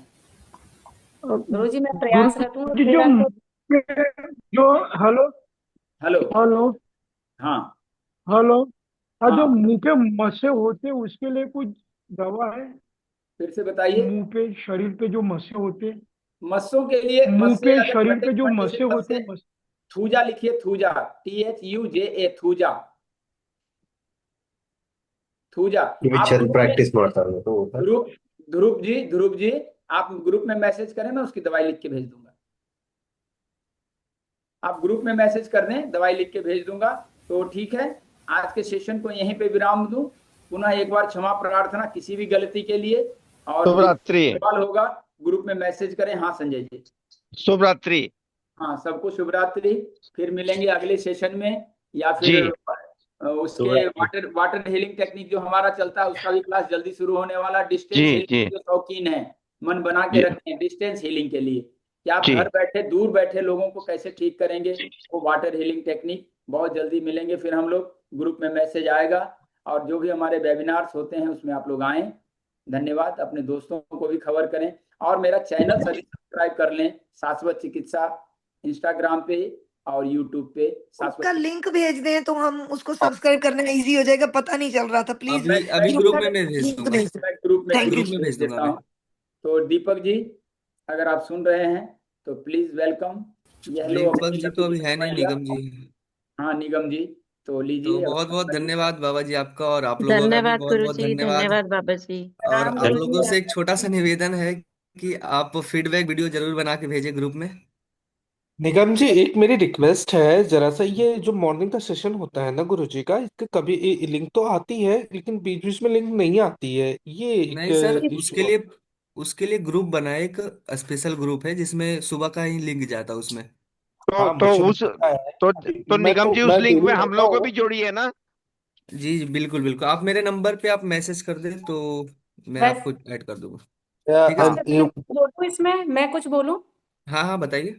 गुरुजी मैं प्रयासरत हूँ। गुरुजी जो हेलो हेलो हेलो हाँ हेलो हाँ, जो हाँ, मुंह पे मसे होते हैं उसके लिए कुछ दवा है? फिर से बताइए। मुंह पे, शरीर पे जो मसे होते हैं, मस्सों के लिए, मुंह मस्से पे अगर शरीर फटे पे जो फटे मसे से होते मस्से, हैं थूजा लिखिए, थूजा, THUJA, थूजा, थूजा। आप चल ग्रुप में, प्रैक्टिस ಮಾಡ್ತಾ ಇರೋದು ग्रुप, ध्रुव जी आप ग्रुप में मैसेज करें, मैं उसकी दवाई लिख के भेज दूंगा। आप ग्रुप में मैसेज कर दें, दवाई लिख के भेज दूंगा। तो ठीक है, आज के सेशन को यहीं पे विराम दूं। पुनः एक बार क्षमा प्रार्थना किसी भी गलती के लिए। और शुभ रात्रि। सवाल होगा ग्रुप में मैसेज करें। हाँ संजय जी, शुभ रात्रि। हाँ सबको शुभ रात्रि। फिर मिलेंगे अगले सेशन में, या जी। फिर उसके वाटर हीलिंग टेक्निक जो हमारा चलता है उसका भी क्लास जल्दी शुरू होने वाला। डिस्टेंस जी हीलिंग जी जो शौकीन है, मन बना के जी रखें डिस्टेंस हीलिंग के लिए, कि आप जी घर बैठे दूर बैठे लोगों को कैसे ठीक करेंगे। वो वाटर हीलिंग टेक्निक बहुत जल्दी मिलेंगे। फिर हम लोग ग्रुप में मैसेज आएगा, और जो भी हमारे वेबिनार्स होते हैं उसमें आप लोग आएं। धन्यवाद। अपने दोस्तों को भी खबर करें, और मेरा चैनल सभी सब्सक्राइब कर लें, शाश्वत चिकित्सा, इंस्टाग्राम पे और यूट्यूब पे उसका शाश्वत। लिंक भेज दें तो हम उसको सब्सक्राइब करने में इजी हो जाएगा, पता नहीं चल रहा था। प्लीज अभी अभी ग्रुप में मैं भेज लिंक दूंगा, भेज दें। मैं ग्रुप में थैंक यू। भेज देता हूँ। तो दीपक जी अगर आप सुन रहे हैं तो प्लीज वेलकम। यह लो दीपक अपनी जी तो लकी अभी है नहीं, दवाइयाँ। निगम जी। हाँ निगम जी, तो तो लीजिए बहुत बहुत अपना। धन्यवाद बाबा जी आपका, और आप लोगों का भी धन्यवाद बहुत बहुत गुरुजी, धन्यवाद। धन्यवाद बाबा जी। और प्रणाम आप गुरुजी। लोगों से एक छोटा सा निवेदन है कि आप फीडबैक वीडियो जरूर बना के भेजें ग्रुप में। निगम जी, एक मेरी रिक्वेस्ट है, जरा सा ये जो मॉर्निंग का सेशन होता है ना गुरुजी का, इसके कभी लिंक तो आती है लेकिन बीच बीच में लिंक नहीं आती है, ये एक नहीं सर, इशू। उसके लिए ग्रुप बनाए, एक स्पेशल ग्रुप है जिसमें सुबह का ही लिंक जाता है उसमें। तो हाँ, मुझे उस पता है। तो निगम जी उस मैं लिंक डेली में हम रहता लोग को हूँ। भी जोड़िए ना। जी जी बिल्कुल बिल्कुल, आप मेरे नंबर पे आप मैसेज कर दें तो मैं बस आपको ऐड कर दूंगा। या, ठीक है सर। बोलूं इसमें, मैं कुछ बोलूं? हाँ हाँ बताइए।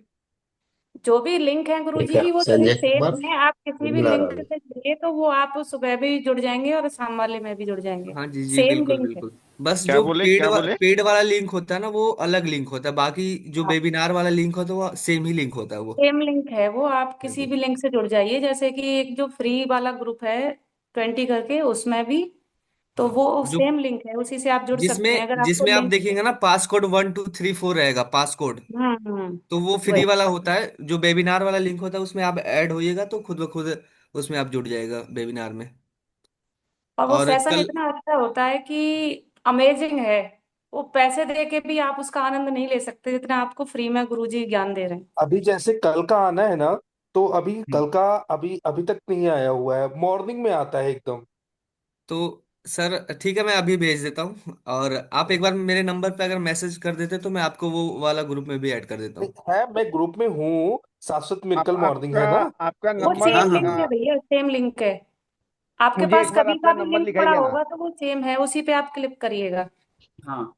जो भी लिंक है गुरुजी ठीक है, की वो सभी संजय सेम कुमार है। आप किसी भी बुला रहा लिंक हूँ। से जुड़िए तो वो आप सुबह भी जुड़ जाएंगे और शाम वाले में भी जुड़ जाएंगे। हाँ जी जी, सेम बिल्कुल लिंक है। बिल्कुल। बस क्या जो बोले क्या बोले? पेड वाला लिंक होता है ना, वो अलग लिंक होता है, बाकी जो हाँ, वेबिनार वाला लिंक होता है वो सेम ही लिंक होता है वो। सेम लिंक है वो। आप हाँ किसी जी। भी लिंक से जुड़ जाइए, जैसे कि एक जो फ्री वाला ग्रुप है 20 करके, उसमें भी तो हाँ वो जो सेम लिंक है, उसी से आप जुड़ सकते हैं जिसमें अगर आपको जिसमें आप लिंक। देखेंगे ना, पासकोड 1 2 3 4 रहेगा पासकोड। हम्म। तो वो वही। फ्री वाला होता है, जो वेबिनार वाला लिंक होता है उसमें आप ऐड होइएगा तो खुद ब खुद उसमें आप जुड़ जाएगा वेबिनार में। और वो और सेशन कल, इतना अच्छा होता है कि अमेजिंग है। वो पैसे दे के भी आप उसका आनंद नहीं ले सकते जितना आपको फ्री में गुरुजी ज्ञान दे रहे हैं। अभी जैसे कल का आना है ना, तो अभी कल का अभी अभी तक नहीं आया हुआ है, मॉर्निंग में आता है एकदम। तो सर ठीक है, मैं अभी भेज देता हूँ, और आप एक बार मेरे नंबर पे अगर मैसेज कर देते तो मैं आपको वो वाला ग्रुप में भी ऐड कर देता नहीं, हूँ। है, मैं ग्रुप में हूँ। शाश्वत आप मिरेकल मॉर्निंग आपका है ना। आपका वो ओके। नंबर हाँ सेम हाँ लिंक है हाँ। भैया, सेम लिंक है। आपके मुझे पास एक बार कभी अपना का भी नंबर लिंक पड़ा लिखाइए ना। होगा तो वो सेम है, उसी पे आप क्लिक करिएगा। हाँ